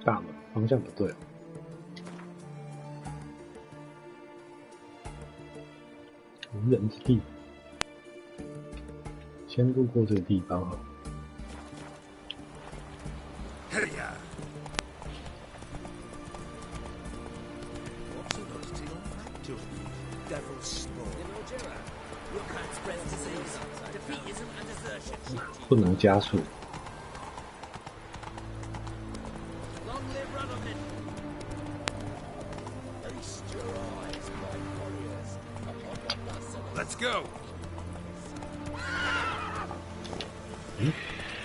大门方向不对，无人之地，先路过这个地方好。不能加速。Let's go.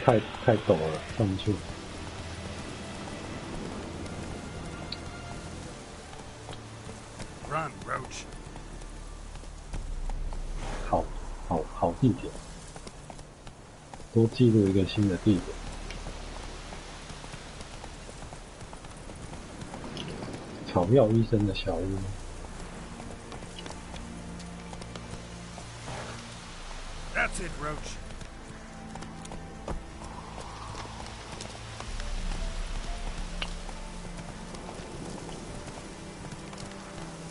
太陡了，上不去。Run, Roach. 好地点，多记录一个新的地点。草药医生的小屋。That's it, Roach.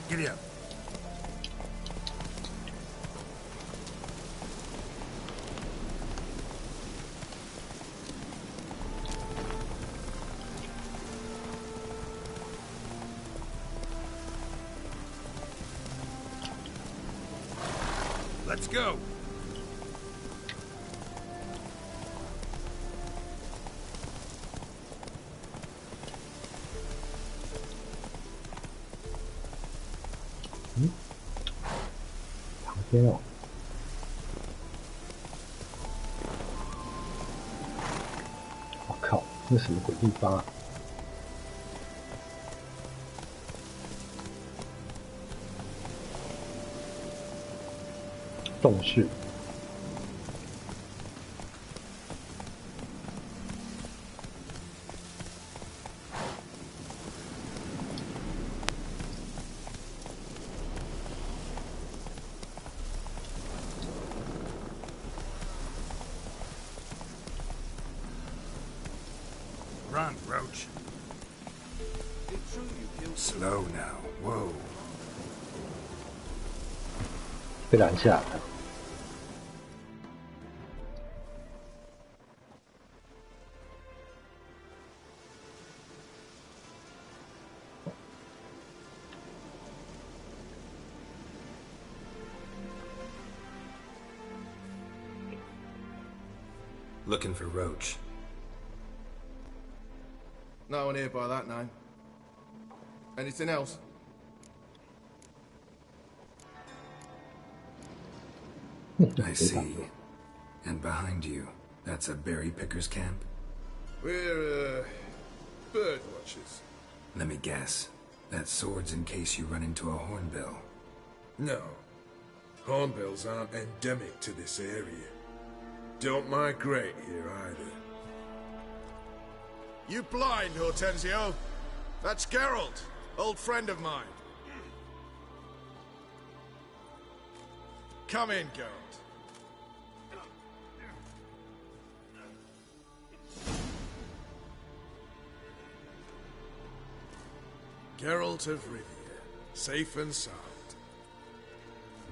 Giddy up. Let's go. 旁边哦，我靠，这什么鬼地方啊？洞穴。Run, Roach. Slow now. Whoa. 被拦下来了。Looking for Roach. No one here by that name. Anything else? I see. And behind you, that's a berry picker's camp? We're, bird watchers. Let me guess. That sword's in case you run into a hornbill. No. Hornbills aren't endemic to this area. Don't migrate here either. You blind, Hortensio? That's Geralt, old friend of mine. Come in, Geralt. Geralt of Rivia, safe and sound.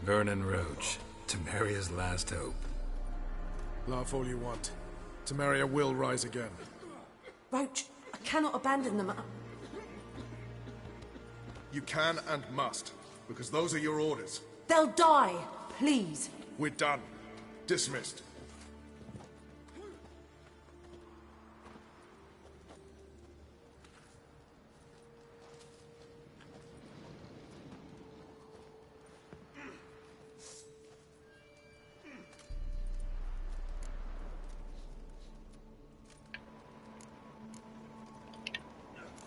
Vernon Roach, Temeria's last hope. Laugh all you want. Temeria will rise again. Roach, I cannot abandon them. You can and must, because those are your orders. They'll die, please. We're done. Dismissed.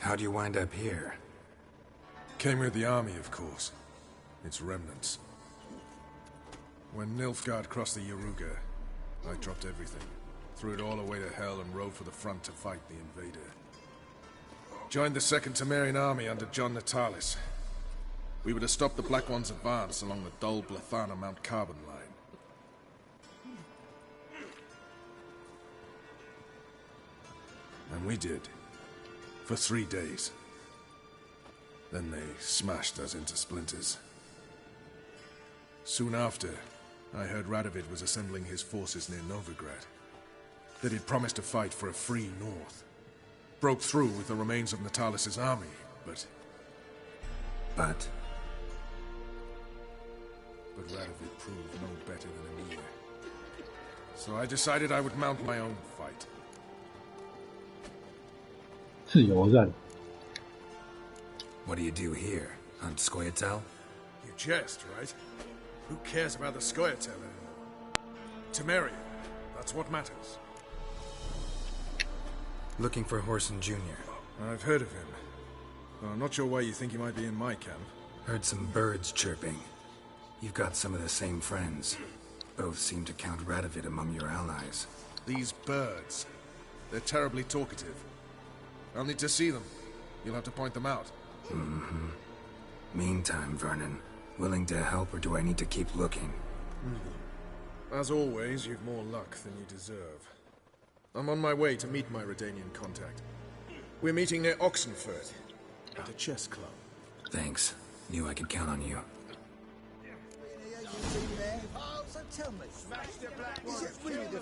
How'd you wind up here? Came with the army, of course. Its remnants. When Nilfgaard crossed the Yaruga, I dropped everything. Threw it all away to hell and rode for the front to fight the invader. Joined the Second Temerian army under John Natalis. We were to stop the Black One's advance along the Dol Blathana Mount Carbon line. And we did. For 3 days. Then they smashed us into splinters. Soon after, I heard Radovid was assembling his forces near Novigrad. That he'd promised to fight for a free North. Broke through with the remains of Natalis' army, but Radovid proved no better than Emir. So I decided I would mount my own fight. 自由战 What do you do here? Hunt Scoia'tael? You jest, right? Who cares about the Scoia'tael anymore? Temeria, that's what matters. Looking for Whoreson Jr. I've heard of him. Well, I'm not sure why you think he might be in my camp. Heard some birds chirping. You've got some of the same friends. Both seem to count Radovid among your allies. These birds. They're terribly talkative. I'll need to see them. You'll have to point them out. Mm-hmm. Meantime, Vernon, willing to help or do I need to keep looking? As always, you've more luck than you deserve. I'm on my way to meet my Redanian contact. We're meeting near Oxenfurt, at a chess club. Thanks. Knew I could count on you.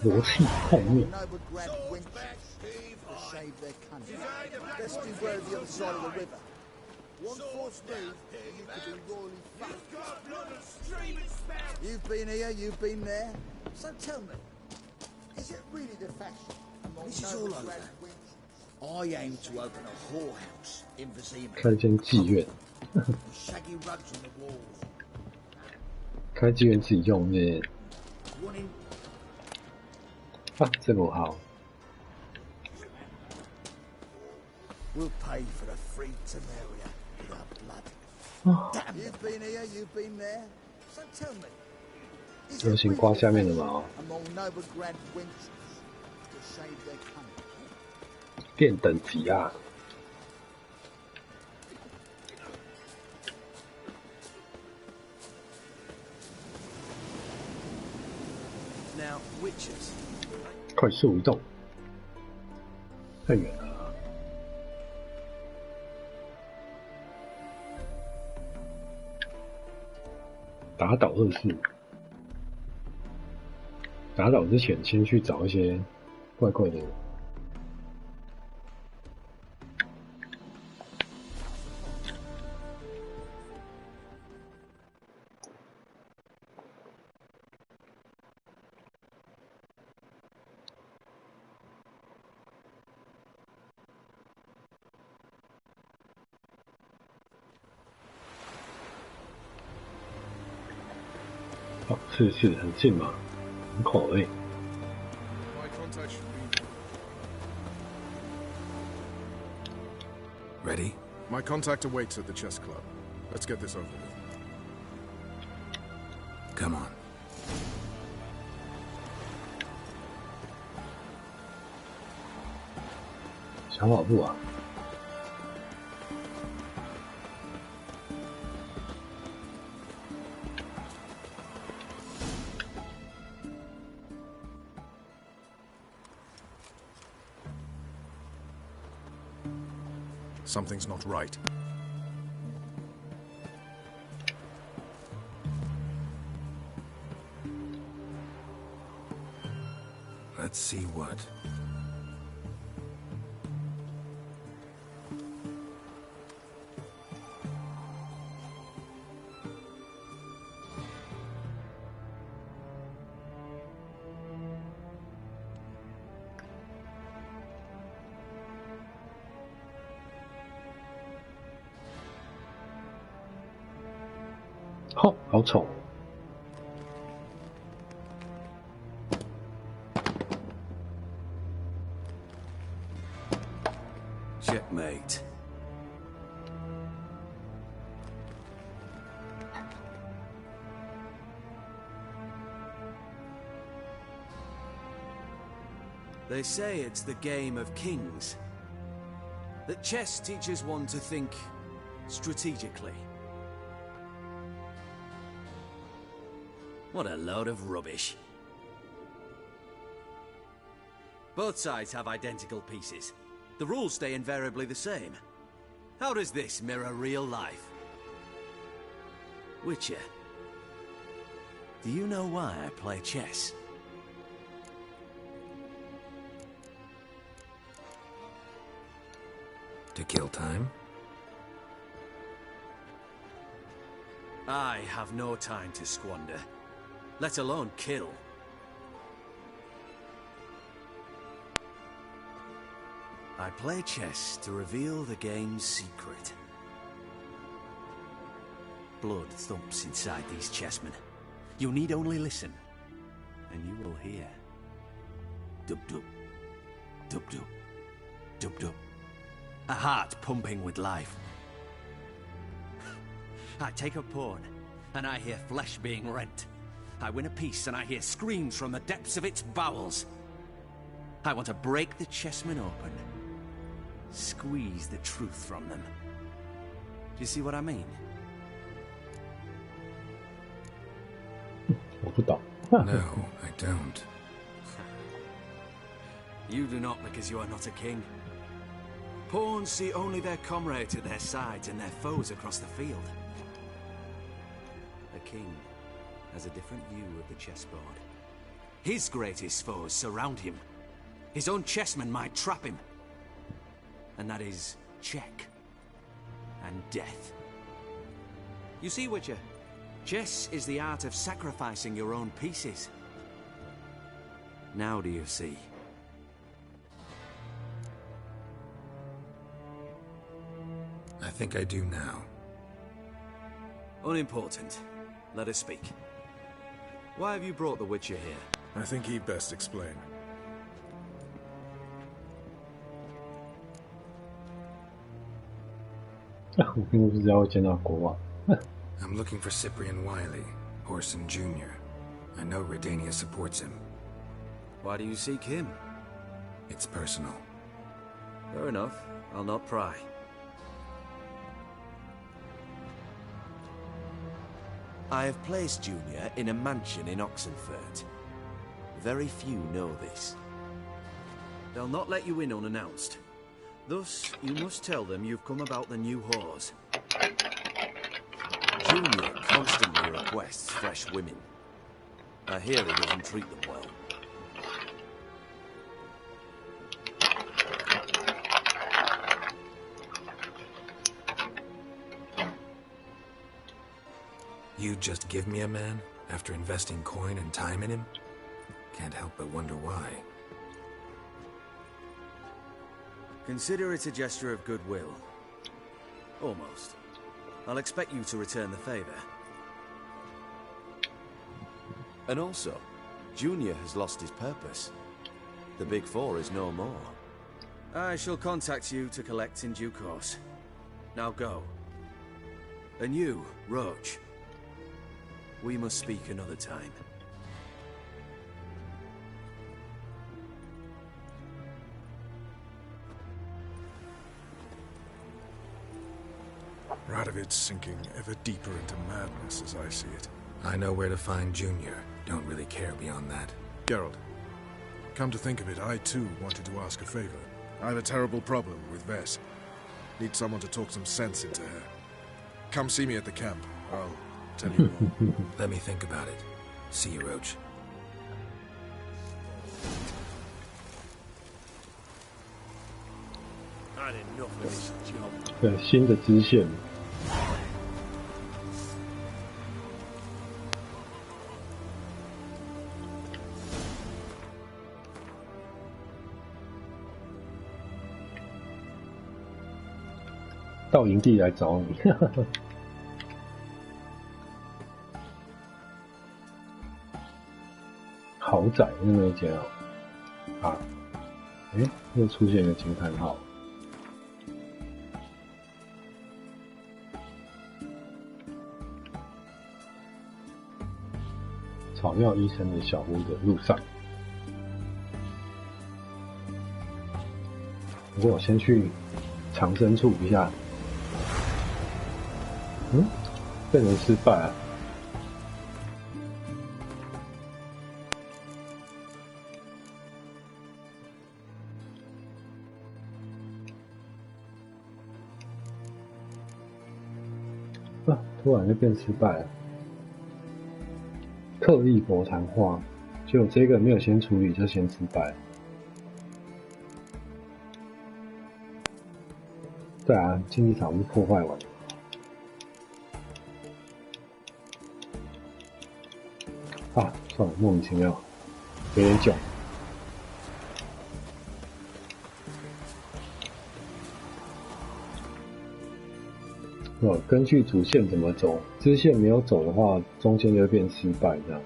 罗气后面 Best beware of the other side of the river. One false move, you could be royally fucked. You've been here, you've been there. So tell me, is it really the fashion among this is all over. I aim to open a whorehouse in Vizima. 开间妓院 Shaggy rugs on the walls. 开妓院自己用耶 Wanting 啊这个好 We'll pay for the free Temeria with our blood. Damn, you've been here, you've been there. So tell me, is 流 it 行 really 刮 the 下面的 fashion 毛 among Novigrad wenches to shave their cunning? 变等级啊 Now, witches. 快速移动太远了打倒恶事打倒之前先去找一些怪怪的人哦是很近嘛很口味 My contact should be... Ready? My contact awaits at the chess club. Let's get this over with. Come on. 小跑步啊 Something's not right. Let's see what. Oh, 好丑 Checkmate. They say it's the game of kings. That chess teaches one to think strategically. What a load of rubbish. Both sides have identical pieces. The rules stay invariably the same. How does this mirror real life? Witcher, do you know why I play chess? To kill time? I have no time to squander, let alone kill. I play chess to reveal the game's secret. Blood thumps inside these chessmen. You need only listen, and you will hear. Dub-dub, dub-dub, dub-dub. A heart pumping with life. I take a pawn, and I hear flesh being rent. I win a piece, and I hear screams from the depths of its bowels. I want to break the chessmen open. Squeeze the truth from them. Do you see what I mean? 我不懂。 No, I don't. You do not because you are not a king. Pawns see only their comrades at their sides and their foes across the field. A king has a different view of the chessboard. His greatest foes surround him. His own chessmen might trap him. And that is check and death. You see, Witcher, chess is the art of sacrificing your own pieces. Now do you see? I think I do now. Unimportant. Let us speak. Why have you brought the Witcher here? I think he'd best explain. I'm looking for Cyprian Wiley, Orson Jr. I know Redania supports him. Why do you seek him? It's personal. Fair enough. I'll not pry. I have placed Junior in a mansion in Oxenfurt. Very few know this. They'll not let you in unannounced. Thus, you must tell them you've come about the new whores. Junior constantly requests fresh women. I hear he doesn't treat them well. You just give me a man after investing coin and time in him? Can't help but wonder why. Consider it a gesture of goodwill. Almost. I'll expect you to return the favor. And also, Junior has lost his purpose. The Big Four is no more. I shall contact you to collect in due course. Now go. And you, Roach. We must speak another time. Radovid's sinking ever deeper into madness as I see it. I know where to find Junior. Don't really care beyond that. Geralt, come to think of it, I too wanted to ask a favor. I have a terrible problem with Vess. Need someone to talk some sense into her. Come see me at the camp. I'll tell you more. Let me think about it. See you, Roach. 对，新的支线。到营地来找你。豪宅那么一间哦，啊，哎，又出现一个惊叹号。草药医生的小屋的路上。不过我先去藏身处一下。变成失败了。突然就变失败了。刻意佛谈话，就这个没有先处理就先失败了。对啊，竞技场是破坏完了。算了，莫名其妙，有点久。根据主线怎么走，支线没有走的话，中间就会变失败这样。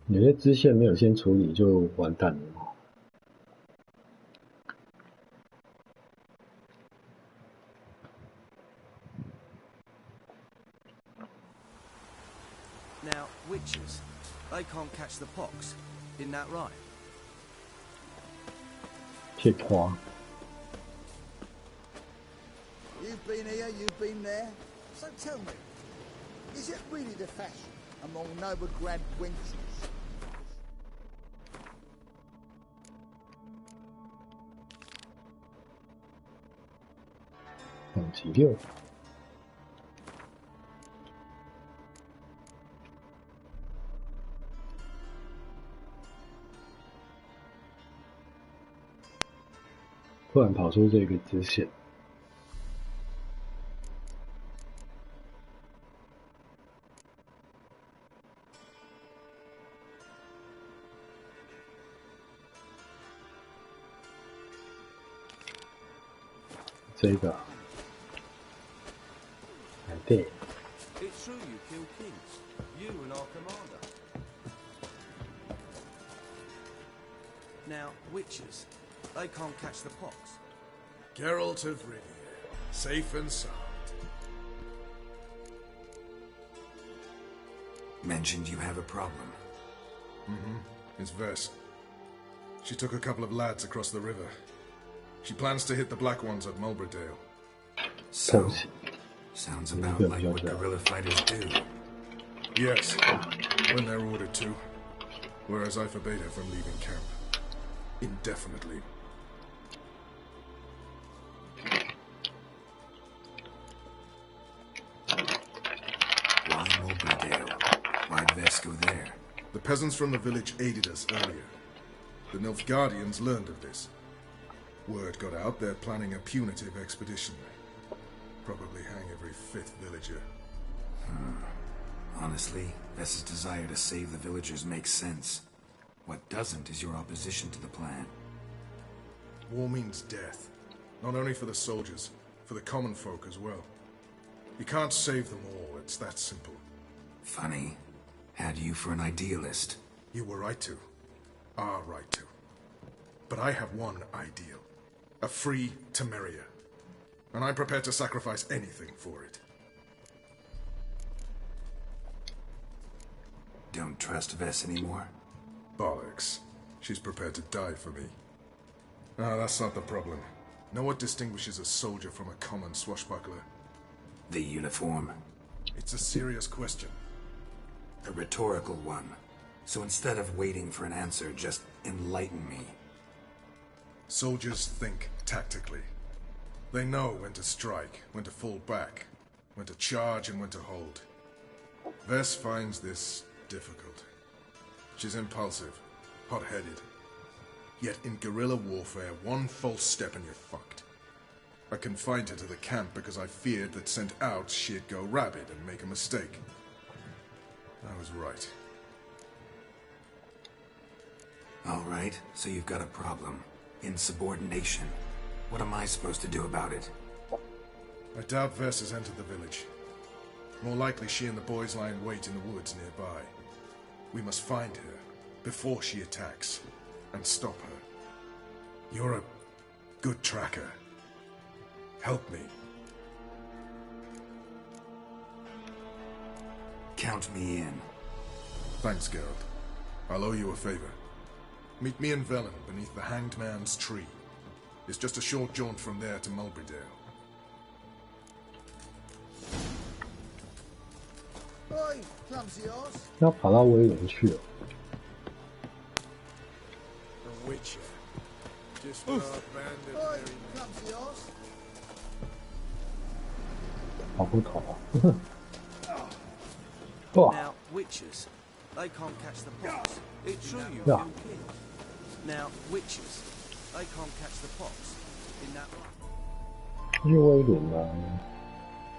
有些支线没有先处理就完蛋了。Now, witches, they can't catch the pox, isn't that right? 铁花。You've been here, you've been there. So tell me, is it really the fashion among Novigrad wenches? 级6。突然跑出这个支线，这个，对。It's true you killed kings, you and our commander. Now, witches, they can't catch the pox. Geralt of Rivia, safe and sound. Mentioned you have a problem. It's Vess. She took a couple of lads across the river. She plans to hit the Black Ones at Mulberdale. So, sounds about like what guerrilla fighters do. Yes, when they're ordered to. Whereas I forbade her from leaving camp. Indefinitely. Why Mulberdale? Why'd Vess go there? The peasants from the village aided us earlier. The Nilfgaardians learned of this. Word got out they're planning a punitive expedition. Probably hang every 5th villager. Honestly, Vess's desire to save the villagers makes sense. What doesn't is your opposition to the plan. War means death. Not only for the soldiers, for the common folk as well. You can't save them all, it's that simple. Funny. Had you for an idealist. You were right to. Are right to. But I have one ideal. A free Temeria. And I'm prepared to sacrifice anything for it. Don't trust Vess anymore? Bollocks. She's prepared to die for me. Ah, that's not the problem. Know what distinguishes a soldier from a common swashbuckler? The uniform. It's a serious question. A rhetorical one. So instead of waiting for an answer, just enlighten me. Soldiers think tactically. They know when to strike, when to fall back, when to charge and when to hold. Vess finds this difficult. She's impulsive, hot-headed. Yet in guerrilla warfare, one false step and you're fucked. I confined her to the camp because I feared that sent out she'd go rabid and make a mistake. I was right. All right, so you've got a problem. Insubordination. What am I supposed to do about it? I doubt Vess has entered the village. More likely she and the boys lie in wait in the woods nearby. We must find her before she attacks and stop her. You're a good tracker. Help me. Count me in. Thanks, Geralt. I'll owe you a favor. Meet me and Velen beneath the Hanged Man's tree. It's just a short jaunt from there to Mulberydale. Oi, clumsy horse. 要跑到威廉去了。The Witcher. Just for our bandit Oi, merry clumsy horse. 跑不头啊！哇 Now, witches, they can't catch the pox. It's true you've Yeah. been killed. Now, witches, they can't catch the pox. In that right? 因为威廉啊，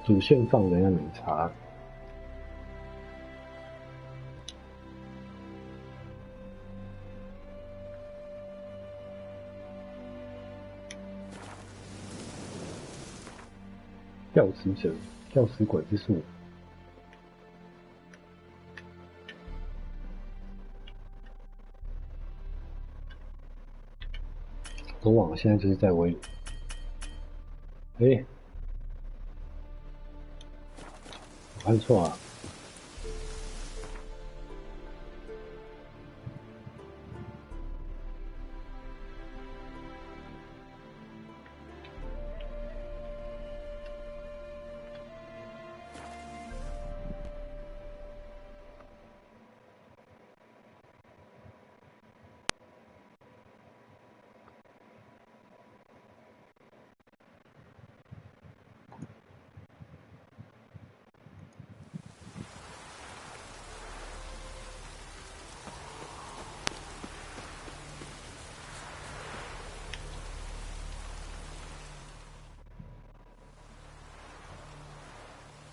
主线放的应该没差。吊死者，吊死鬼之术。罗网现在就是在威廉。哎，我看错啊。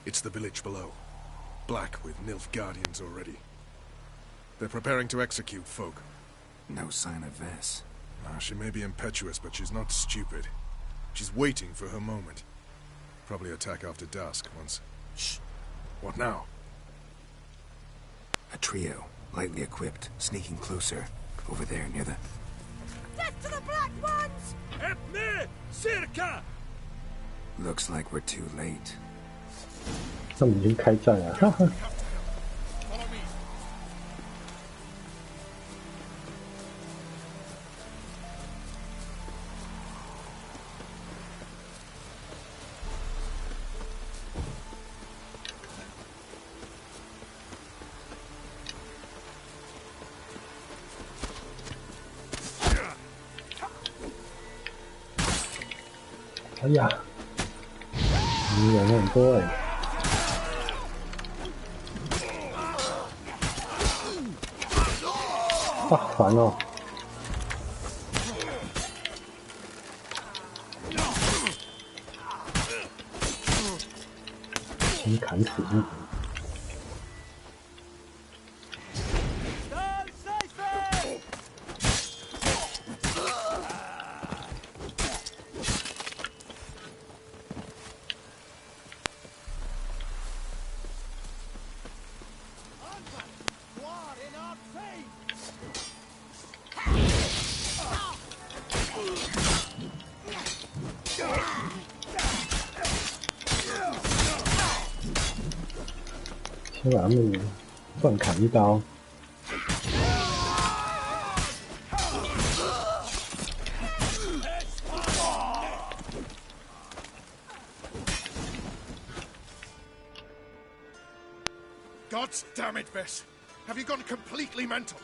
It's the village below. Black with Nilf guardians already. They're preparing to execute folk. No sign of Vess. She may be impetuous, but she's not stupid. She's waiting for her moment. Probably attack after dusk once... Shh! What now? A trio, lightly equipped, sneaking closer. Over there, near the... Death to the Black Ones! Epne! Circa! Looks like we're too late. 他们已经开战了，哈哈。哎呀，你人很多哎。啊，烦哦！先砍死一个。先把他们乱砍一刀。God damn it, Vess! Have you gone completely mental?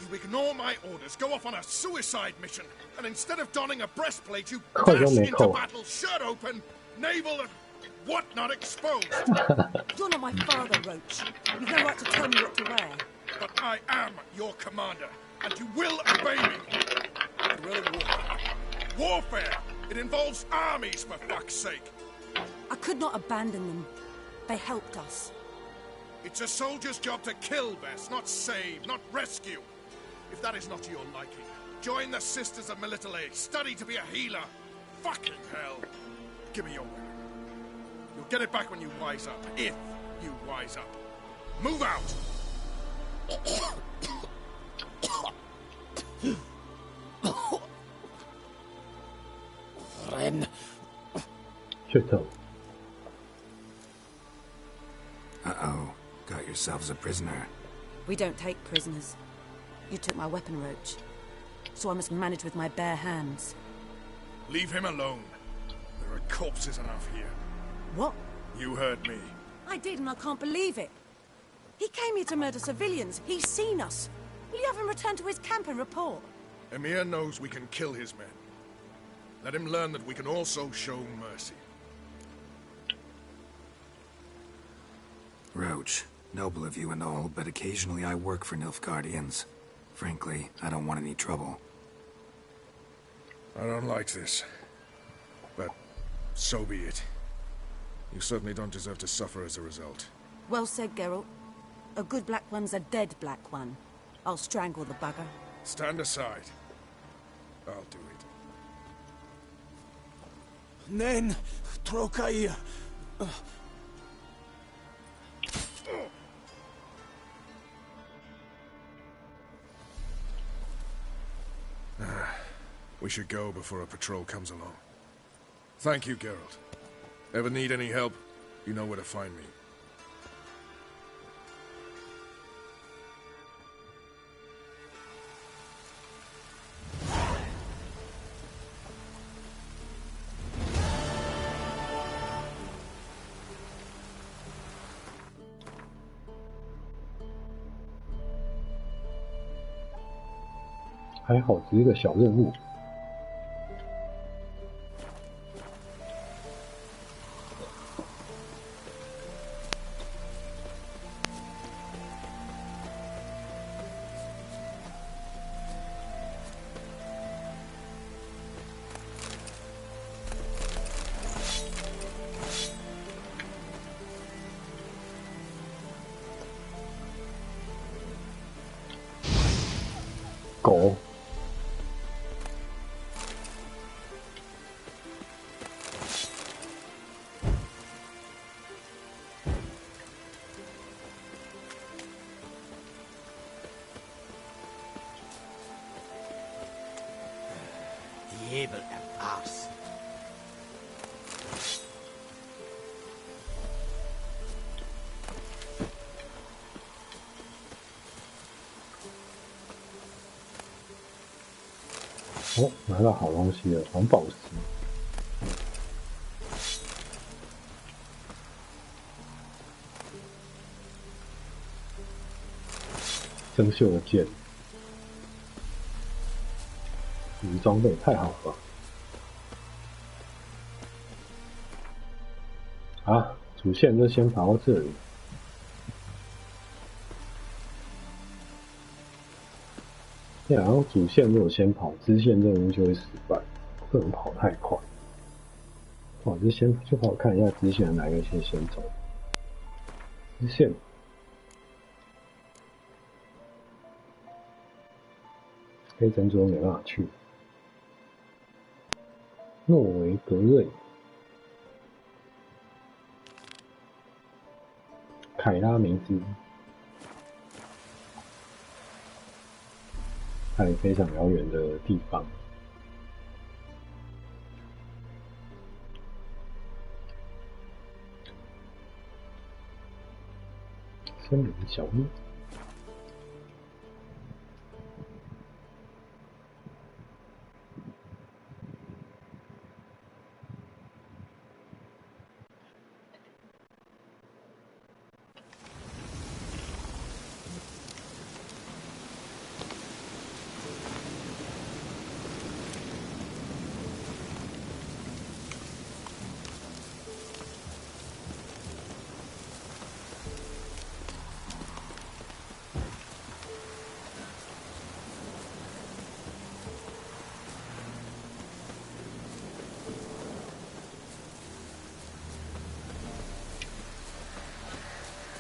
You ignore my orders, go off on a suicide mission, and instead of donning a breastplate, you dash into battle, shirt open, navel and whatnot exposed. You're not my father, Roach. You've no right to tell me what to wear. But I am your commander, and you will obey me. Guerrilla warfare. Warfare! It involves armies, for fuck's sake. I could not abandon them. They helped us. It's a soldier's job to kill, Vess, not save, not rescue. If that is not to your liking, join the Sisters of Melitele, study to be a healer. Fucking hell. Give me your weapon. You'll get it back when you wise up, if you wise up. Move out! Ren. 血透。 Uh-oh. Got yourselves a prisoner. We don't take prisoners. You took my weapon, Roach. So I must manage with my bare hands. Leave him alone. There are corpses enough here. What? You heard me. I did, and I can't believe it. He came here to murder civilians. He's seen us. Will you have him return to his camp and report? Emir knows we can kill his men. Let him learn that we can also show mercy. Roach, noble of you and all, but occasionally I work for Nilfgaardians. Frankly, I don't want any trouble. I don't like this. But so be it. You certainly don't deserve to suffer as a result. Well said, Geralt. A good black one's a dead black one. I'll strangle the bugger. Stand aside. I'll do it. Nen, trokaia. We should go before a patrol comes along. Thank you, Geralt. Ever need any help, you know where to find me.还好只是个小任务。狗。Able to pass.哦，拿到好东西了，黄宝石。生锈的剑。你装备太好了啊！主线就先跑到这里。然后主线如果先跑，支线任务就会失败，不能跑太快。哇，就好看一下支线哪一个先走。支线。黑珍珠没办法去。诺维格瑞、凯拉梅兹，在非常遥远的地方。森林小路。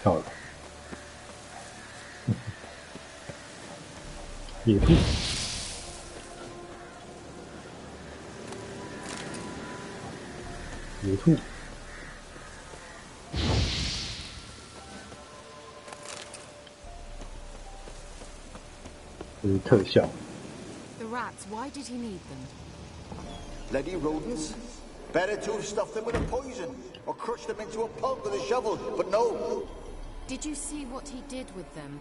跳了，野兔，野兔，这是特效。The rats, why did he need them? Bloody rodents. Better to have stuffed them with a poison, or crushed them into a pulp with a shovel, but no. Did you see what he did with them?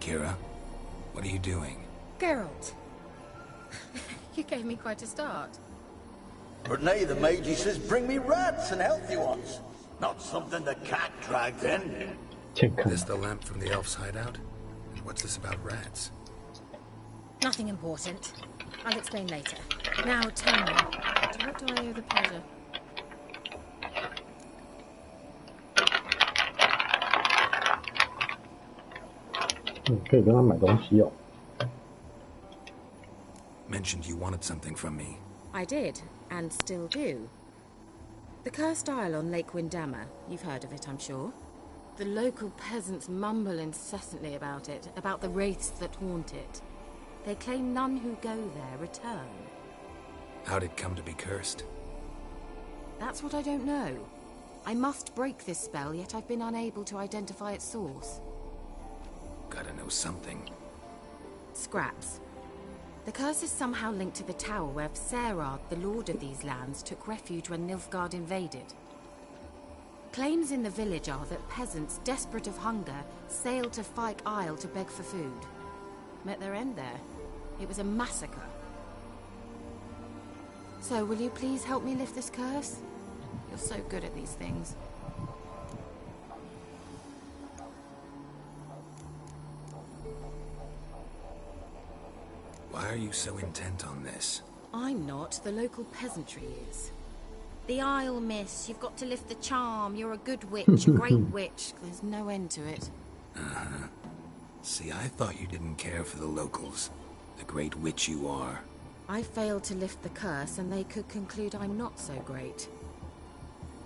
Kira. What are you doing? Geralt. You gave me quite a start. Renee the Mage says bring me rats and healthy ones. Not something the cat dragged in. This the lamp from the elf's hideout? And what's this about rats? Nothing important. I'll explain later. Now tell me, to what do I owe the pleasure?可以跟他买东西哦。 Mentioned you wanted something from me. I did, and still do. The Cursed Isle on Lake Windammer. You've heard of it, I'm sure. The local peasants mumble incessantly about it, about the wraiths that haunt it. They claim none who go there return. How'd it come to be cursed? That's what I don't know. I must break this spell, yet I've been unable to identify its source. Gotta know something. Scraps. The curse is somehow linked to the tower where Serard, the lord of these lands, took refuge when Nilfgaard invaded. Claims in the village are that peasants, desperate of hunger, sailed to Fyke Isle to beg for food. Met their end there. It was a massacre. So, will you please help me lift this curse? You're so good at these things. Why are you so intent on this? I'm not. The local peasantry is. The Isle, miss. You've got to lift the charm. You're a good witch, a great witch. There's no end to it. Uh-huh. See, I thought you didn't care for the locals. The great witch you are. I failed to lift the curse, and they could conclude I'm not so great.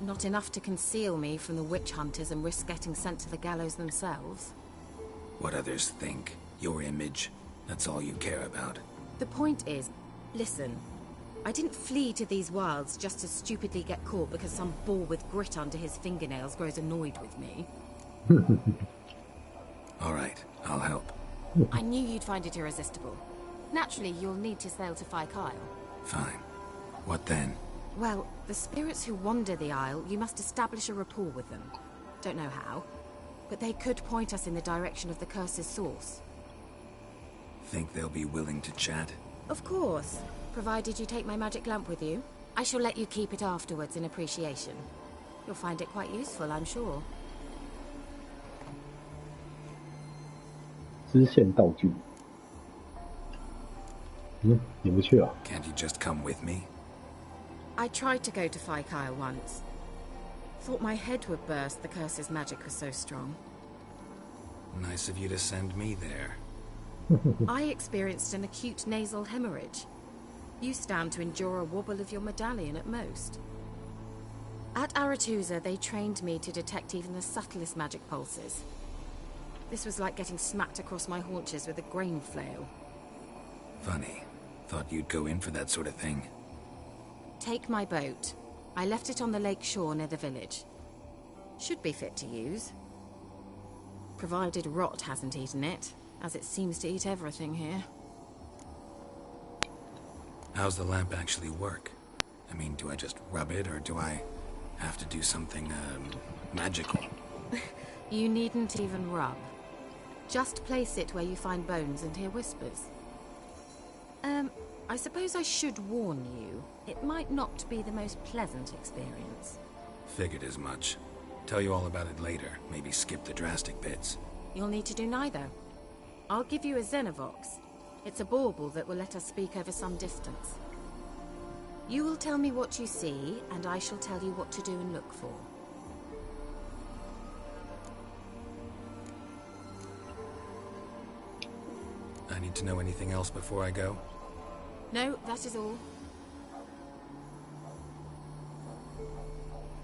Not enough to conceal me from the witch hunters and risk getting sent to the gallows themselves. What others think. Your image. That's all you care about. The point is, listen, I didn't flee to these wilds just to stupidly get caught because some boar with grit under his fingernails grows annoyed with me. All right, I'll help. I knew you'd find it irresistible. Naturally, you'll need to sail to Fyke Isle. Fine. What then? Well, the spirits who wander the Isle, you must establish a rapport with them. Don't know how, but they could point us in the direction of the curse's source. Think they'll be willing to chat? Of course, provided you take my magic lamp with you. I shall let you keep it afterwards in appreciation. You'll find it quite useful, I'm sure. 支线道具。你不去啊？ Can't you just come with me? I tried to go to Fyke Isle once. Thought my head would burst, the curse's magic was so strong. Nice of you to send me there. I experienced an acute nasal hemorrhage. You stand to endure a wobble of your medallion at most. At Aretusa, they trained me to detect even the subtlest magic pulses. This was like getting smacked across my haunches with a grain flail. Funny. Thought you'd go in for that sort of thing. Take my boat. I left it on the lake shore near the village. Should be fit to use. Provided rot hasn't eaten it, as it seems to eat everything here. How's the lamp actually work? I mean, do I just rub it, or do I have to do something, magical? You needn't even rub. Just place it where you find bones and hear whispers. I suppose I should warn you. It might not be the most pleasant experience. Figured as much. Tell you all about it later. Maybe skip the drastic bits. You'll need to do neither. I'll give you a Xenovox. It's a bauble that will let us speak over some distance. You will tell me what you see, and I shall tell you what to do and look for. I need to know anything else before I go? No, that is all.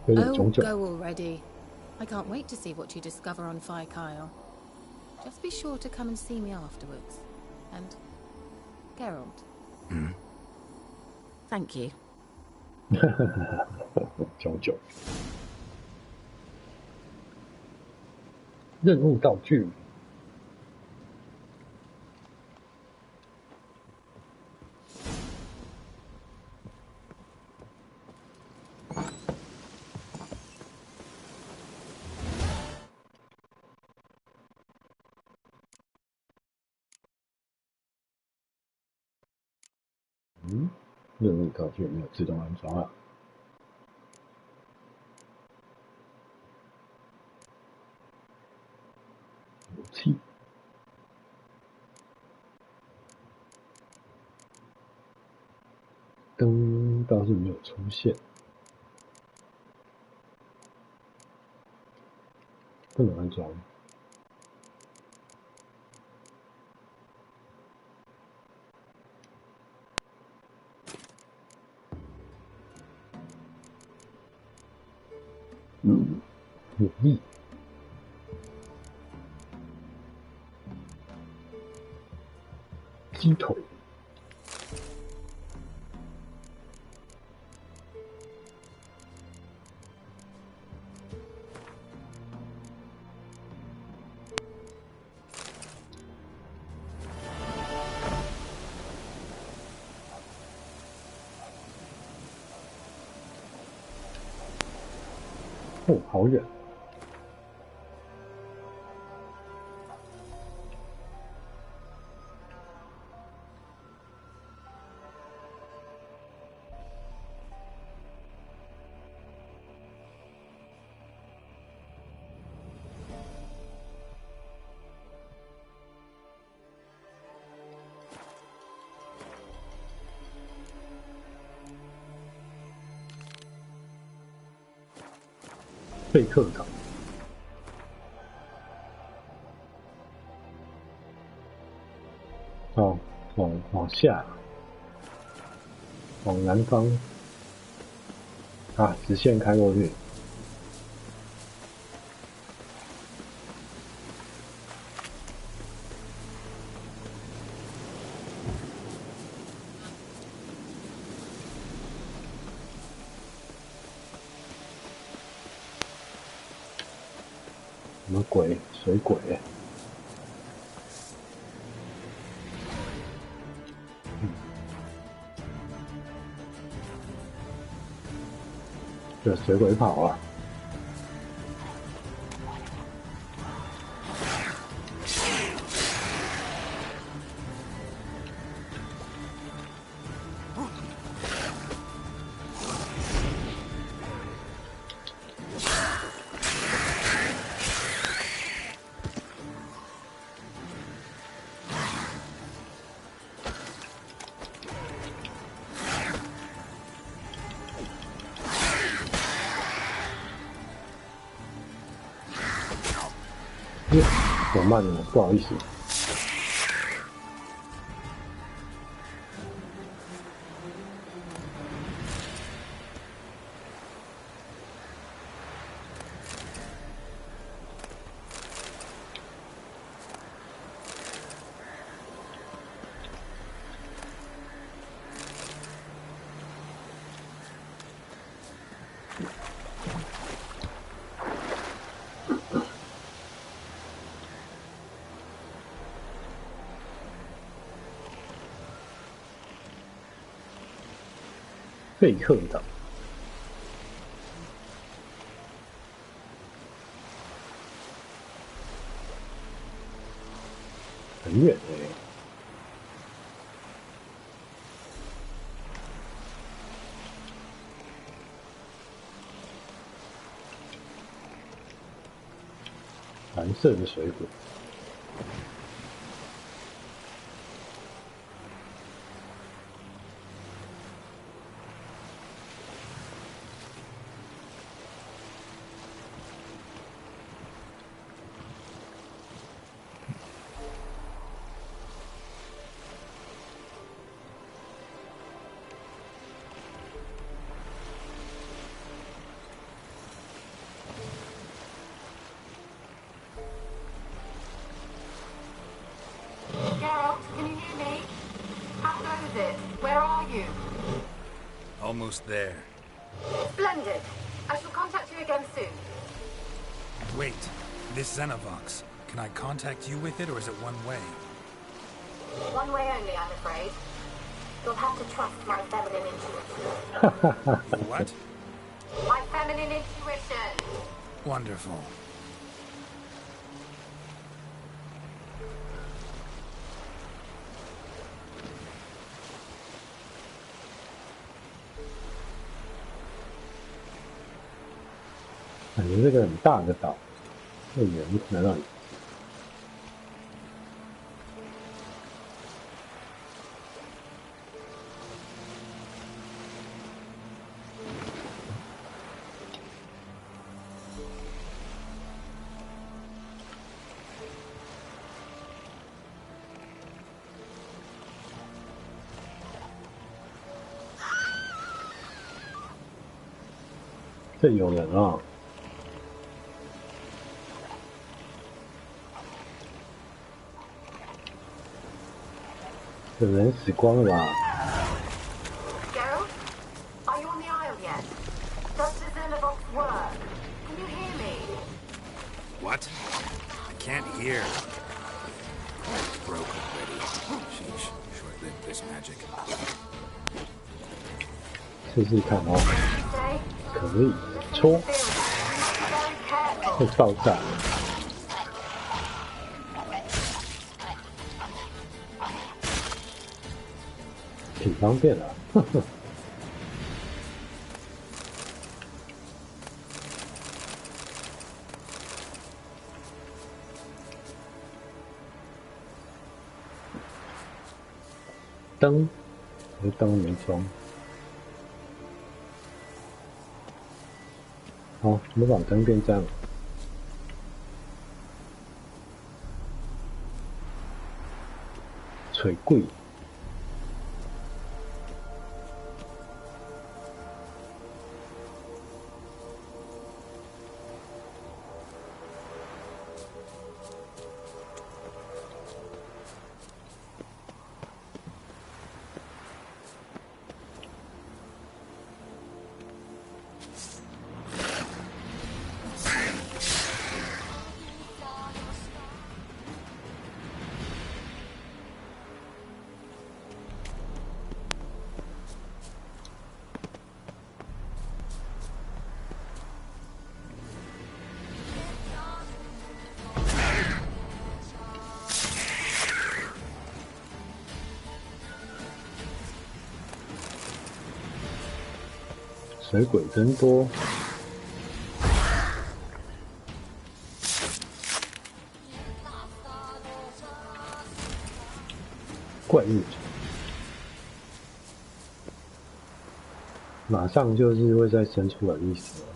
有点炯炯。 go already. I can't wait to see what you discover on Fyke Isle. Just be sure to come and see me afterwards. And Geralt. Thank you. 炯炯。任务道具。任务道具有没有自动安装啊？武器。灯倒是没有出现，不能安装。武力。鸡腿。哦，好远。贝克岛。哦，往下，往南方。啊，直线开过去。什么鬼？水鬼？这水鬼跑啊！我慢了，不好意思。贝克岛，很远欸。蓝色的水果。Almost there. Splendid. I shall contact you again soon. Wait, this Xenovox. Can I contact you with it, or is it one way? One way only, I'm afraid. You'll have to trust my feminine intuition. What? My feminine intuition. Wonderful. 感觉这个很大的岛，这个人不能让你。这有人啊！有人死光了吧 Geralt? Are you on the Isle yet? Does Zerlavox work? Can you hear me? What? I can't hear. It's broke already. Sheesh. Short-lived this magic. 试试看哦， Say? 可以戳， Very careful. 会爆炸。挺方便的，呵呵。灯，我的灯没装。好，模仿灯变这样。锤柜。水鬼真多，怪物，马上就是会再生出来的意思了。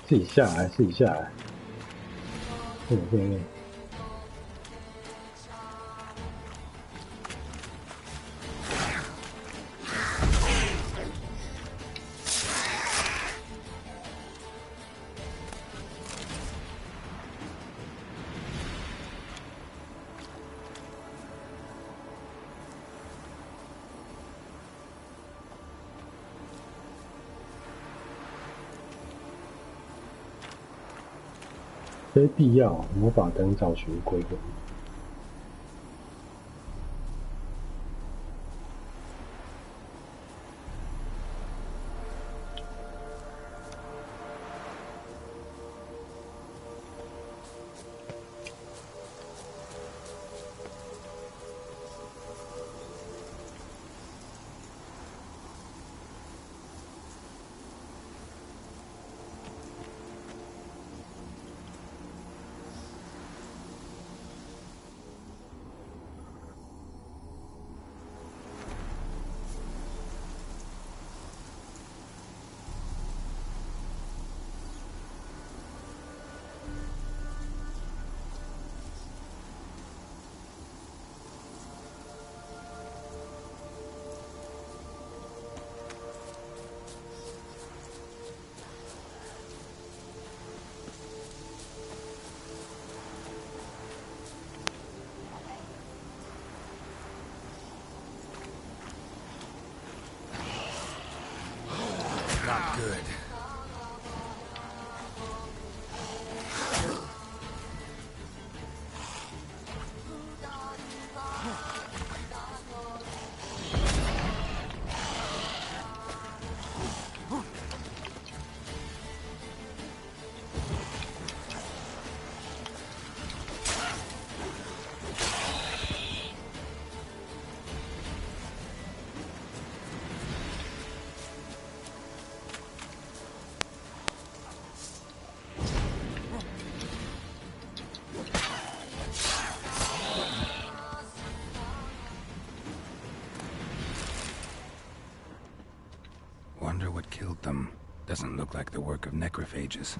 自己下来，自己下来。对。非必要，魔法灯找寻归魂。Not good. Doesn't look like the work of necrophages.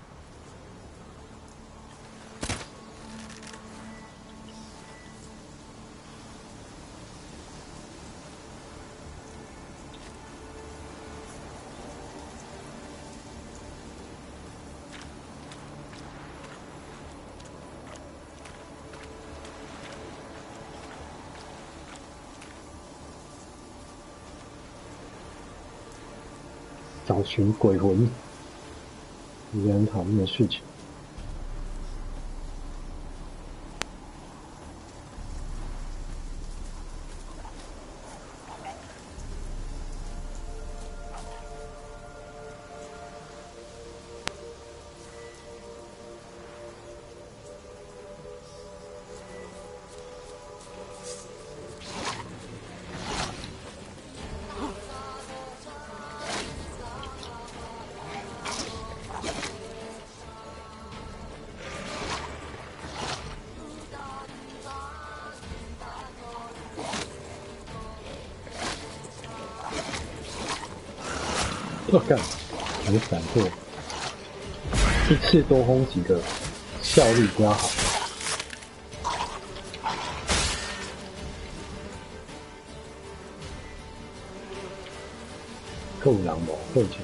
找寻鬼魂，一个很讨厌的事情。我干，没闪过，一次多轰几个，效率比较好。够人无？够一个。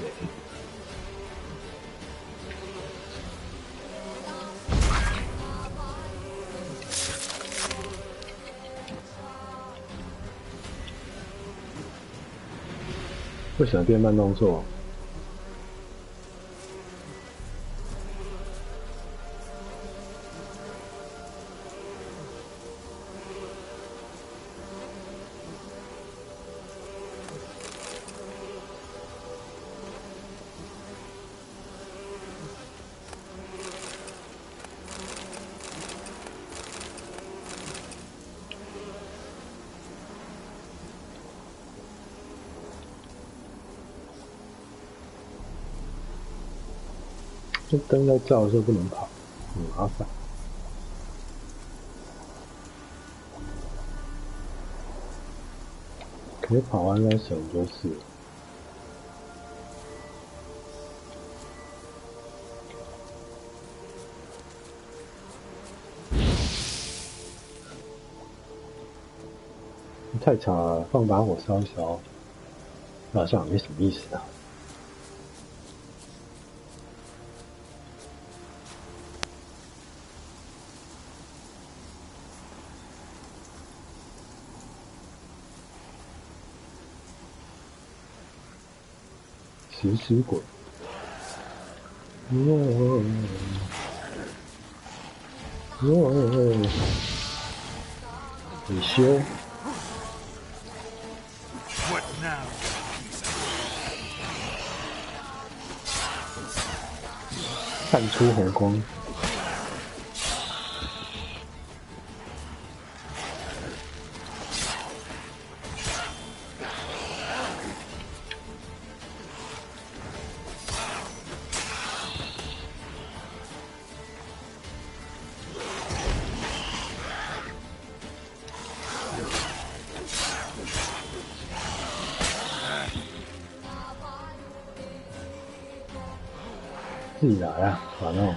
为什么变慢动作？这灯在照的时候不能跑，很麻烦。可是跑完应该省很多次。太长了，放把火烧一烧，好像没什么意思啊。食尸鬼，你修。散出红光。自己来啊，烦哦。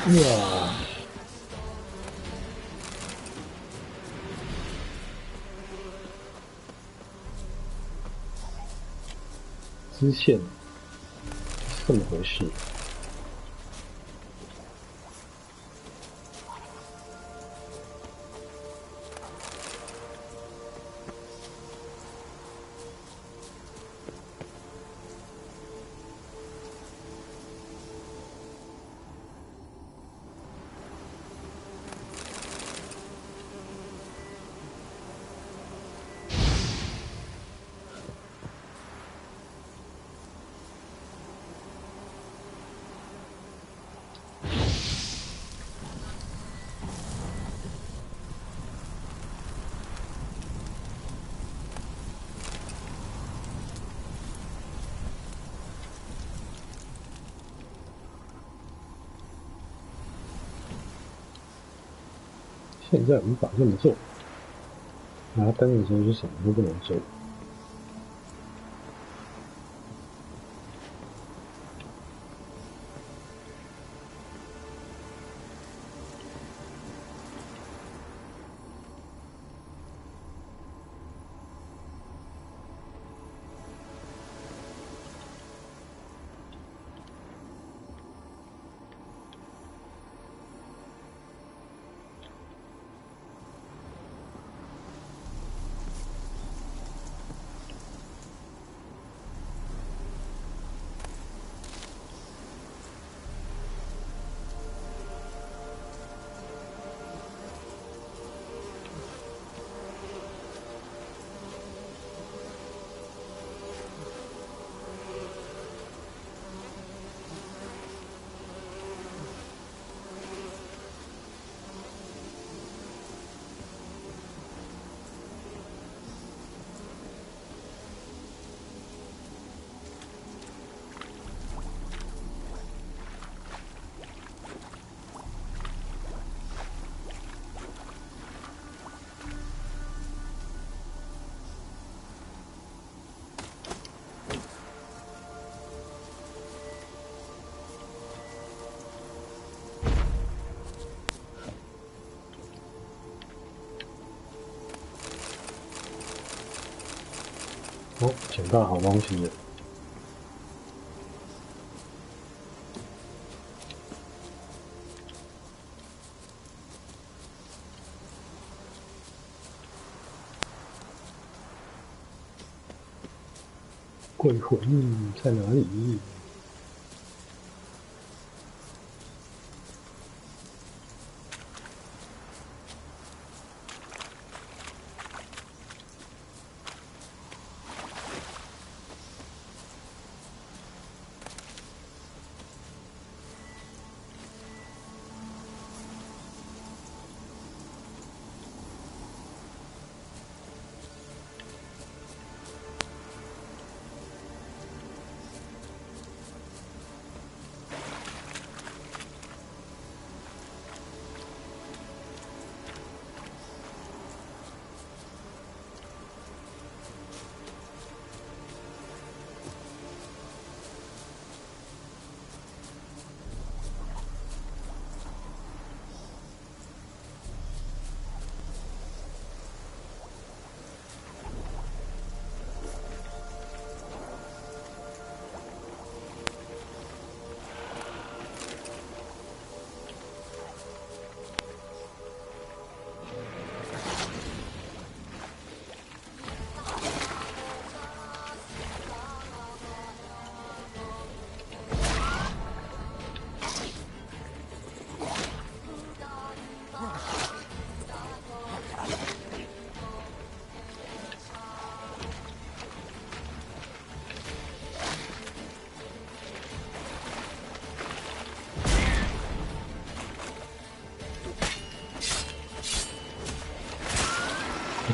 哇！支线是这么回事。现在无法这么做。拿灯的时候就什么都不能做。哦，捡到好东西了。鬼魂在哪里？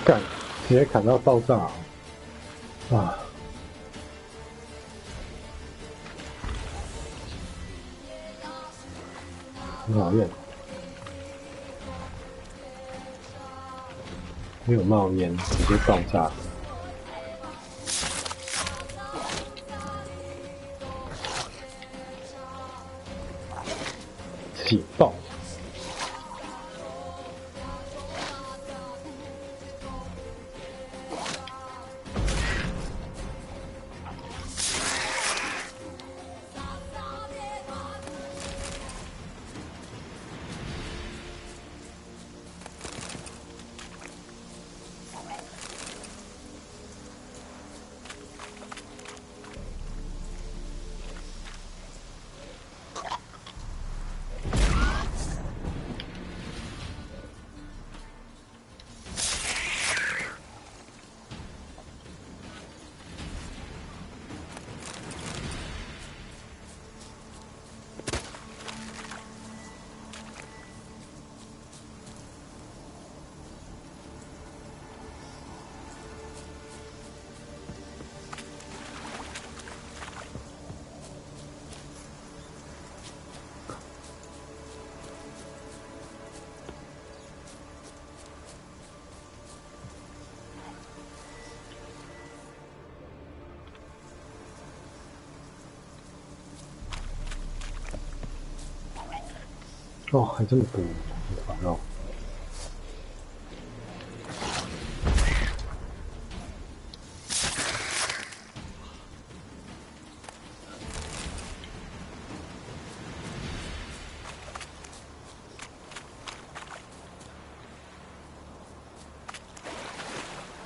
干，直接砍到爆炸啊！很讨厌，没有冒烟，直接爆炸，血爆。哦，还这么多，好烦哦。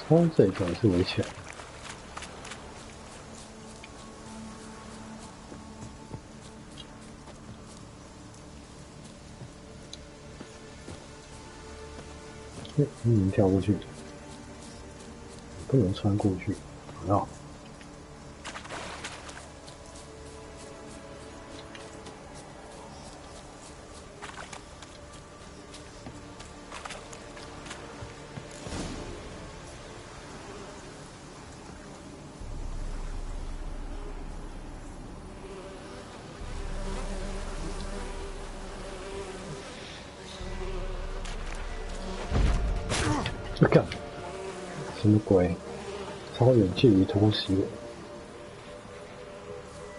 哦，这一条是围起来的。能跳过去，不能穿过去。好，这干什么鬼？超远距离偷袭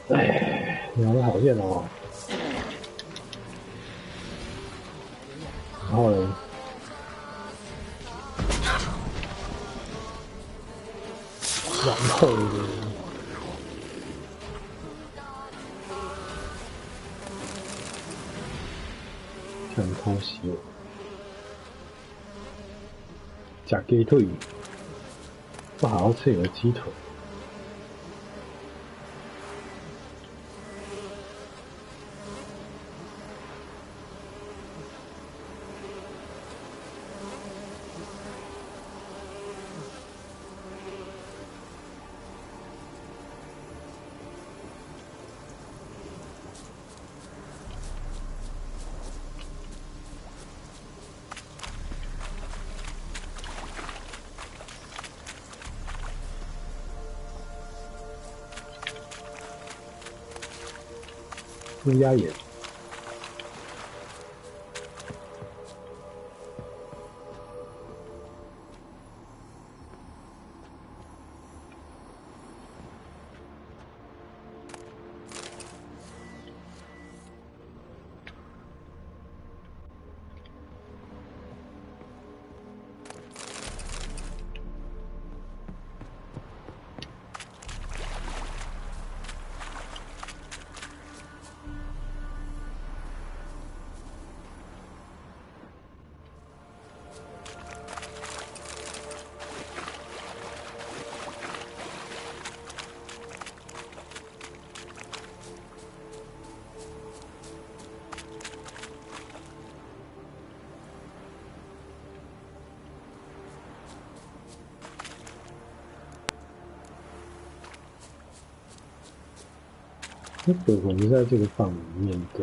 我！哎，你好讨厌哦。然后呢？然后呢？想偷袭我！假鸡腿，不好好吃你的鸡腿。乌鸦眼。那鬼魂是在这个范围里面的。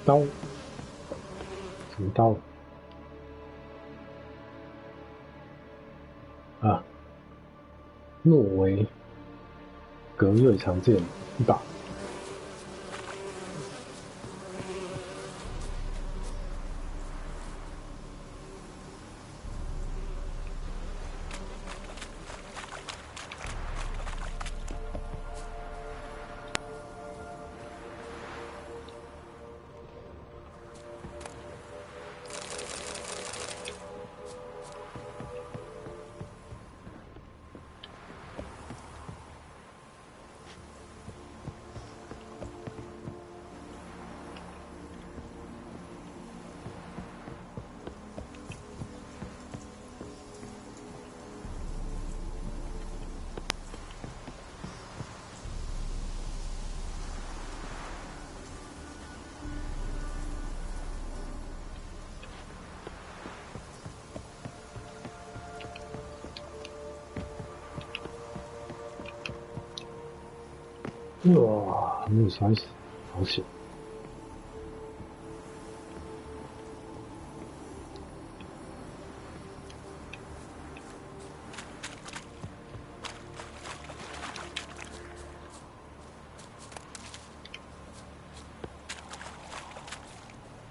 刀，什么刀？啊，诺维格瑞长剑一把。哇，没有摔死，好险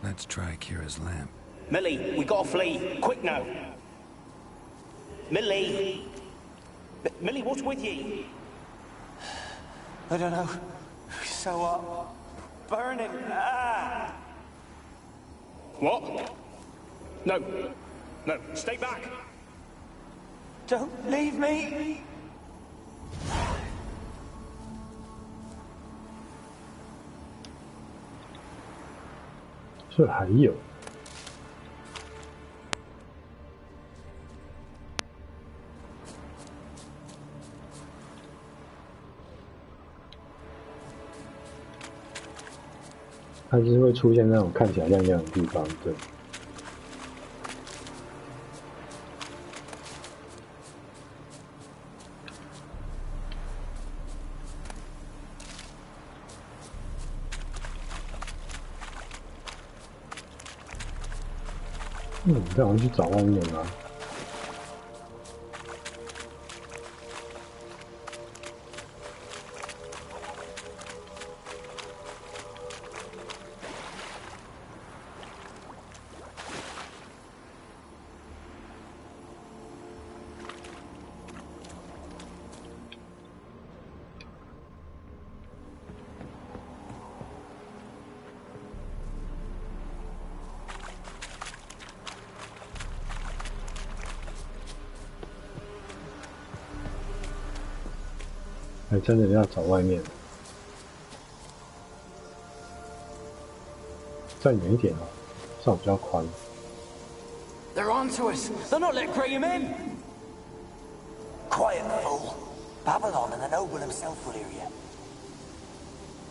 ！Let's try Kira's lamp. Millie, we gotta flee. Quick now. Millie! Millie, what's with you? I don't know. So, burning. Ah! What? No. No, stay back. Don't leave me. 这还有，它就是会出现那种看起来亮亮的地方，对。这好像去找外面啊。还真的要找外面，再远一点哦，这样比较宽。They're onto us. They're not letting Graham in. Quiet, fool. Babylon and the noble himself will hear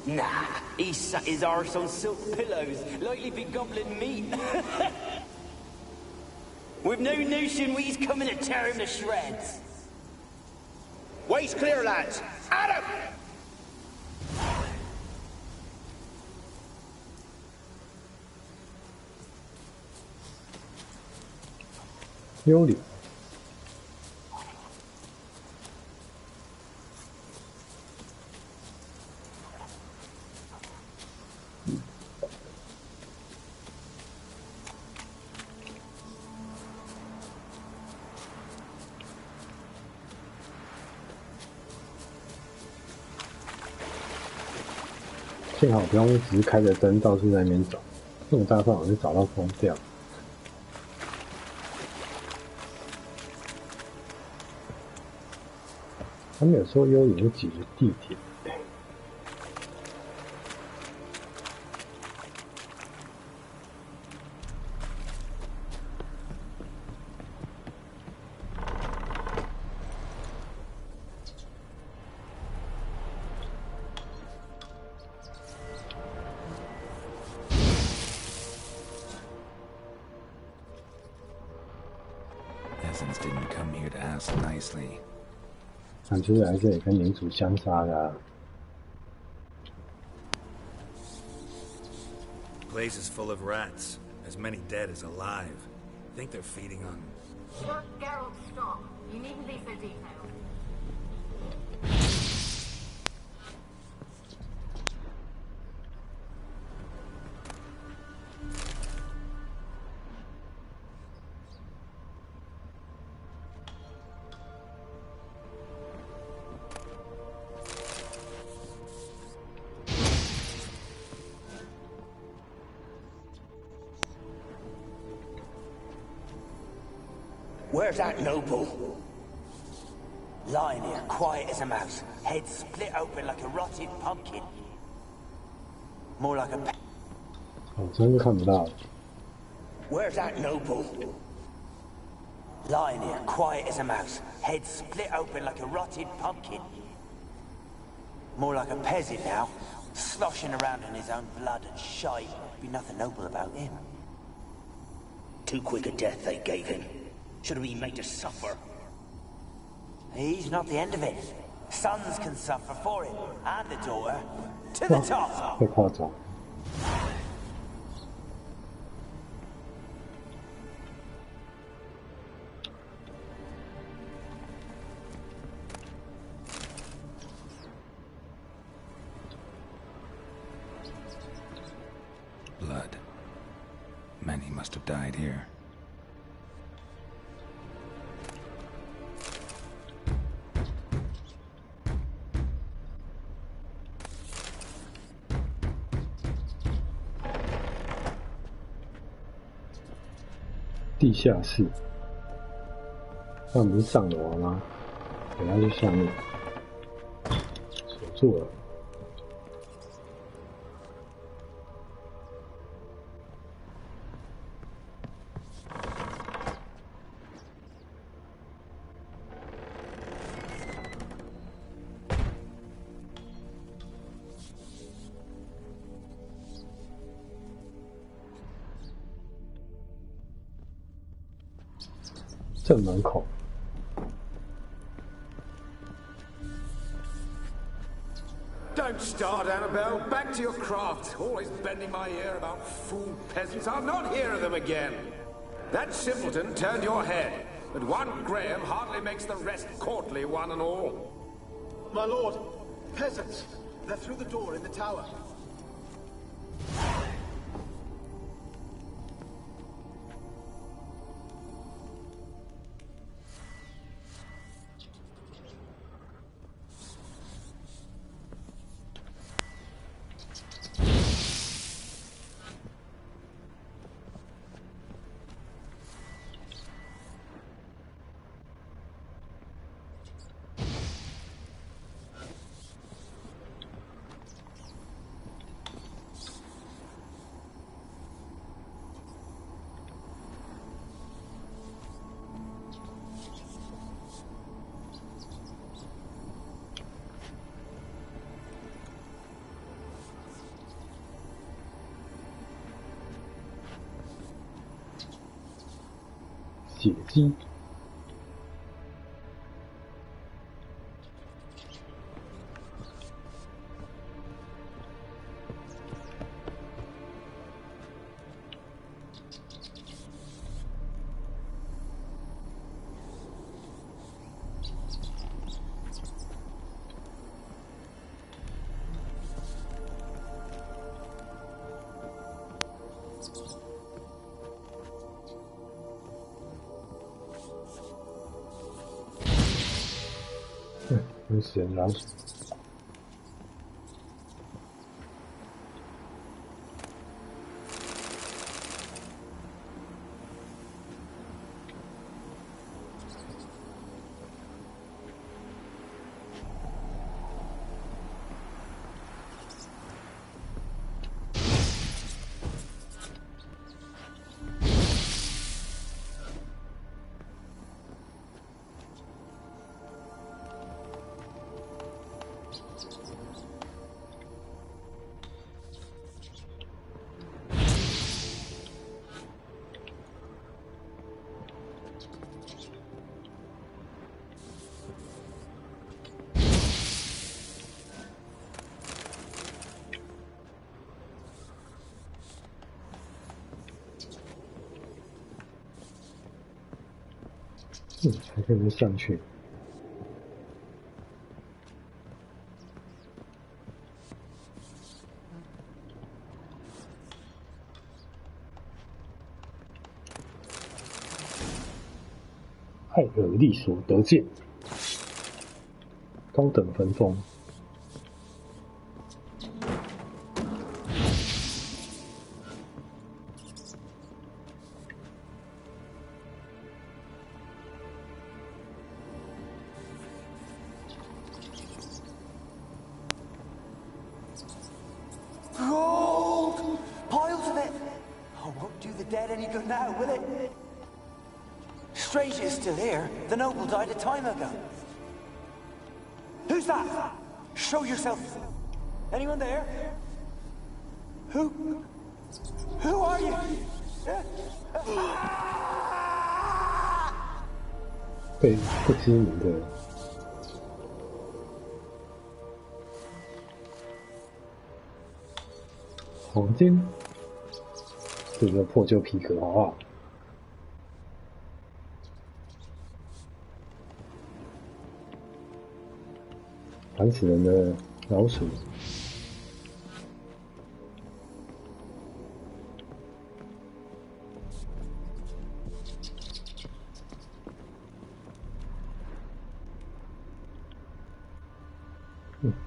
you. Nah, he sat his arse on silk pillows, likely be gobbling meat. We've no notion we's coming to tear him to shreds. Way's clear, lads. Adam! 幽灵，幸好不用只是开着灯到处在那边找，这种大饭我就找到疯掉。他们有说幽灵有几个地点。Peasants didn't come here to ask nicely. 看出来这里跟领主相杀的啊。Place is full of rats, as many dead as alive. Think they're feeding on. Geralt, stop. You needn't be so detailed. Where's that noble? Lying here, quiet as a mouse, head split open like a rotted pumpkin. More like a... 哦，真是看不到。Where's that noble? Lying here, quiet as a mouse, head split open like a rotted pumpkin. More like a peasant now, sloshing around in his own blood and shite. Be nothing noble about him. Too quick a death they gave him. Should have been made to suffer. He's not the end of it. sons can suffer for it, and the daughter. To the top! 太夸张。Blood. Many must have died here.地下室，那我们是上楼了吗？等下去下面，锁住了。正门口， Don't start, Annabelle. Back to your craft. Always bending my ear about fool peasants. I'll not hear of them again. That simpleton turned your head, but one Graham hardly makes the rest courtly, one and all. My lord, peasants. They're through the door in the tower.血迹。有死人老鼠。才可以上去。艾尔利索得见，高等分封。Still here? The noble died a time ago. Who's that? Show yourself. Anyone there? Who are you? 被不知名的黄金，这个破旧皮革好不好？烦死人的老鼠。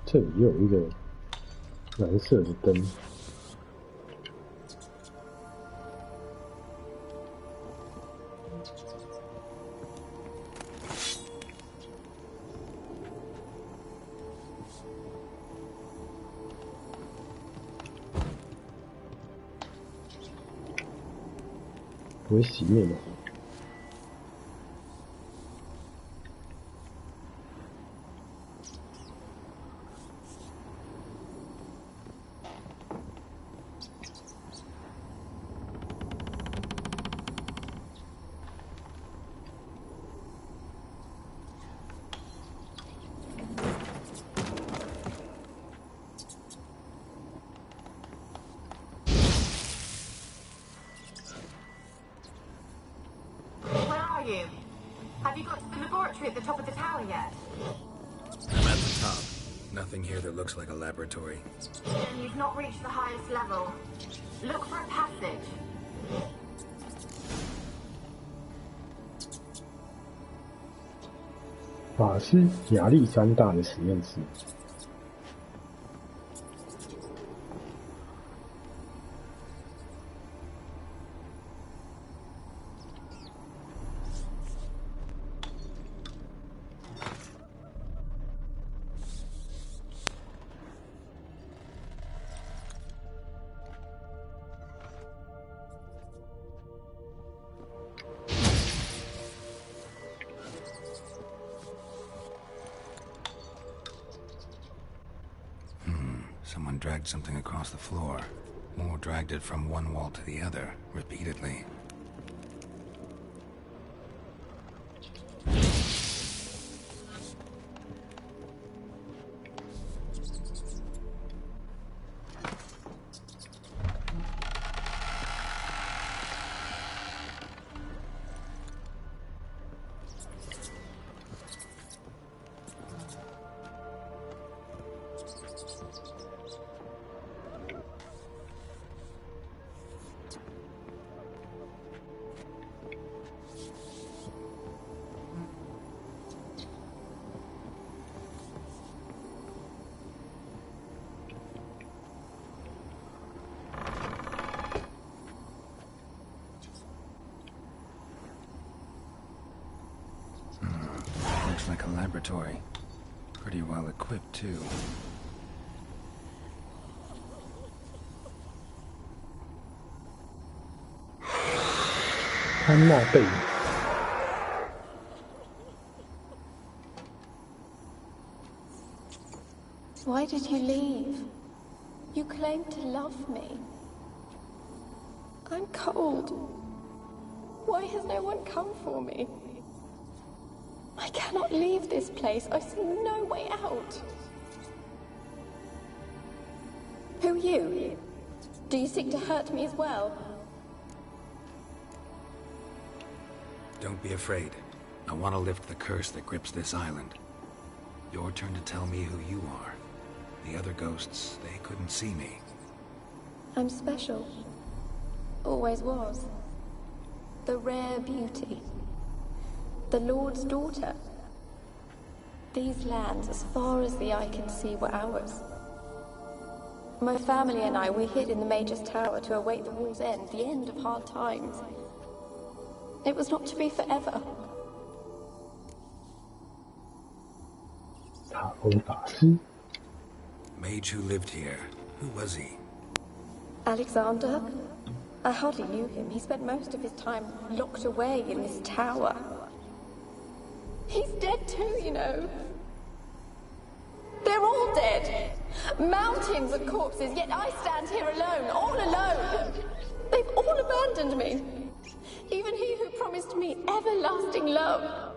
这里又有一个蓝色的灯。不会熄灭的。Have you got to the laboratory at the top of the tower yet? I'm at the top. Nothing here that looks like a laboratory. Then you've not reached the highest level. Look for a passage. 法师亚历山大的实验室。Someone dragged something across the floor. More dragged it from one wall to the other, repeatedly. Looks like a laboratory. Pretty well equipped, too. 安娜贝。Why did you leave? You claimed to love me. I'm cold. Why has no one come for me? I cannot leave this place. I see no way out. Who are you? Do you seek to hurt me as well? Don't be afraid. I want to lift the curse that grips this island. Your turn to tell me who you are. The other ghosts, they couldn't see me. I'm special. Always was. The rare beauty. The Lord's daughter. These lands, as far as the eye can see, were ours. My family and I, we hid in the Major's Tower to await the war's end, the end of hard times. It was not to be forever. 塔欧法师 Mage who lived here. Who was he? Alexander? I hardly knew him. He spent most of his time locked away in this tower. He's dead too, you know. They're all dead. Mountains of corpses, yet I stand here alone, all alone. They've all abandoned me. Even he who promised me everlasting love.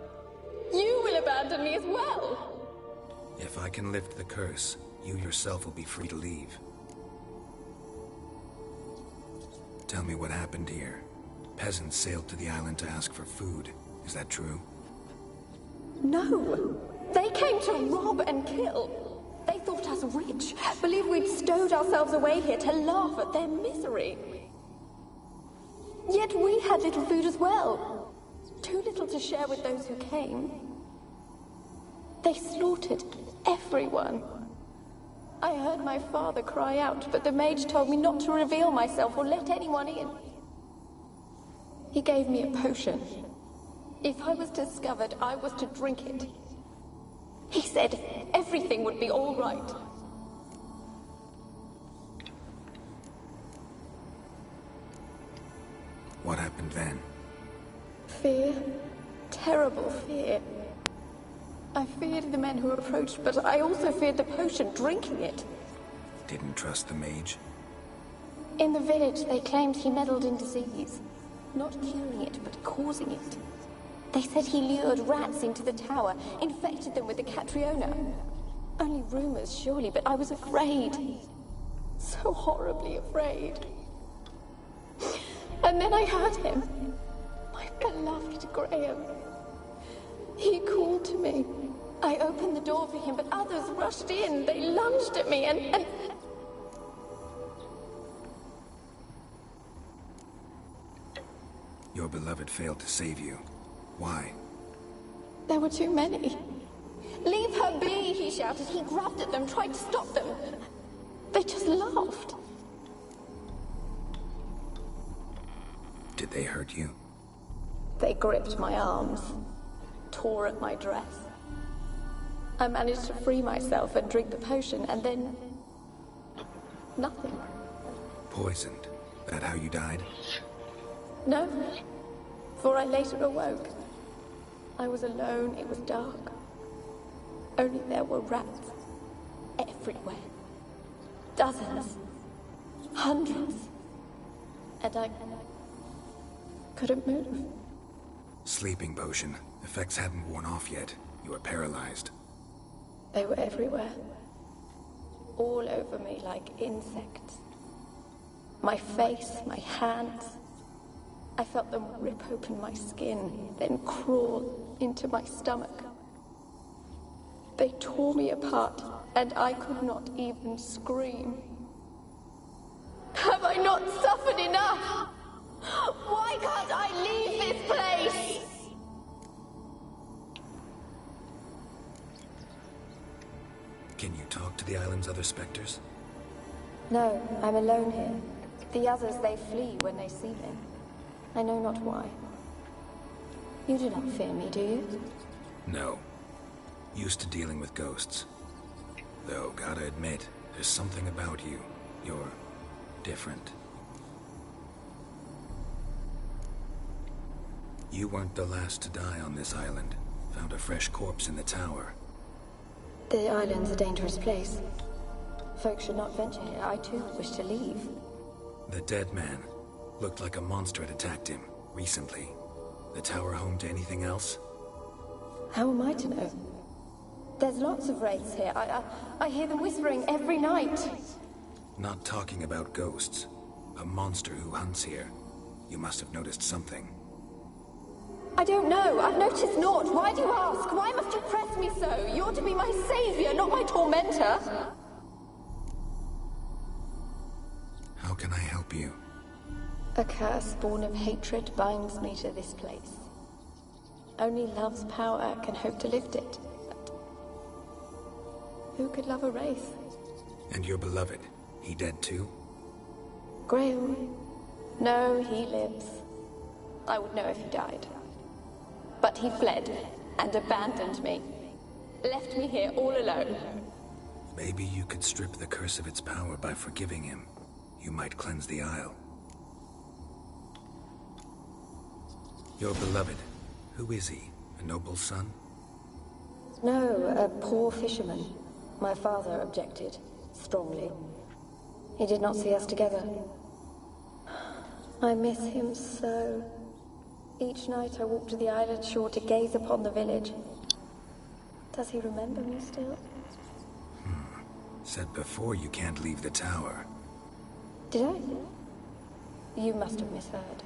You will abandon me as well. If I can lift the curse, you yourself will be free to leave. Tell me what happened here. Peasants sailed to the island to ask for food. Is that true? No! They came to rob and kill. They thought us rich, believed we'd stowed ourselves away here to laugh at their misery. Yet we had little food as well. Too little to share with those who came. They slaughtered everyone. I heard my father cry out, but the mage told me not to reveal myself or let anyone in. He gave me a potion. If I was discovered, I was to drink it. He said everything would be all right. What happened then? Fear. Terrible fear. I feared the men who approached, but I also feared the potion, drinking it. Didn't trust the mage? In the village, they claimed he meddled in disease. Not curing it, but causing it. They said he lured rats into the tower, infected them with the Catriona. Only rumors, surely, but I was afraid. So horribly afraid. And then I heard him. My beloved Graham. He called to me. I opened the door for him, but others rushed in. They lunged at me and... Your beloved failed to save you. Why? There were too many. Leave her be, he shouted. He grabbed at them, tried to stop them. They just laughed. Did they hurt you? They gripped my arms, tore at my dress. I managed to free myself and drink the potion, and then... nothing. Poisoned? That how you died? No, for I later awoke. I was alone, it was dark. Only there were rats everywhere. Dozens. Hundreds. And I couldn't move. Sleeping potion. Effects hadn't worn off yet. You were paralyzed. They were everywhere. All over me like insects. My face, my hands. I felt them rip open my skin, then crawl into my stomach. They tore me apart, and I could not even scream. Have I not suffered enough? Why can't I leave this place? Can you talk to the island's other specters? No, I'm alone here. The others, they flee when they see me. I know not why. You do not fear me, do you? No. Used to dealing with ghosts. Though, gotta admit, there's something about you. You're different. You weren't the last to die on this island. Found a fresh corpse in the tower. The island's a dangerous place. Folks should not venture here. I too wish to leave. The dead man. Looked like a monster had attacked him, recently. The tower home to anything else? How am I to know? There's lots of wraiths here. I hear them whispering every night. Not talking about ghosts. A monster who hunts here. You must have noticed something. I don't know. I've noticed naught. Why do you ask? Why must you press me so? You're to be my savior, not my tormentor. How can I help you? A curse born of hatred binds me to this place. Only love's power can hope to lift it. But who could love a wraith? And your beloved, he dead too? Graham? No, he lives. I would know if he died. But he fled and abandoned me. Left me here all alone. Maybe you could strip the curse of its power by forgiving him. You might cleanse the Isle. Your beloved, who is he? A noble son? No, a poor fisherman. My father objected, strongly. He did not see us together. I miss him so. Each night I walk to the island shore to gaze upon the village. Does he remember me still? Said before you can't leave the tower. Did I? You must have misheard.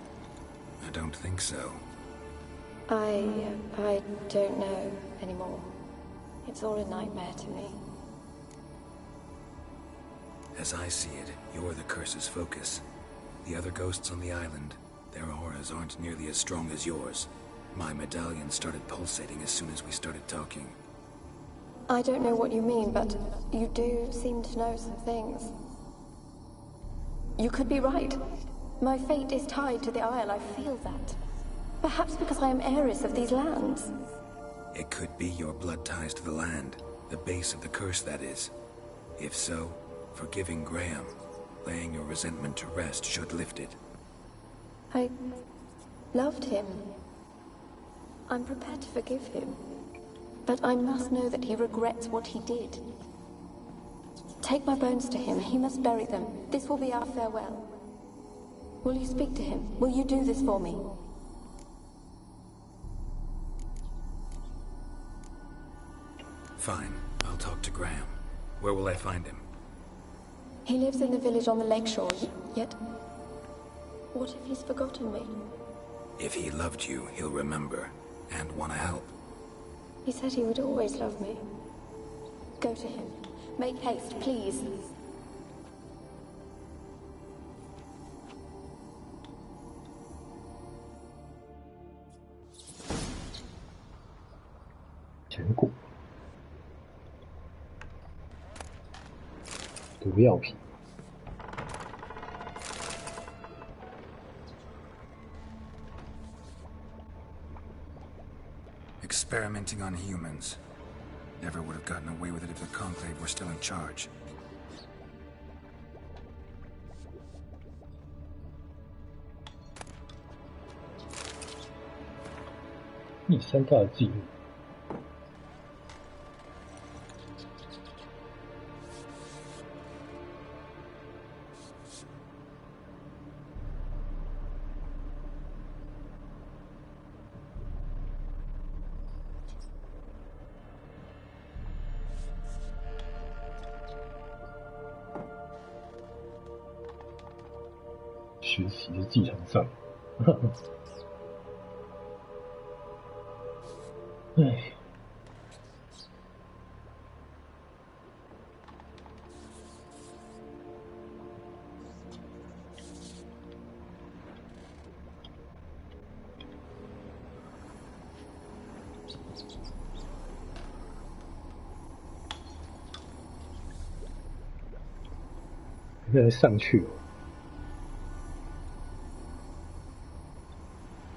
I don't think so. I don't know anymore. It's all a nightmare to me. As I see it, you're the curse's focus. The other ghosts on the island, their auras aren't nearly as strong as yours. My medallion started pulsating as soon as we started talking. I don't know what you mean, but you do seem to know some things. You could be right. My fate is tied to the Isle, I feel that. Perhaps because I am heiress of these lands. It could be your blood ties to the land, the base of the curse, that is. If so, forgiving Graham, laying your resentment to rest should lift it. I loved him. I'm prepared to forgive him. But I must know that he regrets what he did. Take my bones to him. He must bury them. This will be our farewell. Will you speak to him? Will you do this for me? Fine. I'll talk to Graham. Where will I find him? He lives in the village on the lakeshore, yet... What if he's forgotten me? If he loved you, he'll remember, and want to help. He said he would always love me. Go to him. Make haste, please.毒药品。Experimenting on humans. Never would have gotten away with it if the Conclave were still in charge.第三大记录。学习的继承上，唉，现在上去了。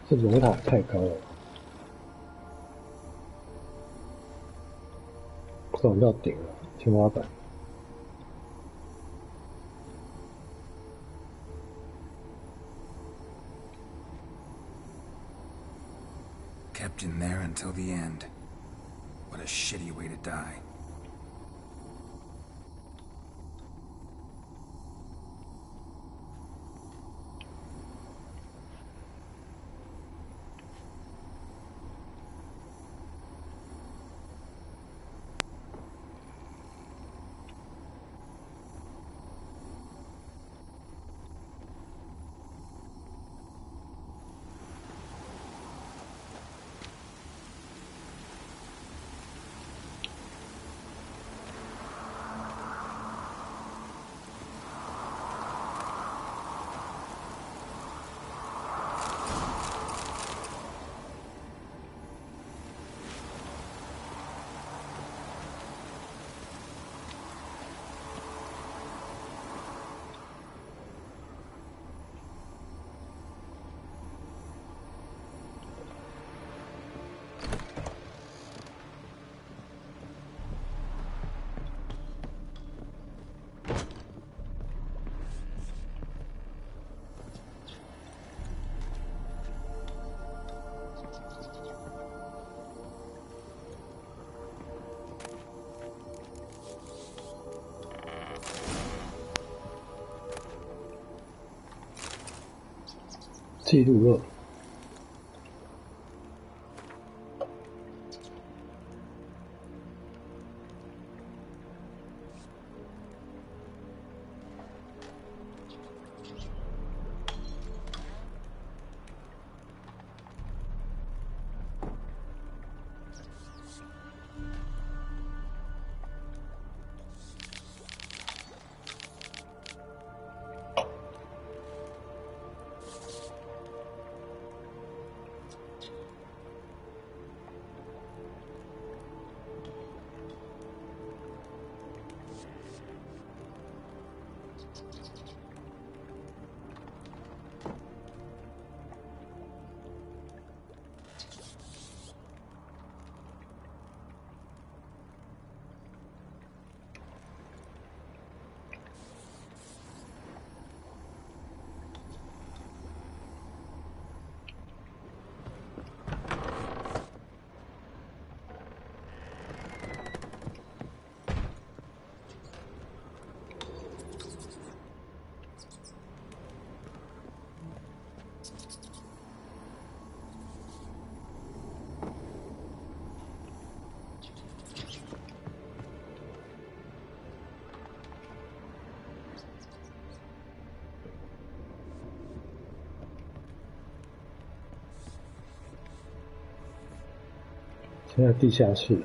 这龙塔太高了，快到顶了，天花板。Kept in there until the end. What a shitty way to die.记录2。现在地下室。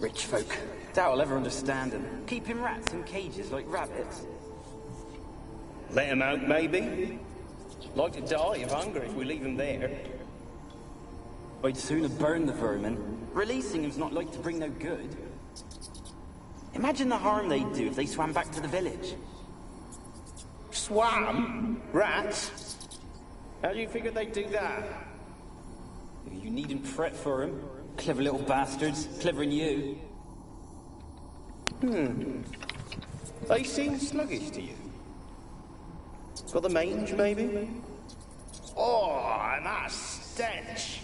Rich folk. Doubt I'll ever understand them. Keeping rats in cages like rabbits. Let them out, maybe? Like to die of hunger if we leave them there. I'd sooner burn the vermin. Releasing them's not like to bring no good. Imagine the harm they'd do if they swam back to the village. Swam? Rats? How do you figure they'd do that? You needn't fret for them. Clever little bastards. Clever than you. They seem sluggish to you. Got the mange, maybe? Oh, and that stench!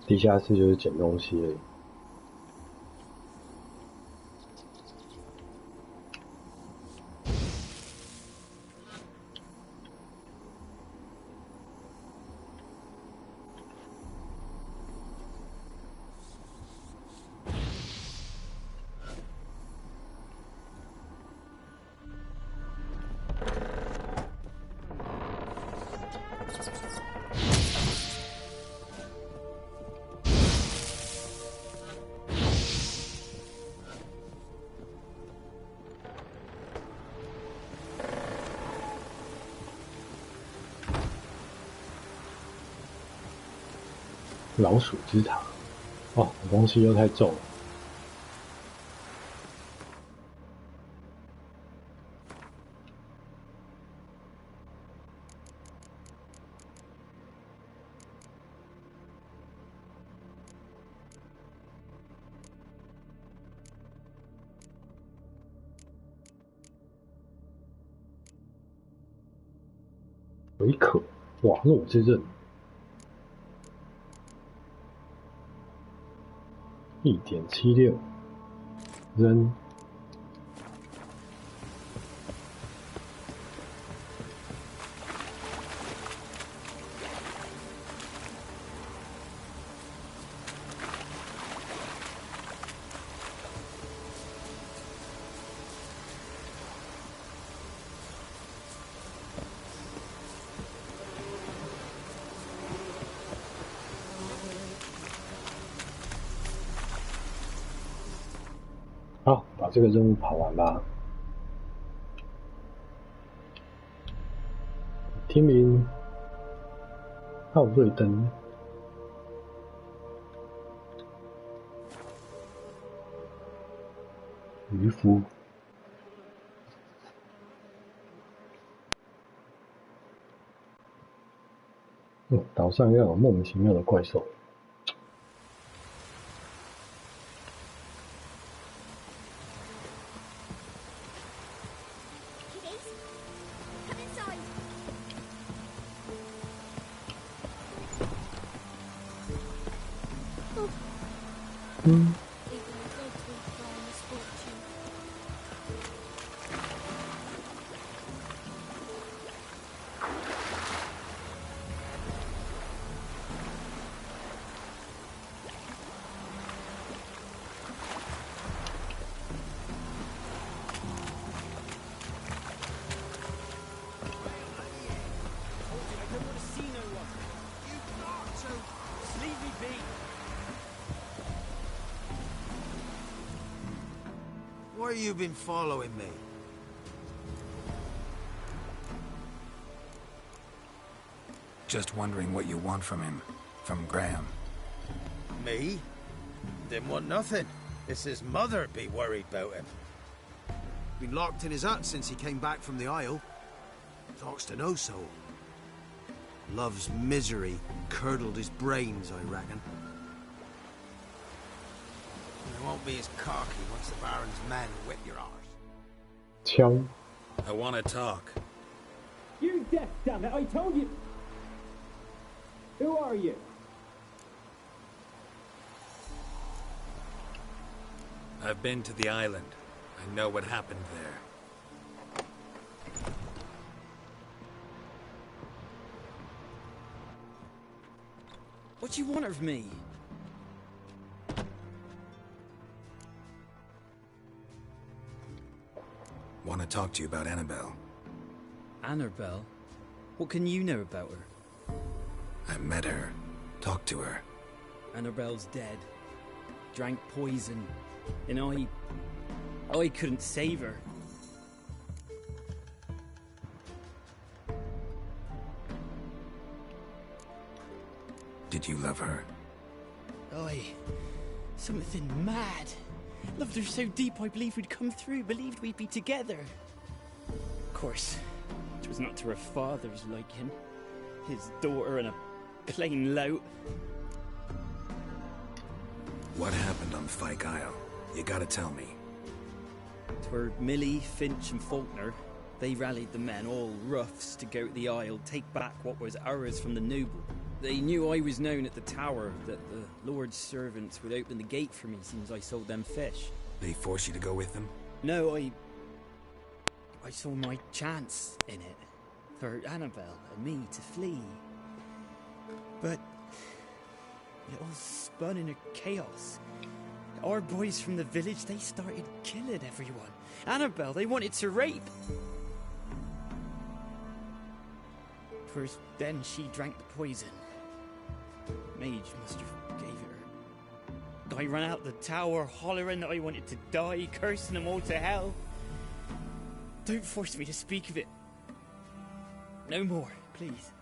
地下室就是捡东西而已。老鼠之塔，哇，东西又太重了。维可，瓦诺之刃。1.76扔。好，把这个任务跑完吧。天明，号瑞灯，渔夫。岛上要有莫名其妙的怪兽。Why you been following me? Just wondering what you want from him. From Graham. Me? Didn't want nothing. It's his mother be worried about him. Been locked in his hut since he came back from the Isle. Talks to no soul. Love's misery curdled his brains, I reckon. It won't be as cocky once the Baron's men whip your arse. 枪 I want to talk. You're deaf, damn it! I told you! Who are you? I've been to the island. I know what happened there. What do you want of me? Want to talk to you about Annabelle. Annabelle? What can you know about her? I met her. Talked to her. Annabelle's dead. Drank poison. And I couldn't save her. Did you love her? Something mad. Loved her so deep I believed we'd come through, believed we'd be together. Of course, it was not to her father's liking. His daughter and a plain lout. What happened on Fyke Isle? You gotta tell me. Twere Millie, Finch and Faulkner. They rallied the men, all roughs, to go to the Isle, take back what was ours from the noble. They knew I was known at the tower, that the Lord's servants would open the gate for me since I sold them fish. They forced you to go with them? No, I saw my chance in it. For Annabelle and me to flee. But it all spun into chaos. Our boys from the village, they started killing everyone. Annabelle, they wanted to rape. First, then she drank the poison. Mage must have gave it her. I ran out the tower, hollering that I wanted to die, cursing them all to hell. Don't force me to speak of it. No more, please.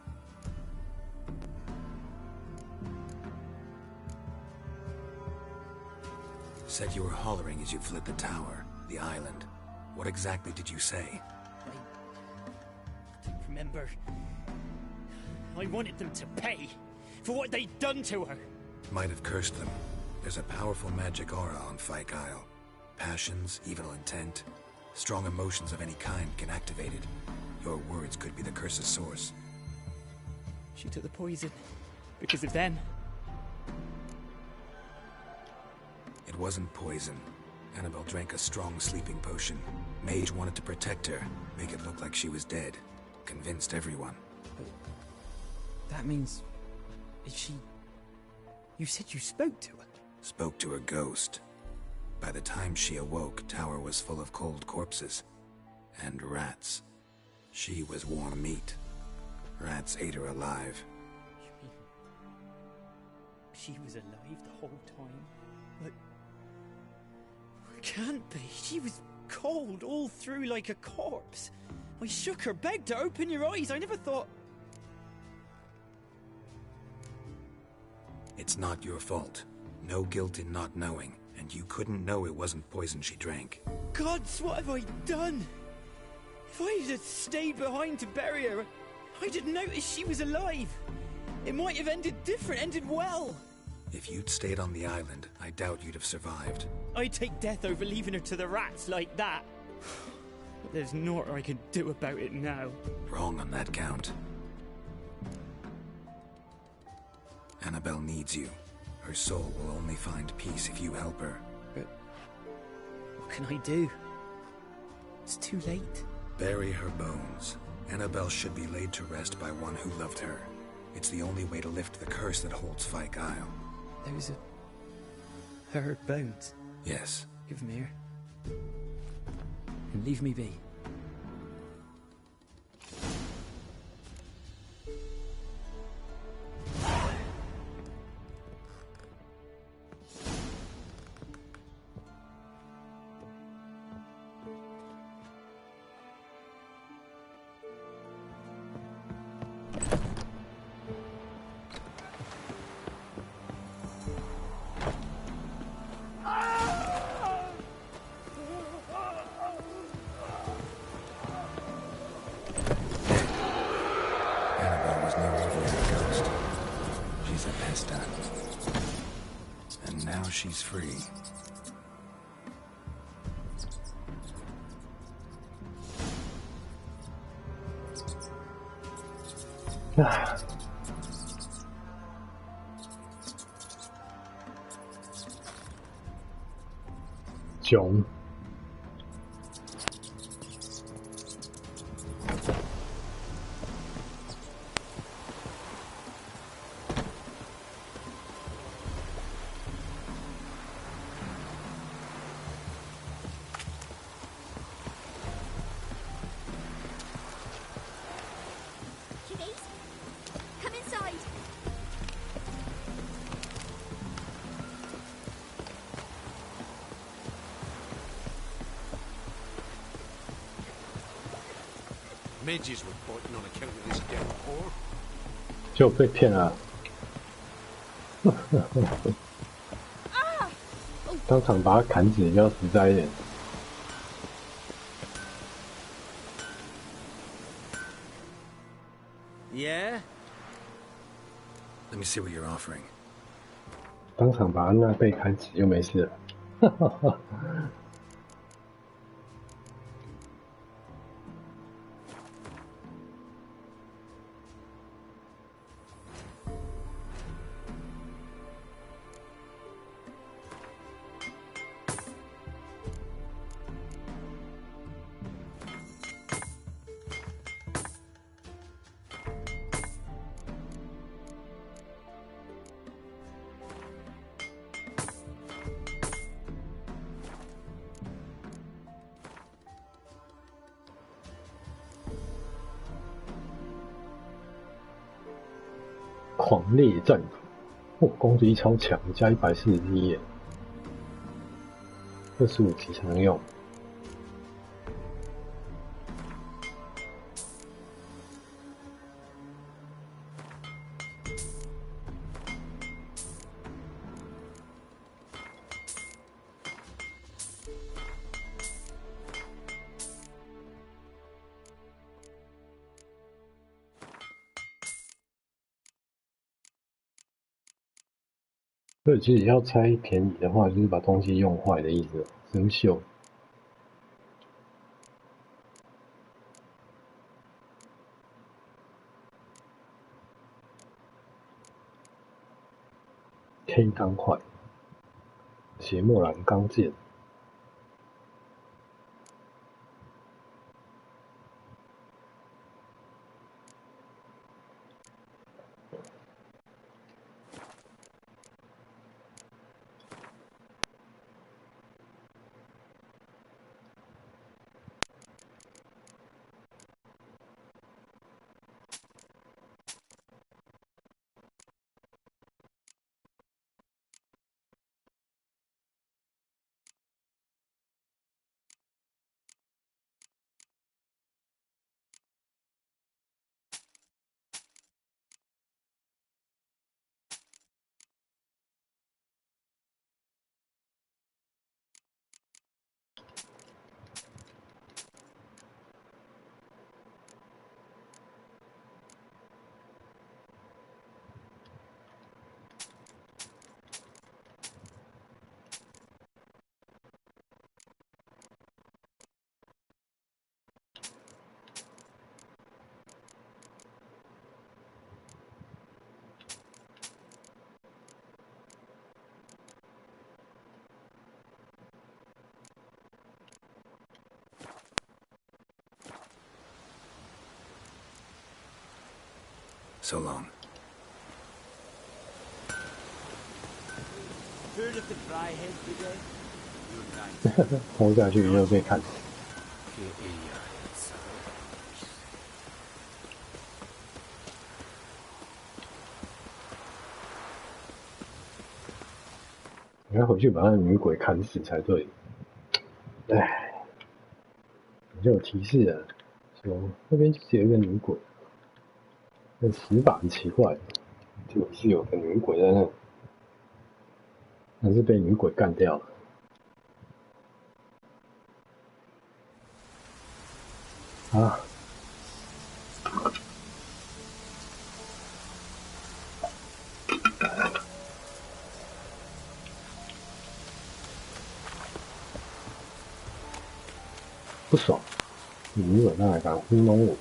Said you were hollering as you fled the tower, the island. What exactly did you say? I don't remember. I wanted them to pay for what they'd done to her. Might have cursed them. There's a powerful magic aura on Fyke Isle. Passions, evil intent, strong emotions of any kind can activate it. Your words could be the curse's source. She took the poison because of them. It wasn't poison. Annabelle drank a strong sleeping potion. Mage wanted to protect her, make it look like she was dead. Convinced everyone. But that means... is she... You said you spoke to her? Spoke to her ghost. By the time she awoke, Tower was full of cold corpses. And rats. She was warm meat. Rats ate her alive. You mean... she was alive the whole time? But... it can't be. She was cold all through like a corpse. I shook her, begged her, open your eyes. I never thought... It's not your fault. No guilt in not knowing, and you couldn't know it wasn't poison she drank. Gods, what have I done? If I had stayed behind to bury her, I'd have noticed she was alive. It might have ended different, ended well. If you'd stayed on the island, I doubt you'd have survived. I'd take death over leaving her to the rats like that. But there's naught I can do about it now. Wrong on that count. Annabelle needs you. Her soul will only find peace if you help her. But what can I do? It's too late. Bury her bones. Annabelle should be laid to rest by one who loved her. It's the only way to lift the curse that holds Fyke Isle. Her bones? Yes. Give them here. And leave me be. She's free.囧。Midges were biting on account of this downpour. 就被骗了。当场把他砍死比较实在一点。Yeah? Let me see what you're offering. 当场把他那被砍死就没事了。狂猎战斧，攻击力超强，加141耶，25级才能用。所以其实要拆便宜的话，就是把东西用坏的意思，生锈。K 钢块，血墨蓝钢剑。So long. Heard of the Fryhead Brigade? 冲下去又被看死。你要回去把那女鬼砍死才对。唉，好像有提示了，说那边就是有一个女鬼，那死法很奇怪，就是有个女鬼在那，但是被女鬼干掉了。啊！不爽，女鬼那还敢糊弄我？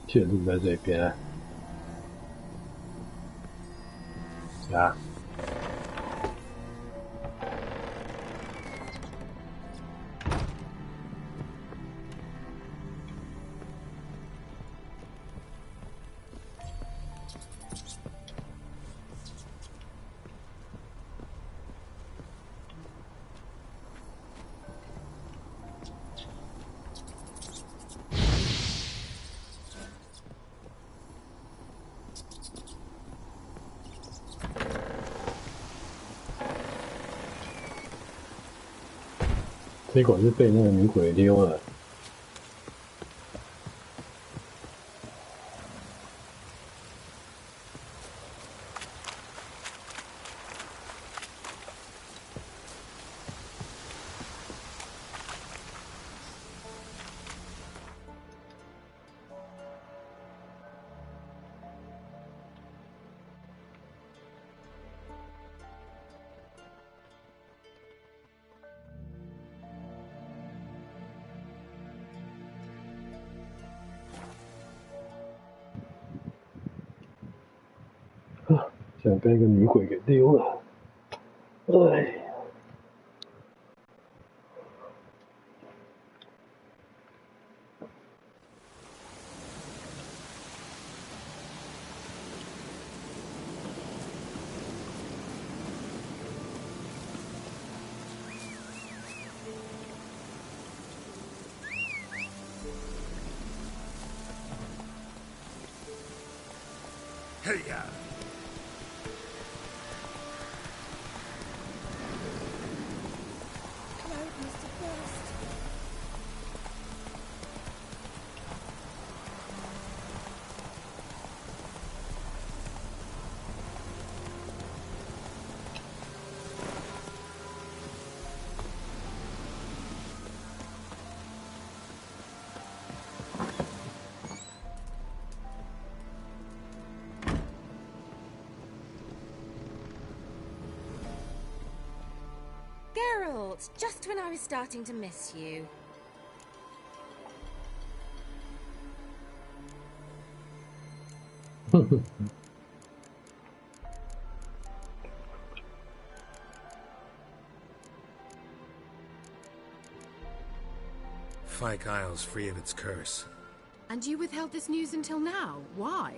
铁路在这边。啊。结果是被那个女鬼溜了。竟然被一个女鬼给溜了，哎。Hey ya! Geralt, just when I was starting to miss you. Fyke Isle's free of its curse. And you withheld this news until now? Why?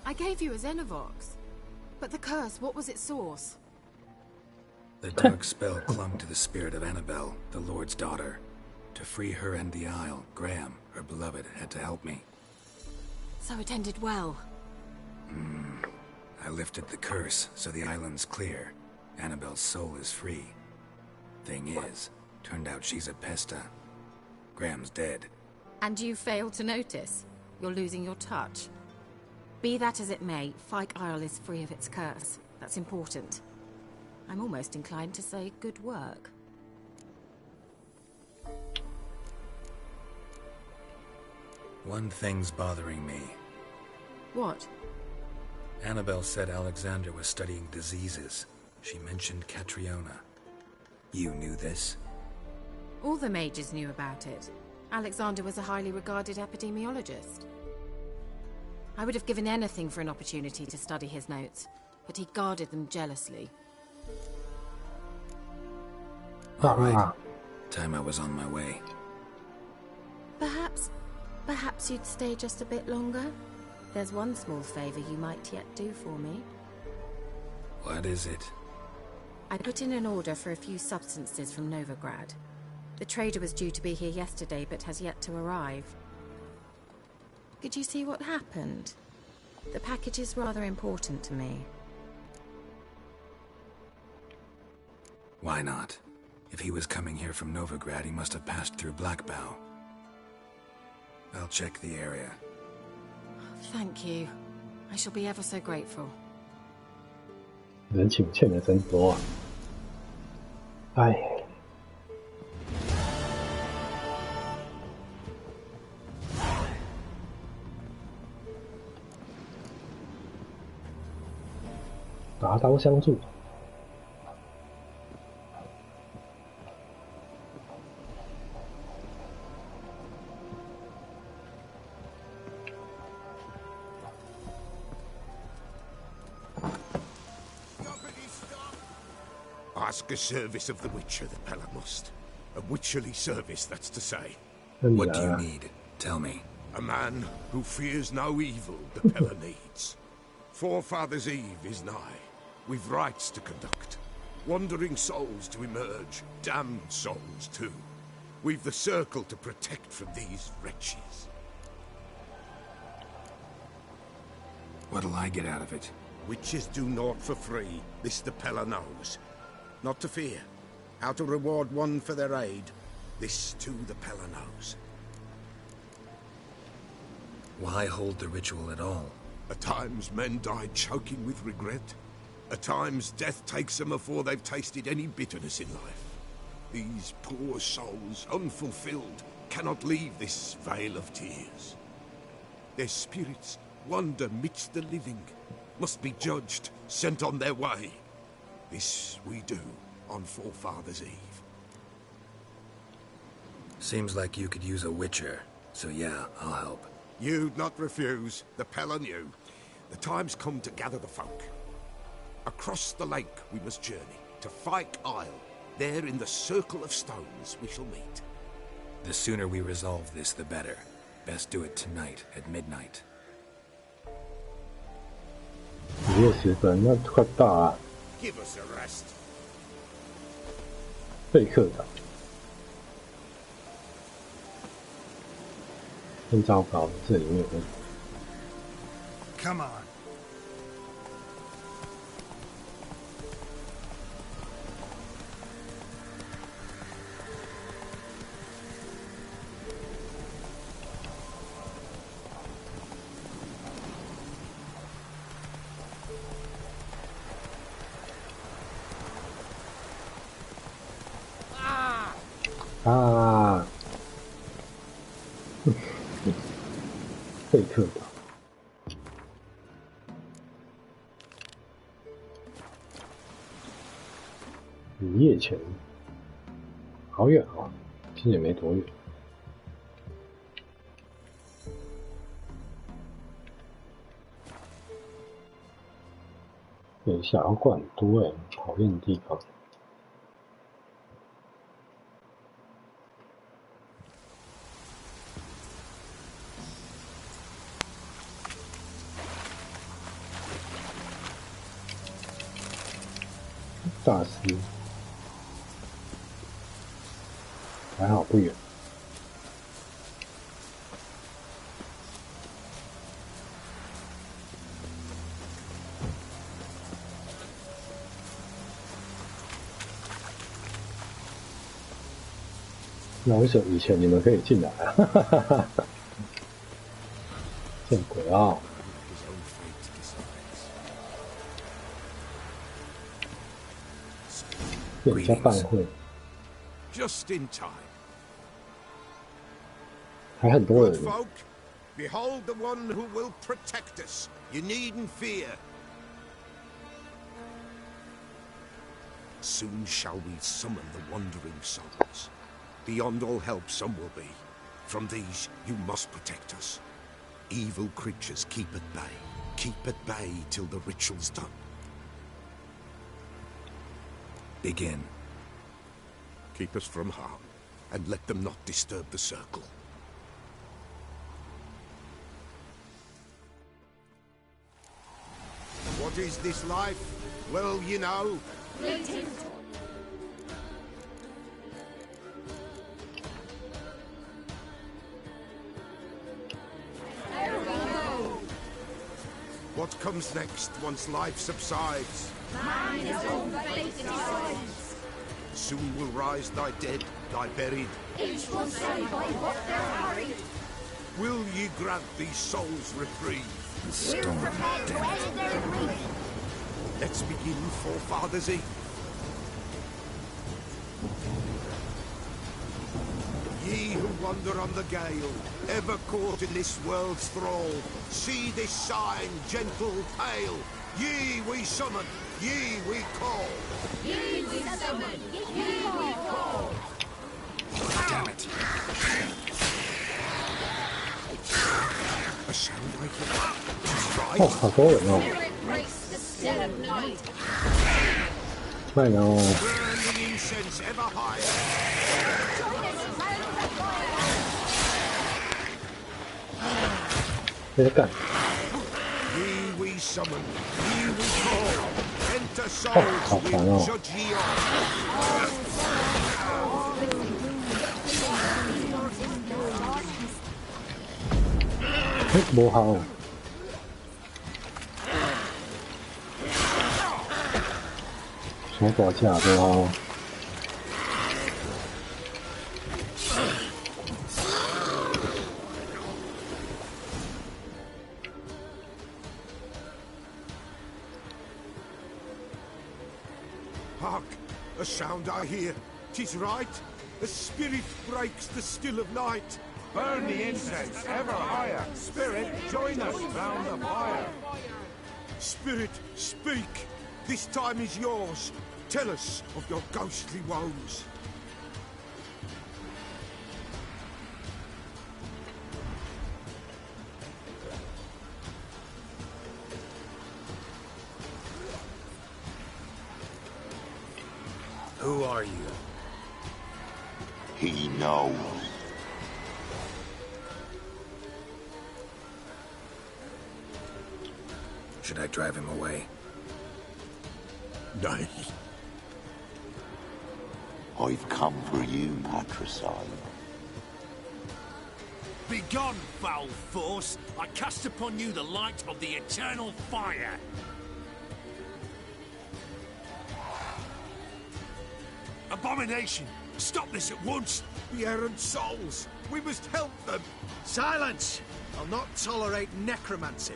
I gave you a Xenovox. But the curse, what was its source? The dark spell clung to the spirit of Annabelle, the Lord's daughter. To free her and the Isle, Graham, her beloved, had to help me. So it ended well. I lifted the curse, so the island's clear. Annabelle's soul is free. Thing is, turned out she's a pesta. Graham's dead. And you failed to notice? You're losing your touch. Be that as it may, Fyke Isle is free of its curse. That's important. I'm almost inclined to say good work. One thing's bothering me. What? Annabelle said Alexander was studying diseases. She mentioned Catriona. You knew this? All the mages knew about it. Alexander was a highly regarded epidemiologist. I would have given anything for an opportunity to study his notes, but he guarded them jealously. All right. Time I was on my way. Perhaps you'd stay just a bit longer? There's one small favor you might yet do for me. What is it? I put in an order for a few substances from Novigrad. The trader was due to be here yesterday, but has yet to arrive. Could you see what happened? The package is rather important to me. Why not? If he was coming here from Novigrad, he must have passed through Blackbow. I'll check the area. Thank you. I shall be ever so grateful. 人情欠的真多啊！哎。拔刀相助。ask a service of the Witcher, the Pella must. A witcherly service, that's to say. What do you need? Tell me. A man who fears no evil the Pella needs. Forefathers' Eve is nigh. We've rites to conduct. Wandering souls to emerge. Damned souls, too. We've the circle to protect from these wretches. What'll I get out of it? Witches do naught for free. This the Pella knows. Not to fear. How to reward one for their aid. This too the Pella knows. Why hold the ritual at all? At times men die choking with regret. At times death takes them before they've tasted any bitterness in life. These poor souls, unfulfilled, cannot leave this vale of tears. Their spirits wander midst the living, must be judged, sent on their way. This we do on Forefathers' Eve. Seems like you could use a witcher, so yeah, I'll help. You'd not refuse, the Pella knew. The time's come to gather the folk. Across the lake we must journey, to Fyke Isle. There in the circle of stones we shall meet. The sooner we resolve this, the better. Best do it tonight at midnight. 午夜时分，那快到啊！ Give us a rest. 贝克岛，真糟糕，这里面有问题。 Come on. Ah. 贝克岛，午夜前，好远哦，其实也没多远。等一下，要过很多哎，讨厌的地方。 大师，还好不远。那为什么以前你们可以进来啊？见鬼啊！ 人家办会， Just in time. 还很多 Good 人。 folk, behold the one who will protect us. You needn't fear. Soon shall we summon the wandering souls. Beyond all help some will be. From these you must protect us. Evil creatures keep at bay. Keep at bay till the ritual's done. Begin. Keep us from harm, and let them not disturb the circle. What is this life? Well, you know. What comes next once life subsides? Man is own fate decides. Soon will rise thy dead, thy buried. Each one say by what they're harried. Will ye grant these souls reprieve? We're prepared to end their grief. Let's begin Forefathers' Eve. Ye who wander on the gale, ever caught in this world's thrall, see this sign, gentle, pale. Ye we summon, ye we call. Ye we summon, ye we call. Damn it. A sound like it. Right. 哦，好多人哦。 Spirit breaks the still of night. 快点哦！在这干？哦，好烦哦！哎，不好。手打架不好。Hark! A sound I hear. 'Tis right. A spirit breaks the still of night. Burn the incense ever higher. Spirit, join us round the fire. Spirit, speak. This time is yours. Tell us of your ghostly woes. Who are you? He knows. Should I drive him away? Nay. I've come for you, patricide. Begone, foul force! I cast upon you the light of the eternal fire! Abomination! Stop this at once! The errant souls! We must help them! Silence! I'll not tolerate necromancy.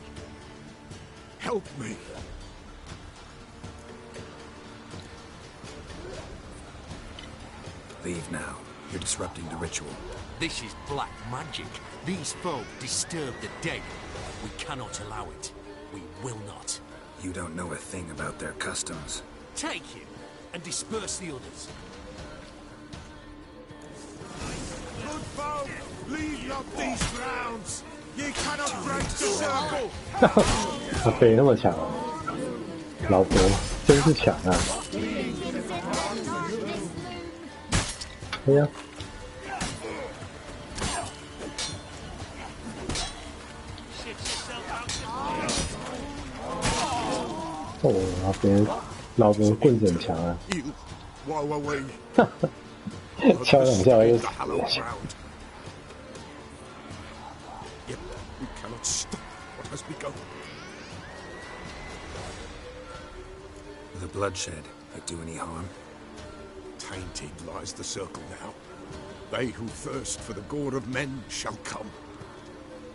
Help me! Leave now. You're disrupting the ritual. This is black magic. These folk disturb the dead. We cannot allow it. We will not. You don't know a thing about their customs. Take him and disperse the others. Good folk, leave not these grounds. Ye cannot break the circle. 他飞那么强，老伯真是强啊！哎呀！哦，老伯棍子很强啊！敲两下就死了。We cannot stop what has begun. The bloodshed, it do any harm? Tainted lies the circle now. They who thirst for the gore of men shall come.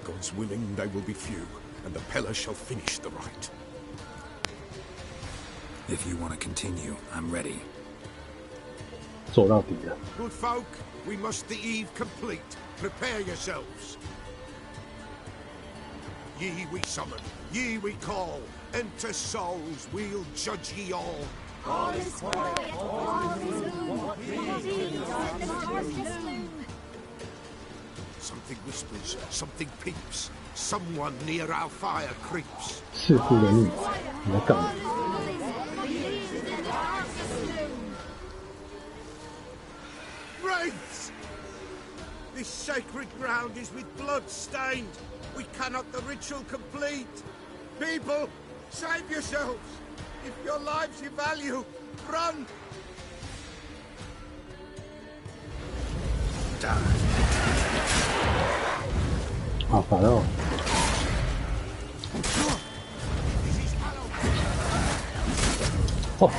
God's willing, they will be few, and the Peller shall finish the rite. If you want to continue, I'm ready. 做到底了。 Good folk, we must the eve complete. Prepare yourselves. Ye we summon, ye we call. Enter souls, we'll judge ye all. All is quiet, all is Something whispers, something peeps. Someone near our fire creeps. 弑父的逆子，你在干嘛？ Wraiths! This sacred ground is with blood stained. We cannot the ritual complete. People, save yourselves. If your lives you value, run. Die. 好烦哦！哦，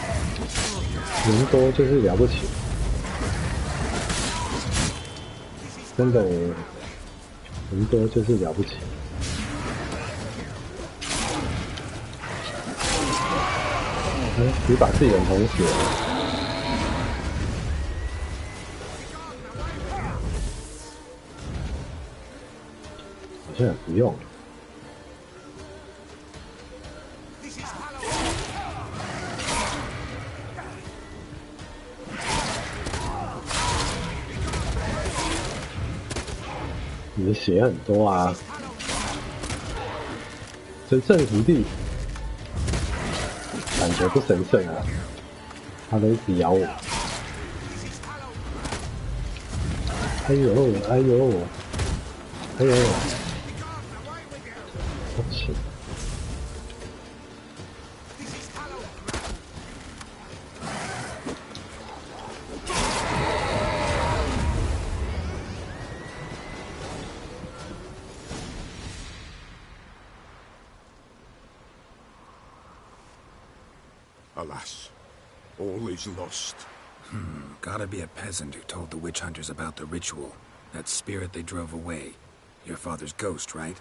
人多就是了不起，真的，人多就是了不起。你把自己人捅死了。 好像也不用。你的血很多啊！神圣福地，感觉不神圣啊！它都一直咬我。哎呦，哎呦，哎呦，不行。Alas, all is lost. Gotta be a peasant who told the witch hunters about the ritual. That spirit they drove away. Your father's ghost, right?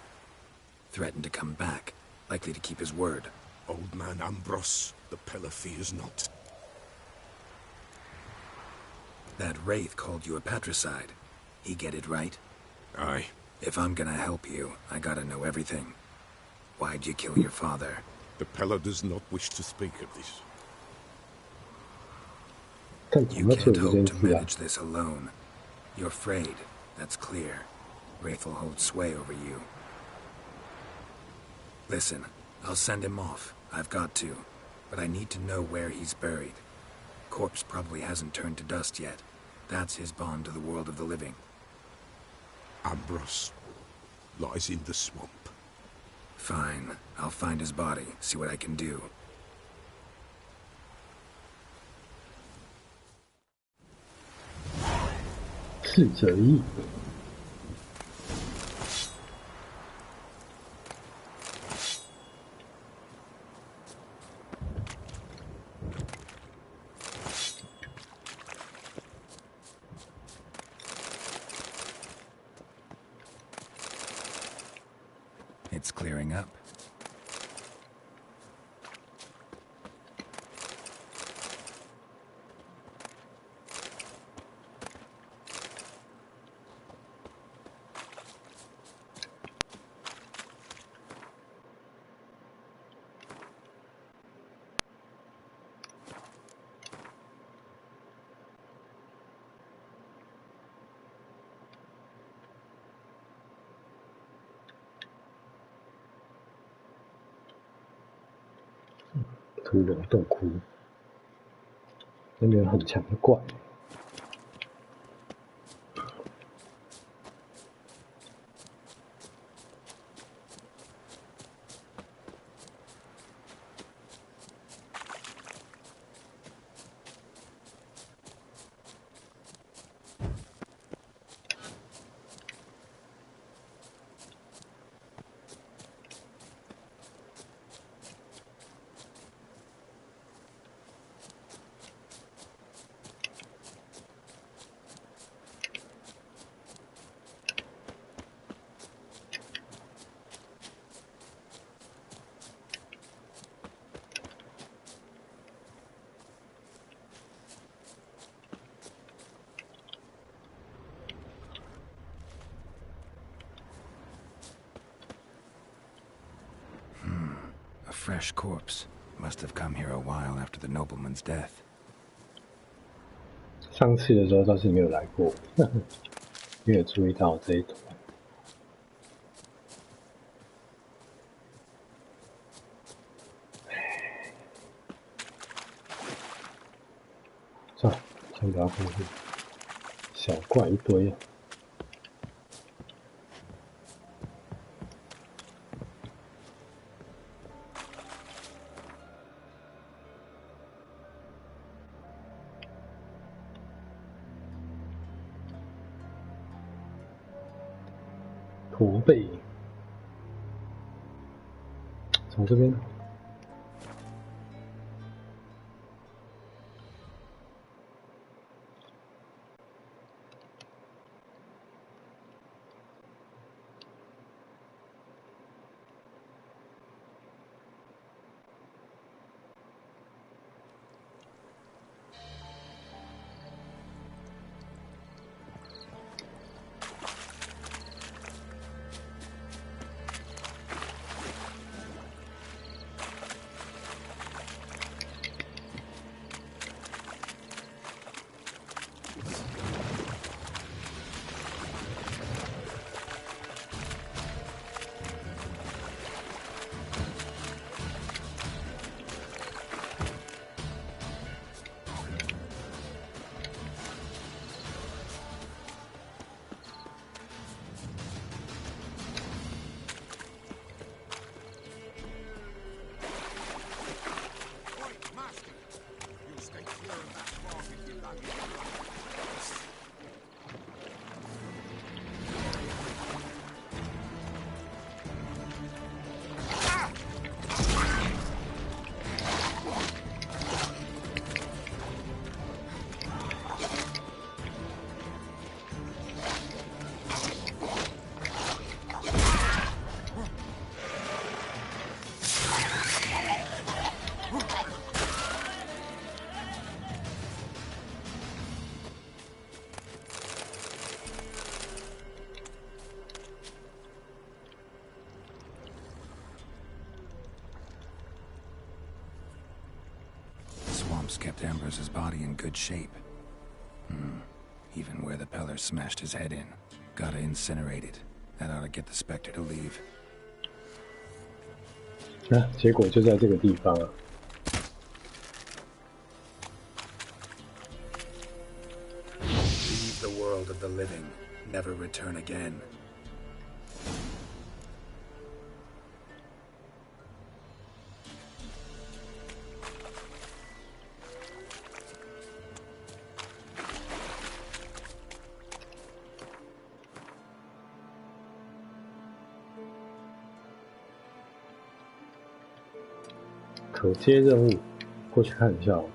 Threatened to come back. Likely to keep his word. Old man Ambrose, the Pella fears not. That wraith called you a patricide. He get it right? Aye. If I'm gonna help you, I gotta know everything. Why'd you kill your father? The Pella does not wish to speak of this. You can't hope to manage this alone. You're afraid, that's clear. Wraith will hold sway over you. Listen, I'll send him off. I've got to. But I need to know where he's buried. Corpse probably hasn't turned to dust yet. That's his bond to the world of the living. Ambrose lies in the swamp. Fine. I'll find his body, see what I can do. It's clearing up.骷髅洞窟，那边很强的怪。A fresh corpse. Must have come here a while after the nobleman's death. 上次的时候倒是没有来过，没有注意到这一坨。算了，先不要过去，小怪一堆啊。驼背，从这边。Clamps kept Ambrose's body in good shape. Even where the Peller smashed his head in. Gotta incinerate it. That ought to get the Spectre to leave. 结果就在这个地方啊。Leave the world of the living, never return again. 可接任务，过去看一下哦。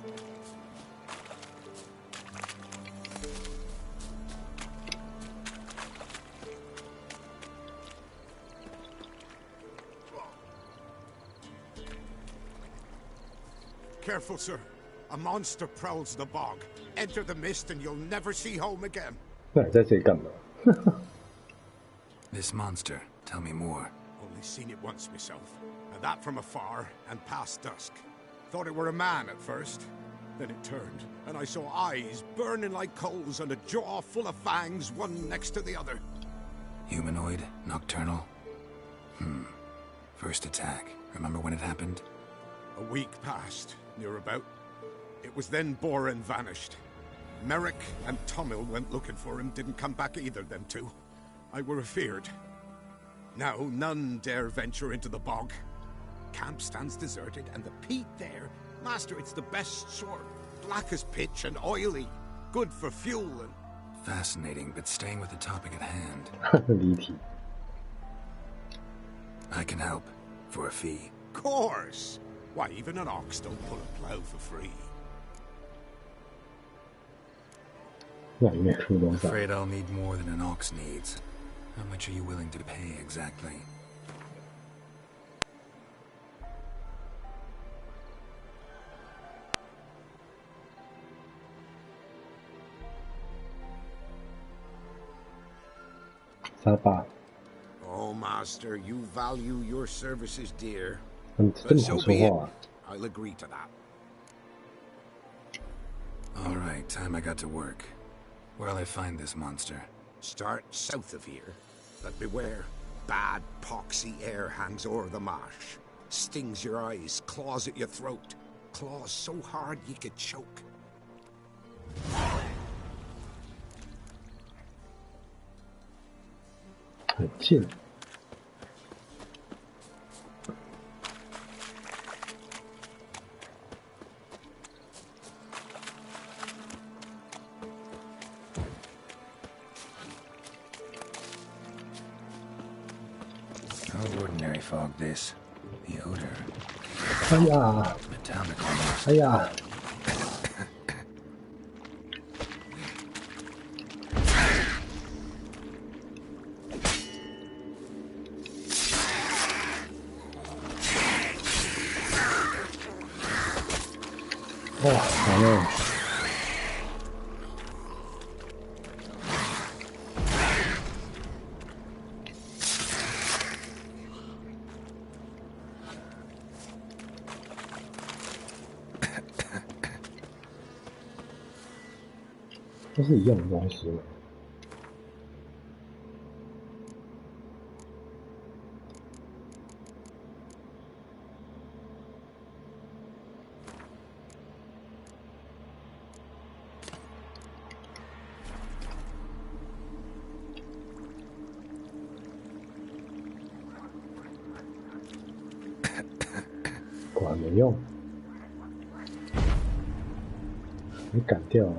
Careful, sir. A monster prowls the bog. Enter the mist and you'll never see home again. 那你在这里干嘛？ This monster, tell me more. Only seen it once myself, and that from afar and past dusk. Thought it were a man at first. Then it turned, and I saw eyes burning like coals and a jaw full of fangs, one next to the other. Humanoid? Nocturnal? First attack. Remember when it happened? A week passed, near about. It was then Boren vanished. Merrick and Tomil went looking for him, didn't come back either, them two. I were afeard. Now none dare venture into the bog. Camp stands deserted, and the peat there, master, it's the best sort. Black as pitch and oily. Good for fuel and... Fascinating, but staying with the topic at hand. 离题。 I can help. For a fee. Course! Why, even an ox don't pull a plow for free. 那里面出东西。 Afraid I'll need more than an ox needs. How much are you willing to pay exactly? Oh, master, you value your services dear. 这么好说话啊。 I'll agree to that. All right, time I got to work. Where'll I find this monster? Start south of here, but beware. Bad, poxy air hangs o'er the marsh. Stings your eyes, claws at your throat. Claws so hard you could choke. 很近。 No ordinary fog, this. The odor. 哎呀！ Metallic almost. 哎呀！ 哇，好累。 都是一样的东西吗？果然没用，没赶掉啊！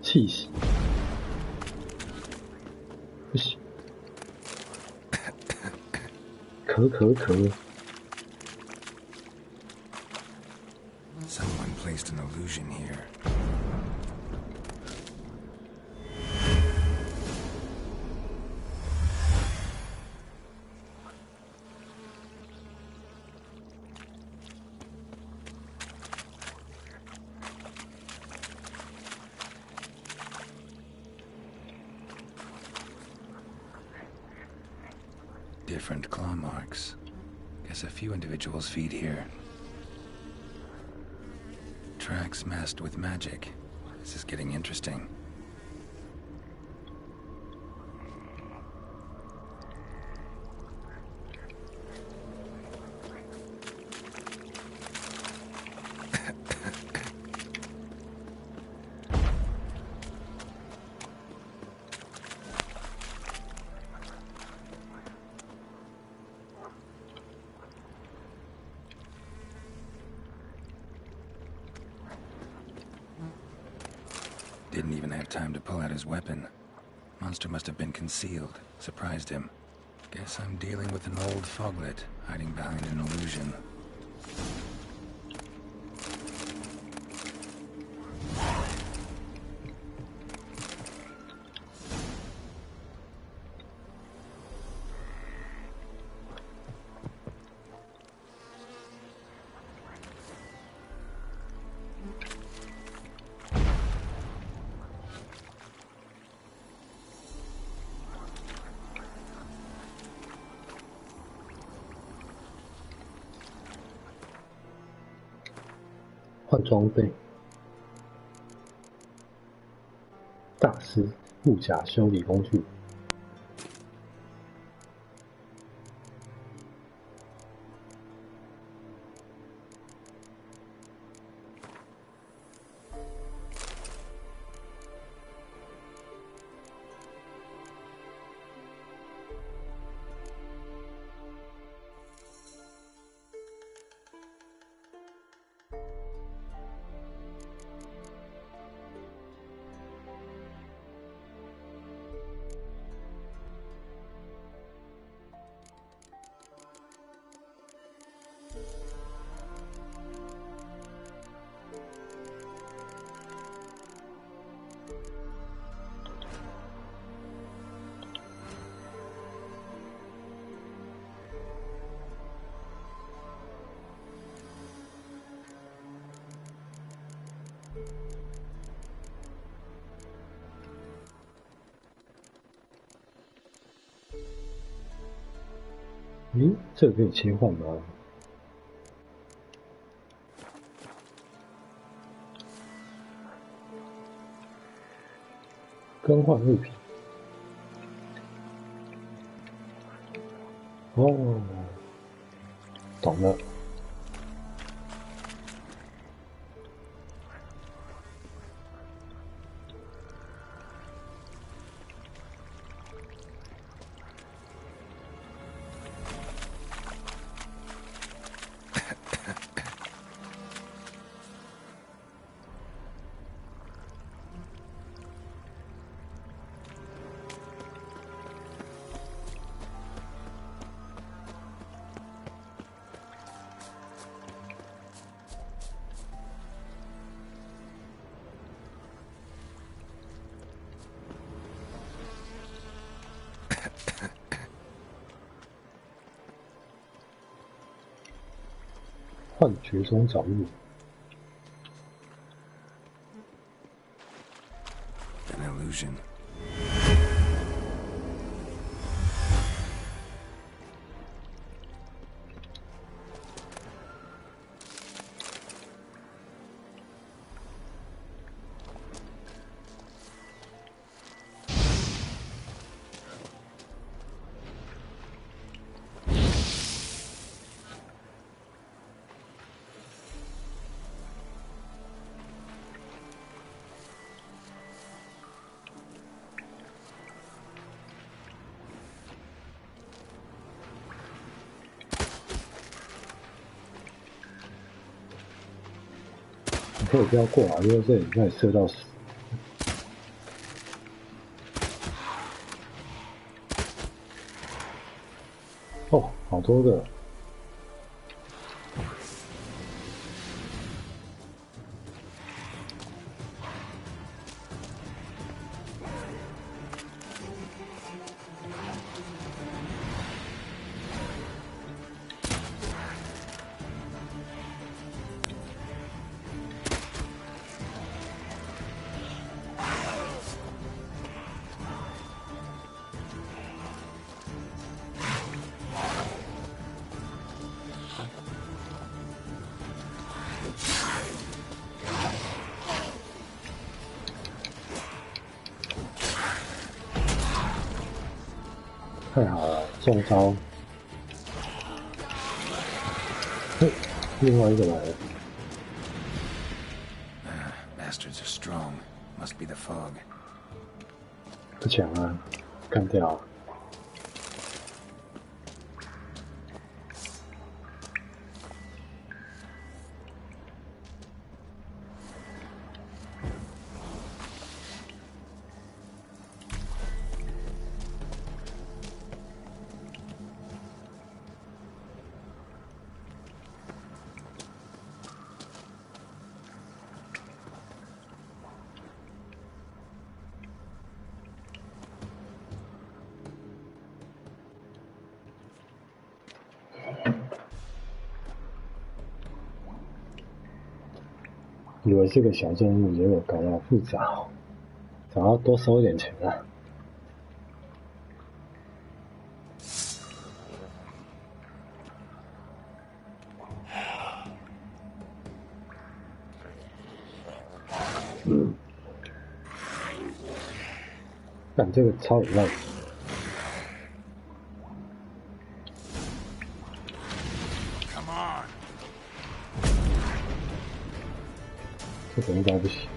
气息不行，咳。Someone placed an illusion here. Different claw marks. Guess a few individuals feed here. tracks masked with magic. This is getting interesting. Didn't even have time to pull out his weapon. Monster must have been concealed, surprised him. Guess I'm dealing with an old foglet, hiding behind an illusion.换装备，大师护甲修理工具。这个可以切换吗？更换物品。哦，懂了。幻觉中着陆。An illusion.你可以不要过来，因为这里让你射到死。哦，好多个。太好了，中招！嘿，另外一个来了。Bastards are strong. Must be the fog. 不抢啊，干掉。以为是个小任务，结果搞得好复杂，早要多收一点钱啊。但这个超烂。这个应该不行。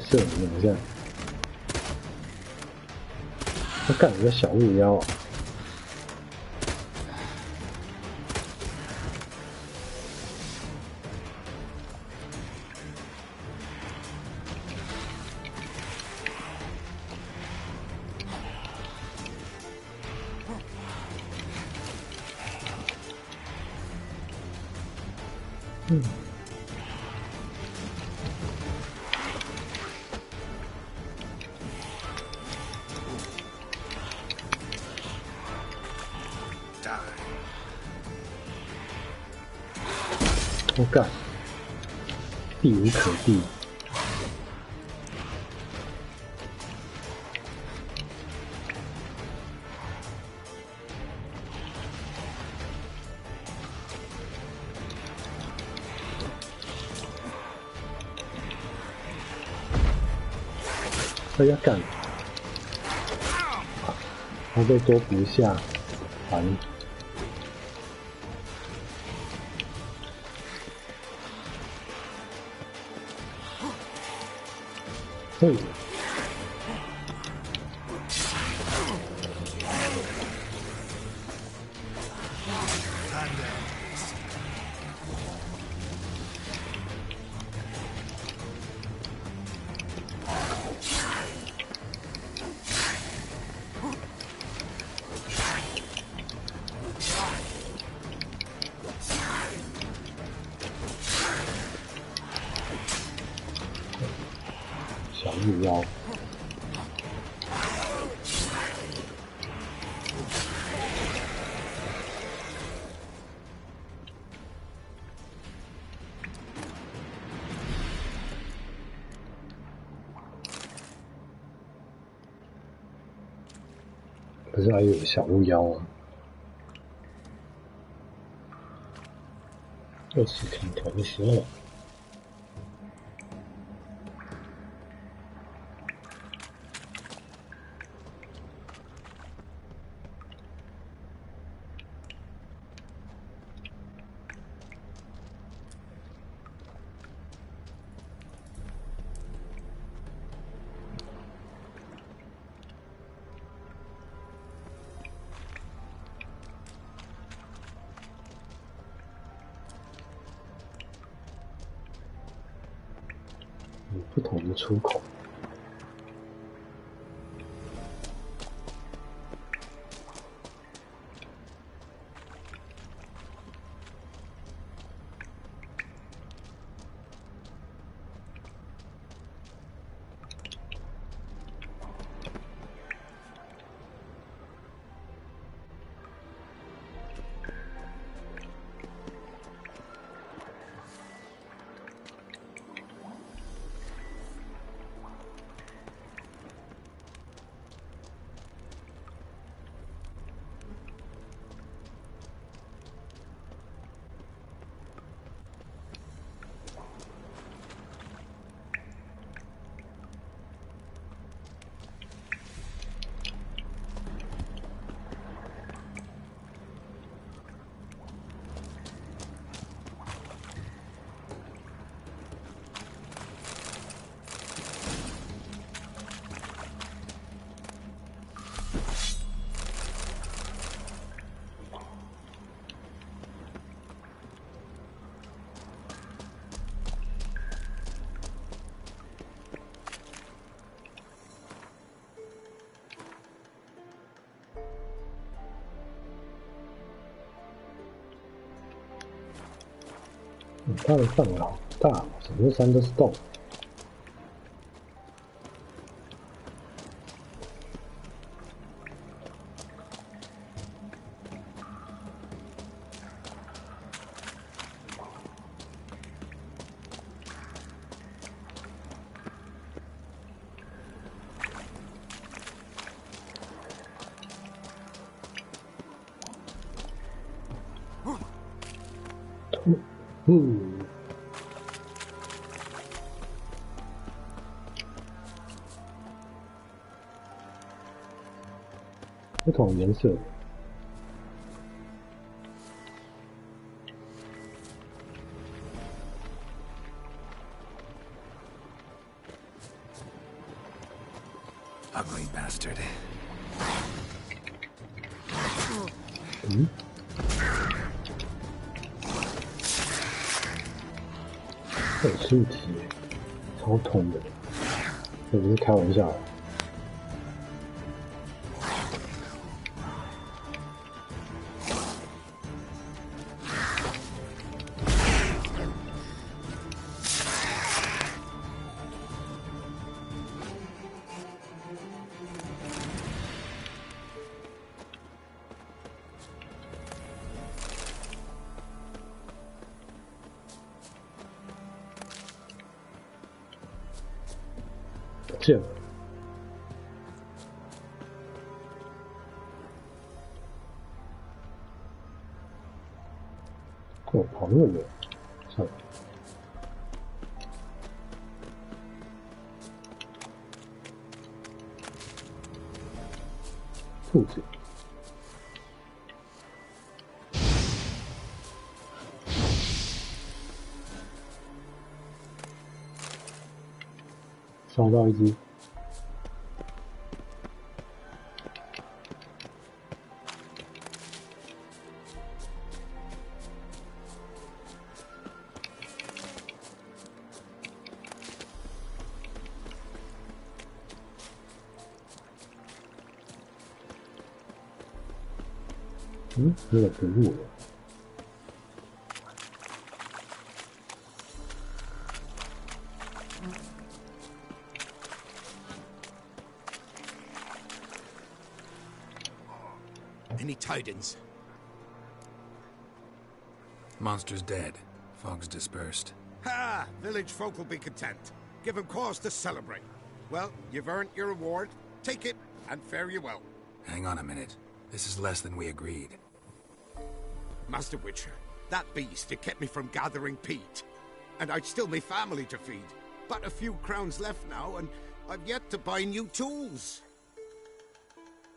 是好像，他干了个小鹿妖啊！我干，避无可避。哎呀干！还被多补一下，烦。嘿，小鹿妖。不是还有小鹿妖吗？20天同时了。不同的出口。它的范围好大，整座山都是洞。不同颜色。Ugly bastard. 嗯？这有尸体，超痛的，这不是开玩笑的。见了，哦，跑那么远，算了。兔子，烧到一只。那个毒物了。Any tidings? Monster's dead. Fog's dispersed. Ha! Village folk will be content. Give them cause to celebrate. Well, you've earned your reward. Take it, and fare you well. Hang on a minute. This is less than we agreed. Master Witcher, that beast, it kept me from gathering peat. And I'd still me family to feed. But a few crowns left now, and I've yet to buy new tools.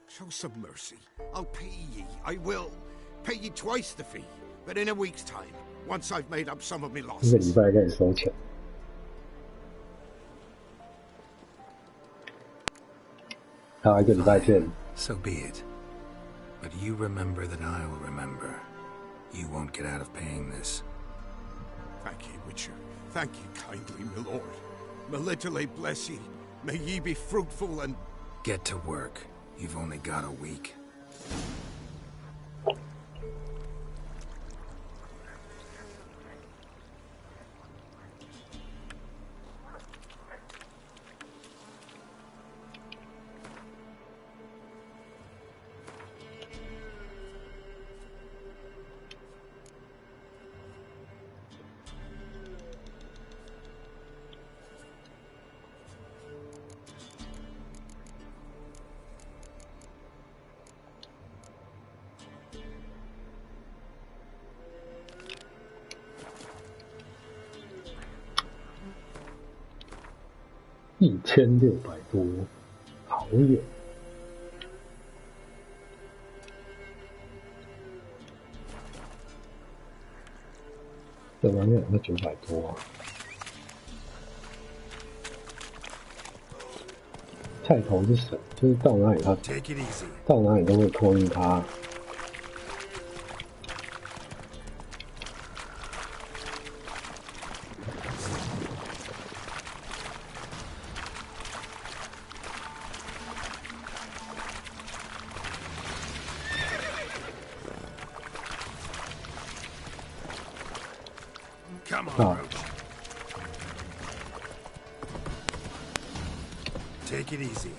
Show some mercy. I'll pay ye. I will. Pay ye twice the fee. But in a week's time, once I've made up some of me 一个 losses. 礼拜开始收钱。好，一个礼拜见。 So be it. But you remember that I'll remember. You won't get out of paying this. Thank ye, Witcher. Thank ye kindly, my lord. Melitele bless ye. May ye be fruitful and... Get to work. You've only got a week. 1600多，好远。这玩意儿那900多啊！菜头是神，就是到哪里他到哪里都会托应他。Come on, Ah. Roach. Take it easy.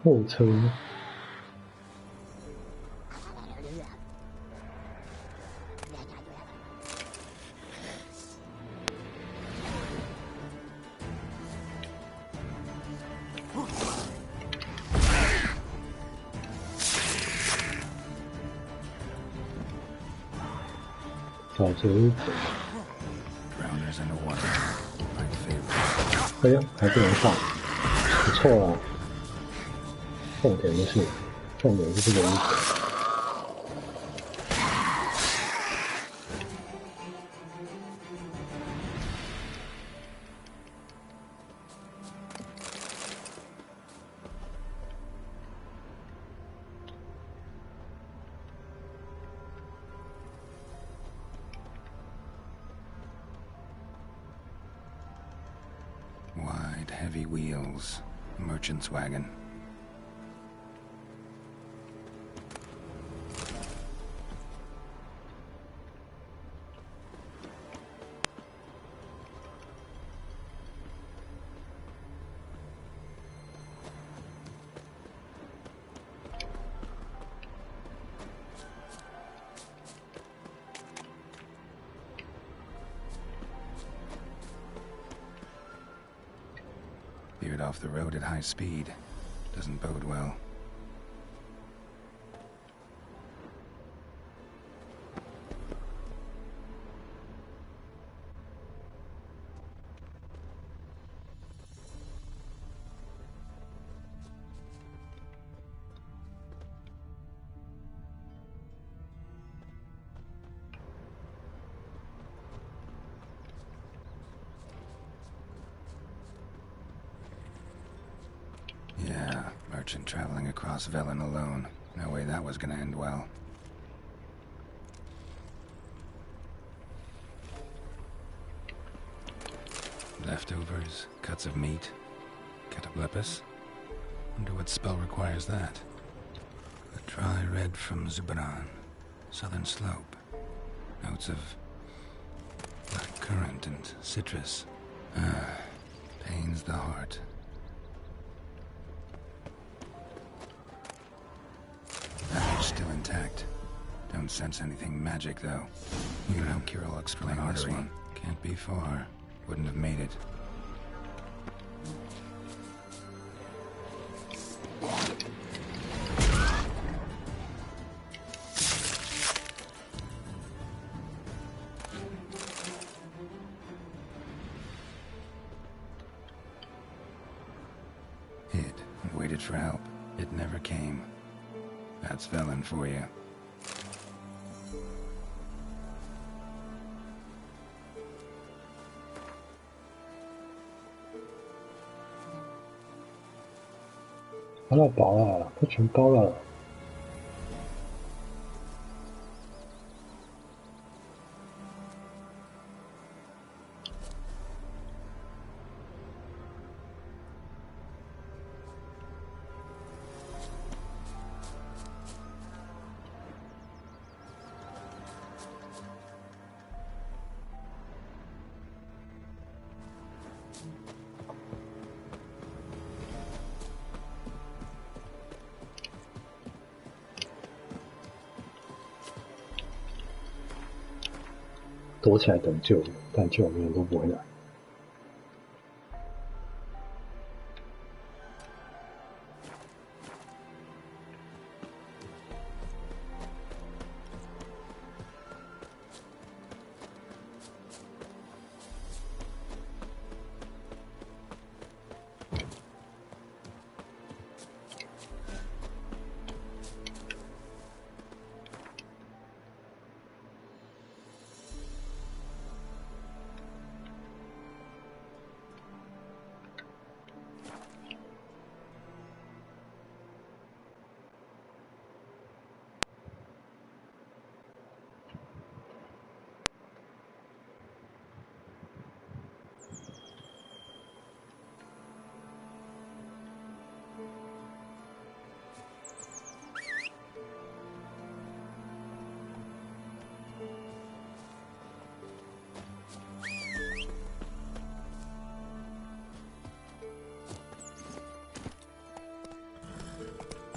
货车，沼泽者，哎呀，还不能放，不错啊。重点是这个衣服。Wide, heavy wheels. A merchant's wagon. Veered off the road at high speed. Doesn't bode well. Yeah, merchant traveling across Velen alone. No way that was gonna end well. Leftovers, cuts of meat, cataplepis. Wonder what spell requires that. A dry red from Zubaran, southern slope. Notes of black currant and citrus. Pains the heart. Package still intact. Don't sense anything magic, though. You know, Kirill explain this one. Can't be far. Wouldn't have made it. Hid and waited for help. It never came. That's Velen for you.好了，饱了，都全包了。躲起来等救，但救援都不会来。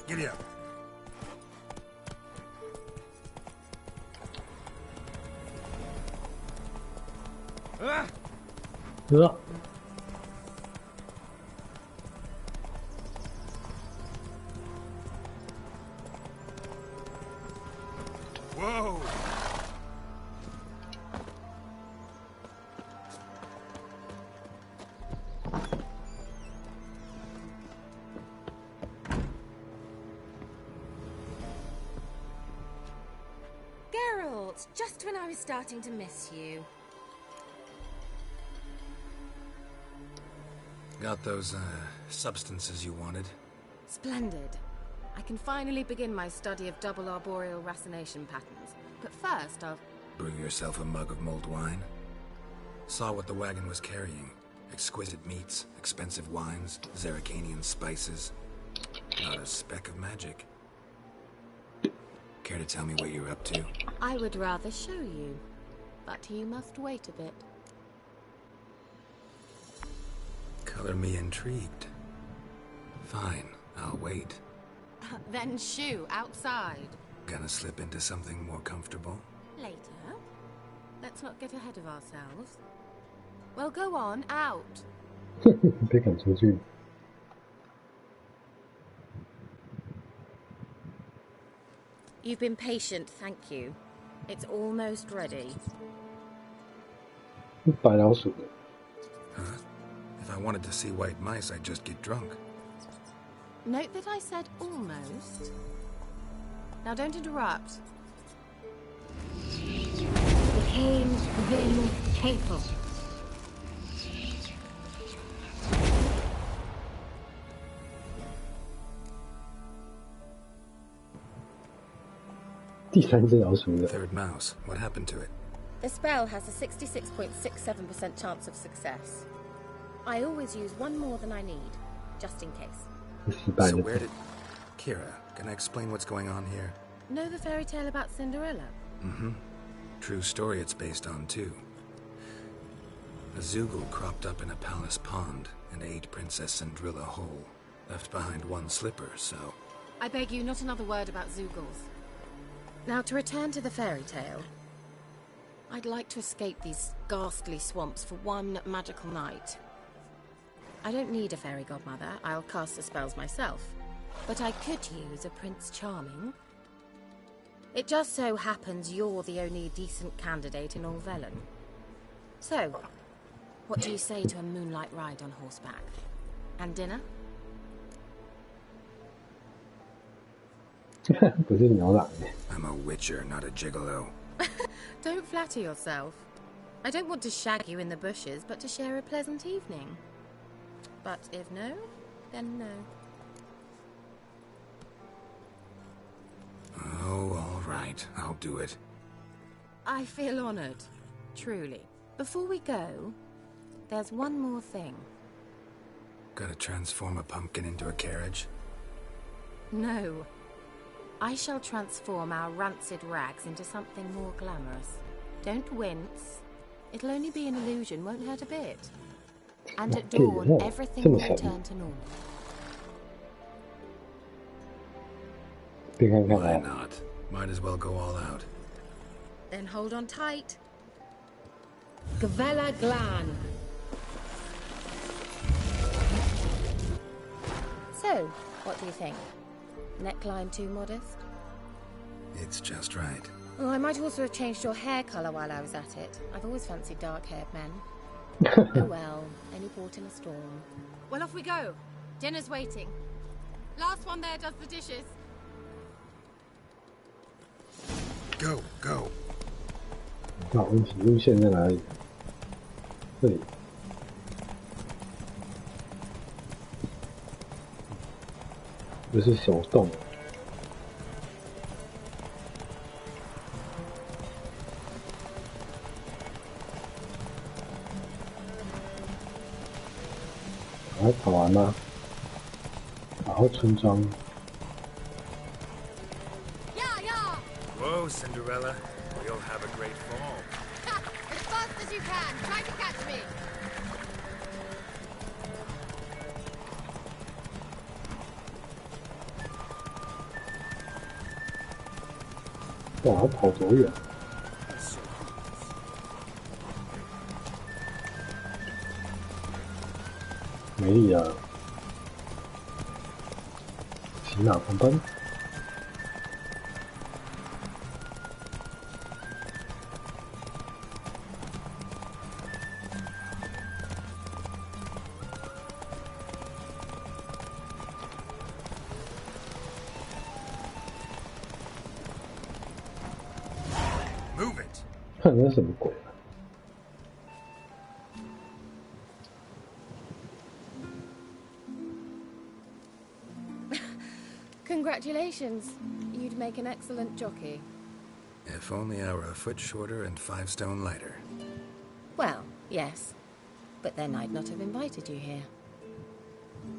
Giddy up. Whoa! Geralt, just when I was starting to miss you. Got those, substances you wanted? Splendid. I can finally begin my study of double arboreal racination patterns. But first, I'll... Brew yourself a mug of mulled wine? Saw what the wagon was carrying. Exquisite meats, expensive wines, Zerrikanian spices. Not a speck of magic. Care to tell me what you're up to? I would rather show you, but you must wait a bit. Color me intrigued. Fine, I'll wait. Then shoo, outside. Gonna slip into something more comfortable? Later. Let's not get ahead of ourselves. Well, go on, out. 被赶出去。 You've been patient, thank you. It's almost ready. 白老鼠的。 Huh? If I wanted to see white mice, I'd just get drunk. Note that I said almost. Now don't interrupt. Became then hateful. Third mouse. What happened to it? The spell has a 66.67% chance of success. I always use one more than I need, just in case. So where did... Kira, can I explain what's going on here? Know the fairy tale about Cinderella? Mm-hmm. True story it's based on, too. A Zoogle cropped up in a palace pond and ate Princess Cinderella whole. Left behind one slipper, so... I beg you, not another word about Zoogles. Now, to return to the fairy tale, I'd like to escape these ghastly swamps for one magical night. I don't need a fairy godmother, I'll cast the spells myself. But I could use a Prince Charming. It just so happens you're the only decent candidate in all Velen. So, what do you say to a moonlight ride on horseback? And dinner? 不是牛郎耶。 I'm a witcher, not a gigolo. Don't flatter yourself. I don't want to shag you in the bushes, but to share a pleasant evening. But if no, then no. Oh, all right. I'll do it. I feel honored. Truly. Before we go, there's one more thing. Gotta transform a pumpkin into a carriage? No. I shall transform our rancid rags into something more glamorous. Don't wince. It'll only be an illusion, won't hurt a bit. And at dawn, everything will return to normal. Why not? Might as well go all out. Then hold on tight. Gavella Glan. So, what do you think? Neckline too modest? It's just right. Oh, I might also have changed your hair colour while I was at it. I've always fancied dark-haired men. Oh well, any port in a storm. Well, off we go. Dinner's waiting. Last one there does the dishes. Go, go. 好，问题路线在哪里？这里。这是手动。来，跑完吗？然后村庄。 Whoa, Cinderella. We'll have a great fall. As fast as you can. Try to catch me. 哇，他跑多远？没力了，骑马狂奔。看那什么鬼啊？Congratulations. You'd make an excellent jockey. If only I were a foot shorter and 5 stone lighter. Well, yes. But then I'd not have invited you here.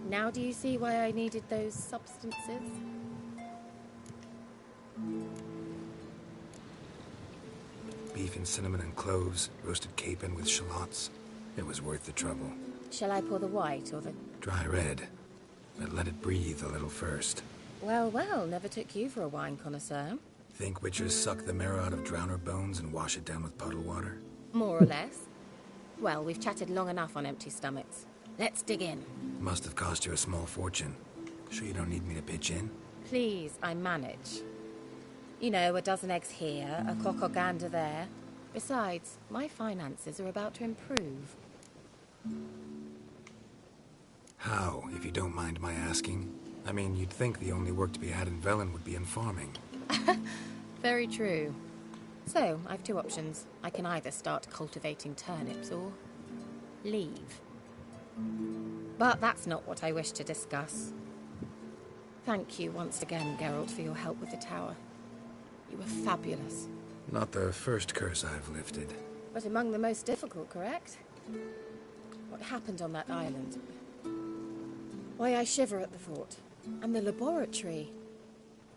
Now do you see why I needed those substances? Beef and cinnamon and cloves, roasted capon with shallots. It was worth the trouble. Shall I pour the white or the... Dry red, but let it breathe a little first. Well, well, never took you for a wine connoisseur. Think witchers suck the marrow out of drowner bones and wash it down with puddle water? More or less. Well, we've chatted long enough on empty stomachs. Let's dig in. Must have cost you a small fortune. Sure you don't need me to pitch in? Please, I manage. You know, a dozen eggs here, a cock or gander there. Besides, my finances are about to improve. How, if you don't mind my asking? I mean, you'd think the only work to be had in Velen would be in farming. Very true. So, I've 2 options. I can either start cultivating turnips or leave. But that's not what I wish to discuss. Thank you once again, Geralt, for your help with the tower. You were fabulous. Not the first curse I've lifted. But among the most difficult, correct? What happened on that island? Why, I shiver at the thought. And the laboratory.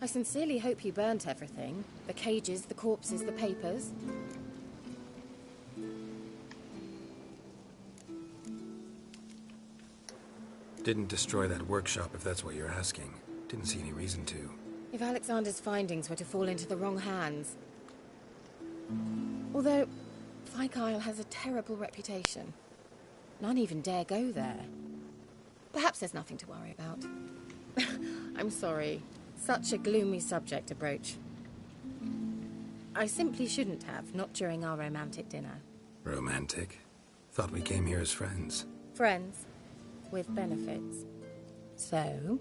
I sincerely hope you burnt everything. The cages, the corpses, the papers. Didn't destroy that workshop, if that's what you're asking. Didn't see any reason to. If Alexander's findings were to fall into the wrong hands... Although, Fyke Isle has a terrible reputation. None even dare go there. Perhaps there's nothing to worry about. I'm sorry. Such a gloomy subject to broach. I simply shouldn't have, not during our romantic dinner. Romantic? Thought we came here as friends. Friends. With benefits. So...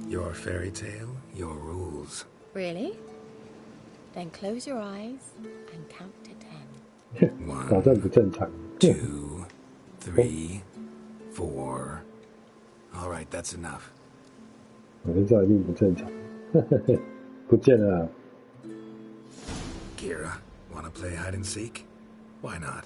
Your fairy tale, your rules. Really? Then close your eyes and count to 10. 保证不正常。2, 3, 4. All right, that's enough. 我就知道一定不正常。不见了。Kira, wanna play hide and seek? Why not?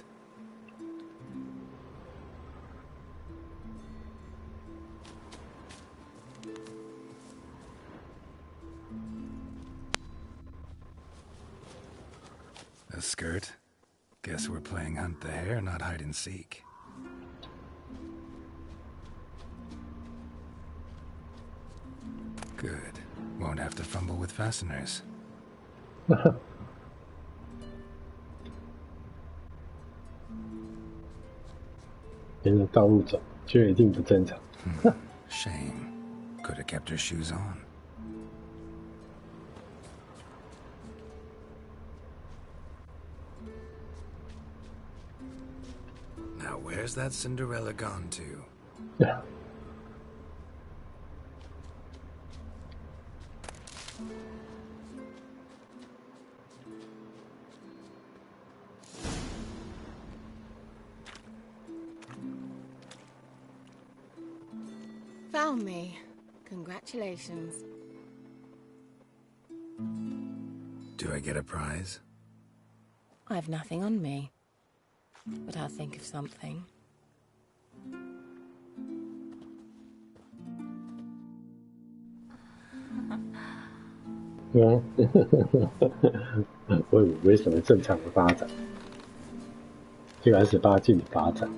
A skirt? Guess we're playing hunt the hare, not hide and seek. Good. Won't have to fumble with fasteners. 沿着道路走，就一定不正常。Shame. Could have kept her shoes on. Now where's that Cinderella gone to? Found me. Congratulations. Do I get a prize? I've nothing on me. But I'll think of something. Yeah. 我以为什么正常的发展，竟然18禁的发展。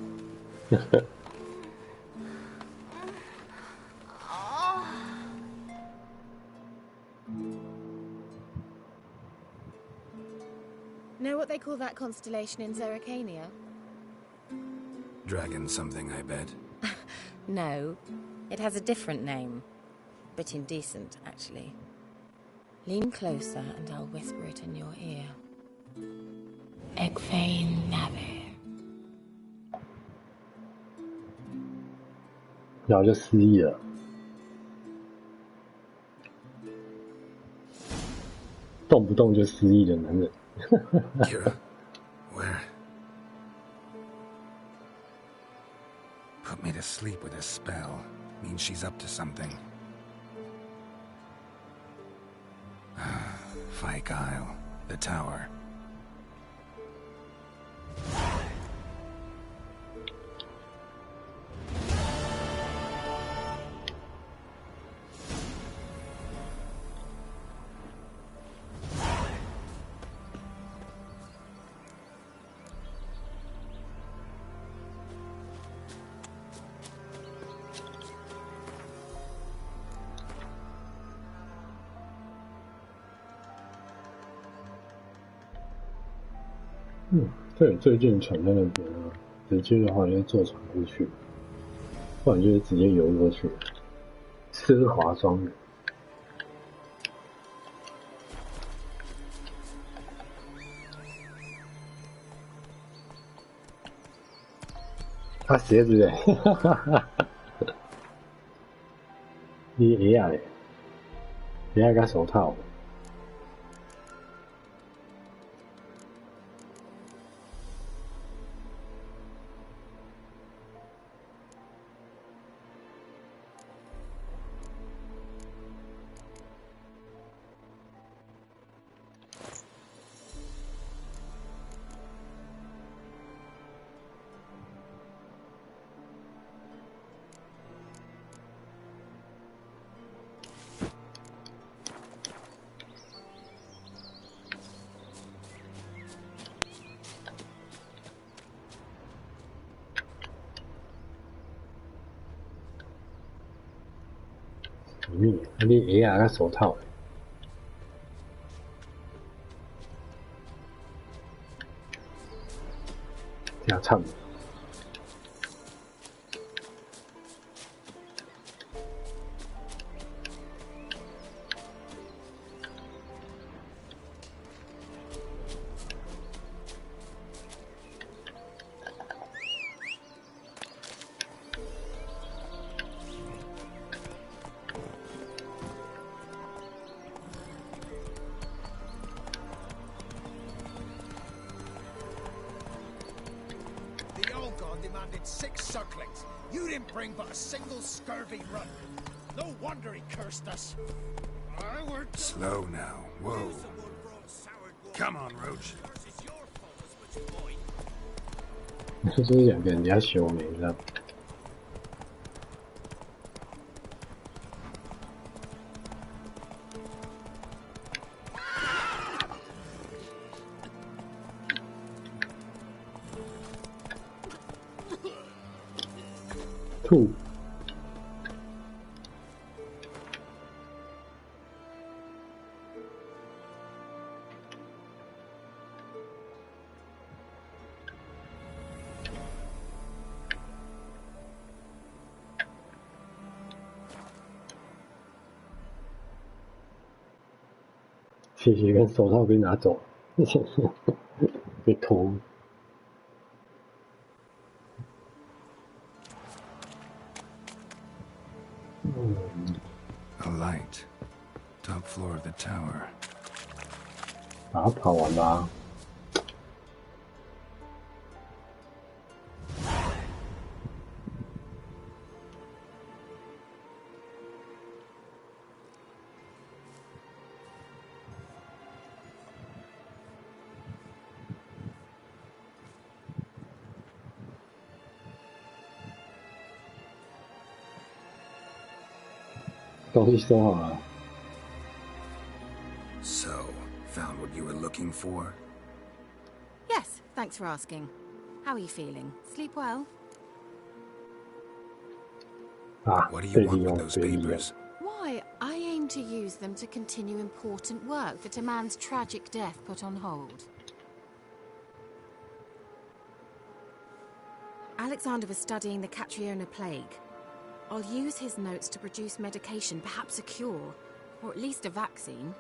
Know what they call that constellation in Zerrikania? Dragon something, I bet. No, it has a different name. Bit indecent, actually. Lean closer and I'll whisper it in your ear. Egfain Nave. 然后就失忆了。动不动就失忆的男人。Kira, where? Put me to sleep with a spell. Means she's up to something. Fyke Isle, the tower.这里最近船在那边啊，直接的话就是坐船过去，不然就是直接游过去，奢华庄园。他鞋子嘞，你鞋啊嘞，鞋甲手套。你鞋啊，甲手套，真惨。Demanded 6 circlings. You didn't bring but a single scurvy run. No wonder he cursed us. Slow now. Whoa. Come on, Roach. 就是想跟人家修眉，你知道吗？吐。谢谢，跟手套被拿走，被偷。A light. Top floor of the tower. 把它跑完吧。东西收好了。So, found what you were looking for? Yes, thanks for asking. How are you feeling? Sleep well? What do you want with those papers? Why, I aim to use them to continue important work that a man's tragic death put on hold. Alexander was studying the Catriona plague. I'll use his notes to produce medication, perhaps a cure, or at least a vaccine.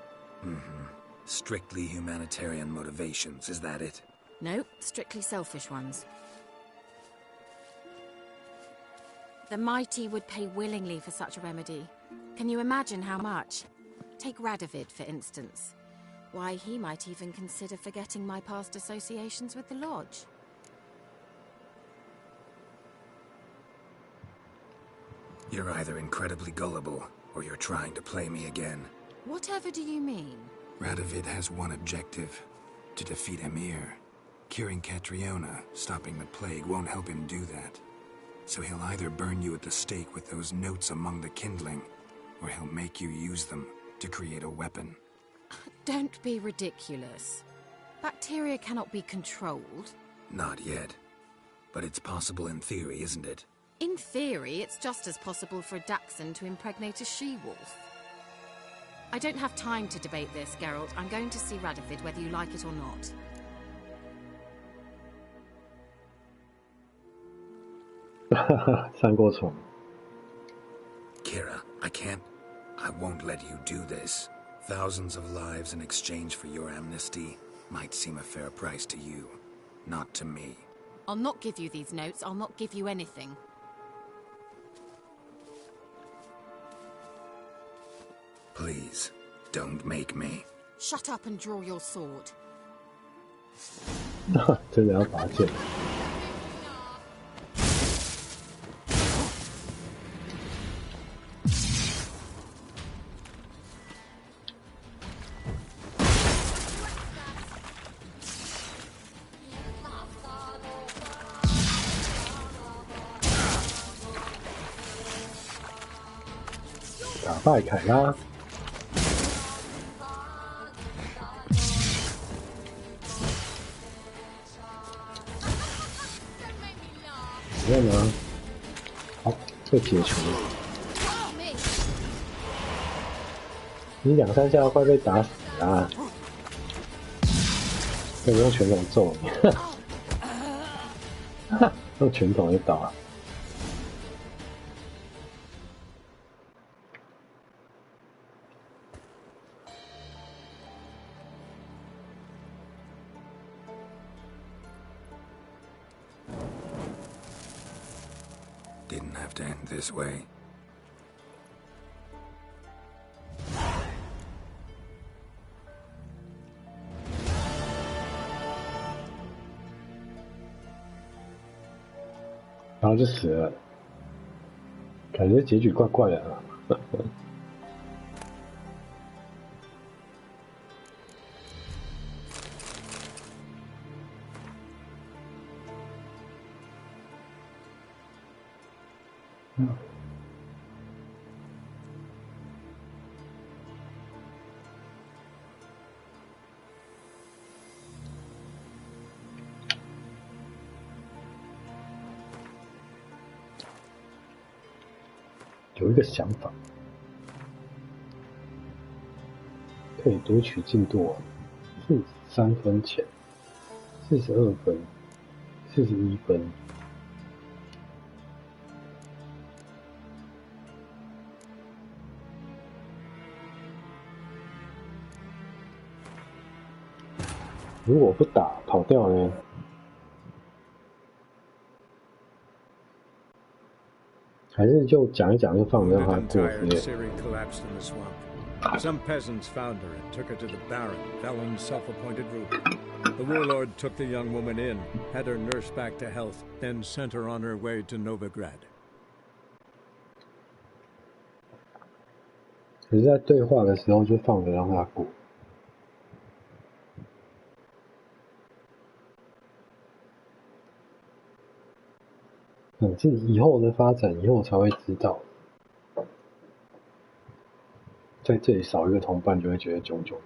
Strictly humanitarian motivations, is that it? No, strictly selfish ones. The mighty would pay willingly for such a remedy. Can you imagine how much? Take Radovid, for instance. Why, he might even consider forgetting my past associations with the Lodge. You're either incredibly gullible, or you're trying to play me again. Whatever do you mean? Radovid has one objective: to defeat Emir. Curing Catriona, stopping the plague, won't help him do that. So he'll either burn you at the stake with those notes among the kindling, or he'll make you use them to create a weapon. Don't be ridiculous. Bacteria cannot be controlled. Not yet. But it's possible in theory, isn't it? In theory, it's just as possible for a Dachshund to impregnate a she-wolf. I don't have time to debate this, Geralt. I'm going to see Radovid whether you like it or not. Kira, I won't let you do this. Thousands of lives in exchange for your amnesty might seem a fair price to you, not to me. I'll not give you these notes. I'll not give you anything. Please, don't make me. Shut up and draw your sword. 真的要拔剑。打败凯拉。怎么样呢？好，被解除了。你2、3下快被打死啊！可以用拳头揍你，用拳头就倒了。Didn't have to end this way. “然后就死了，感觉结局怪怪的啊。有一个想法，可以读取进度43分前，42分，41分。如果不打跑掉呢？还是就讲一讲就放着让他过之类的。 Some peasants found her and took her to the Baron, Valen's self-appointed ruler. The warlord took the young woman in, had her nursed back to health, then sent her on her way to Novigrad. 可是，在对话的时候就放着让他过。这以后的发展，以后才会知道。在这里少一个同伴，就会觉得囧囧。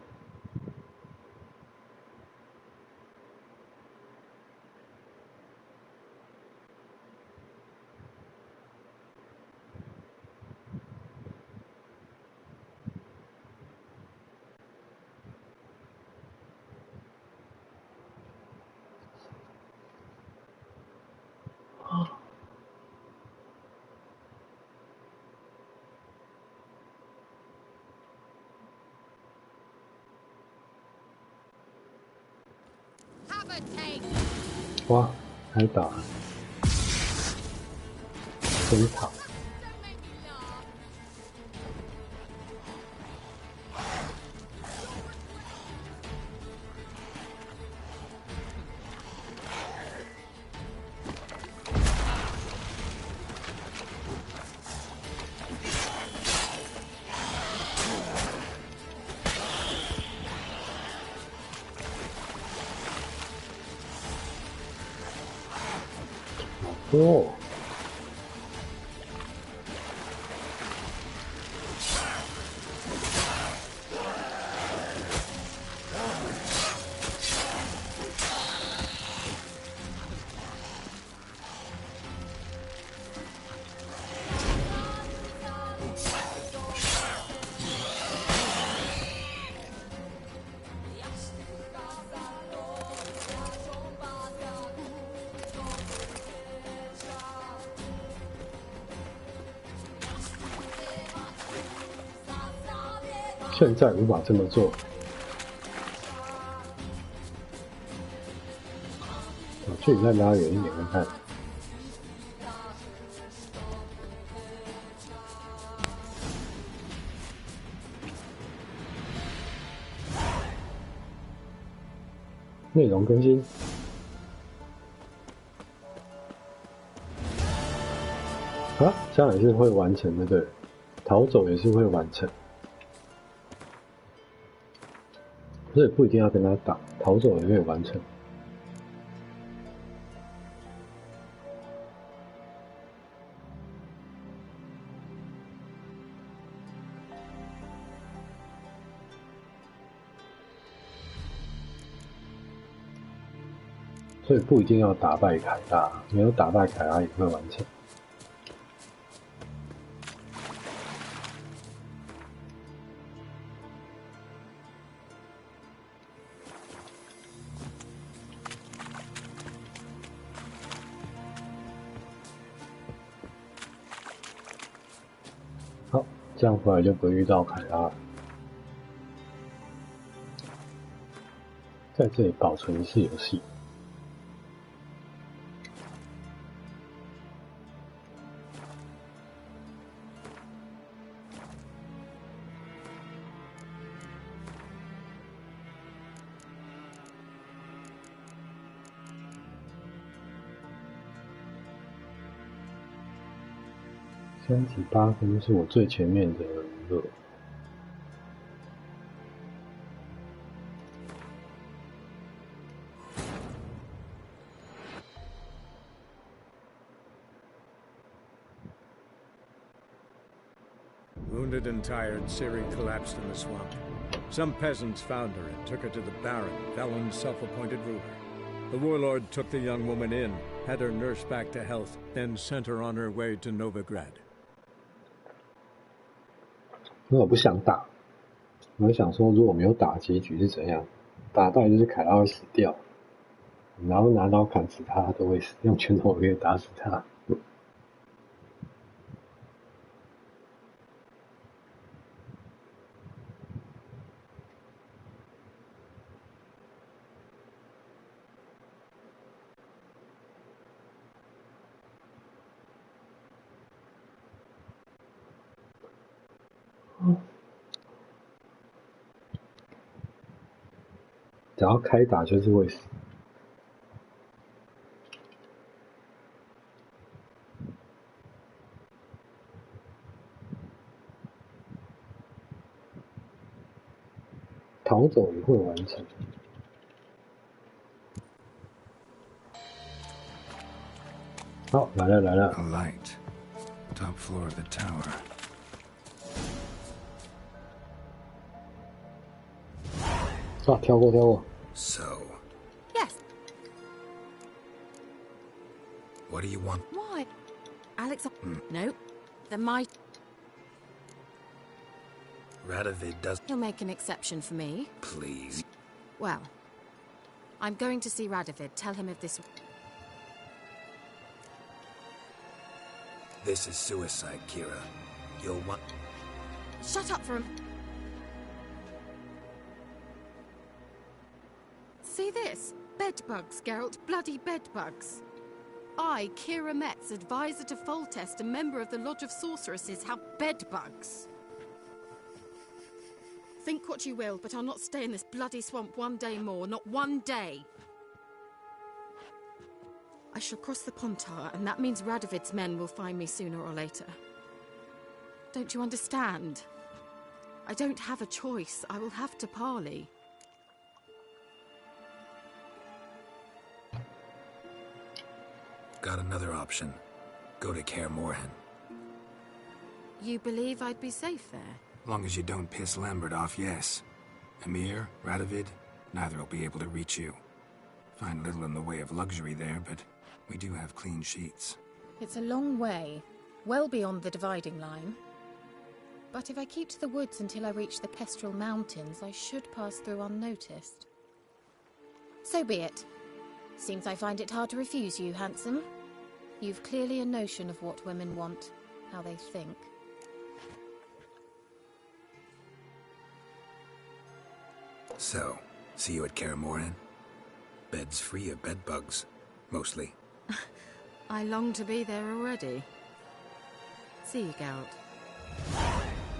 哇，还打真塔。哦，现在无法这么做。距离再拉远一点看看。内容更新。啊，这样也是会完成的，对，逃走也是会完成。所以不一定要跟他打，逃走也可以完成。所以不一定要打败凯拉，没有打败凯拉也会完成。好，这样回来就不会遇到凯拉了。在这里保存一次游戏。38分是我最前面的一个。Wounded and tired, Ciri collapsed in the swamp. Some peasants found her and took her to the Baron, Velen's self-appointed ruler. The warlord took the young woman in, had her nursed back to health, then sent her on her way to Novigrad. 因为我不想打，我想说如果没有打结局是怎样，打败就是凯拉会死掉，然后拿刀砍死他都会死，用拳头可以打死他。只要开打就是会死。逃走也会完成。好，来了来了。 A light. Top floor of the tower.跳过。 So. Yes. What do you want? Why? Alex. No. The might. Radovid does. He'll make an exception for me. Please. Well, I'm going to see Radovid. Tell him of this. This is suicide, Kira. You'll want. Shut up for a... See this? Bedbugs, Geralt. Bloody bedbugs. I, Kira Metz, advisor to Foltest, a member of the Lodge of Sorceresses, have bedbugs. Think what you will, but I'll not stay in this bloody swamp one day more. Not one day. I shall cross the Pontar, and that means Radovid's men will find me sooner or later. Don't you understand? I don't have a choice. I will have to parley. Got another option. Go to Kaer Morhen. You believe I'd be safe there? Long as you don't piss Lambert off, yes. Emir, Radovid, neither will be able to reach you. Find little in the way of luxury there, but we do have clean sheets. It's a long way, well beyond the dividing line. But if I keep to the woods until I reach the Kestrel Mountains, I should pass through unnoticed. So be it. Seems I find it hard to refuse you, handsome. You've clearly a notion of what women want, how they think. So, see you at Kaer Morhen? Beds free of bedbugs, mostly. I long to be there already. See you, Geralt.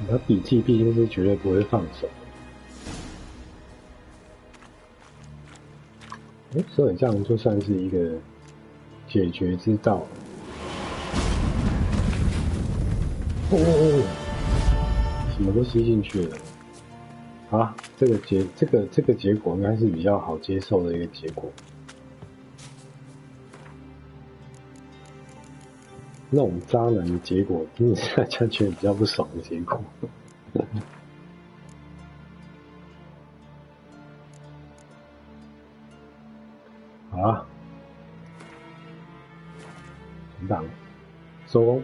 他笔记毕竟是绝对不会放手。所以这样就算是一个解决之道。什么都吸进去了。好，这个结果应该是比较好接受的一个结果。那种渣男的结果，真的是大家觉得比较不爽的结果。好啊，很棒，收工。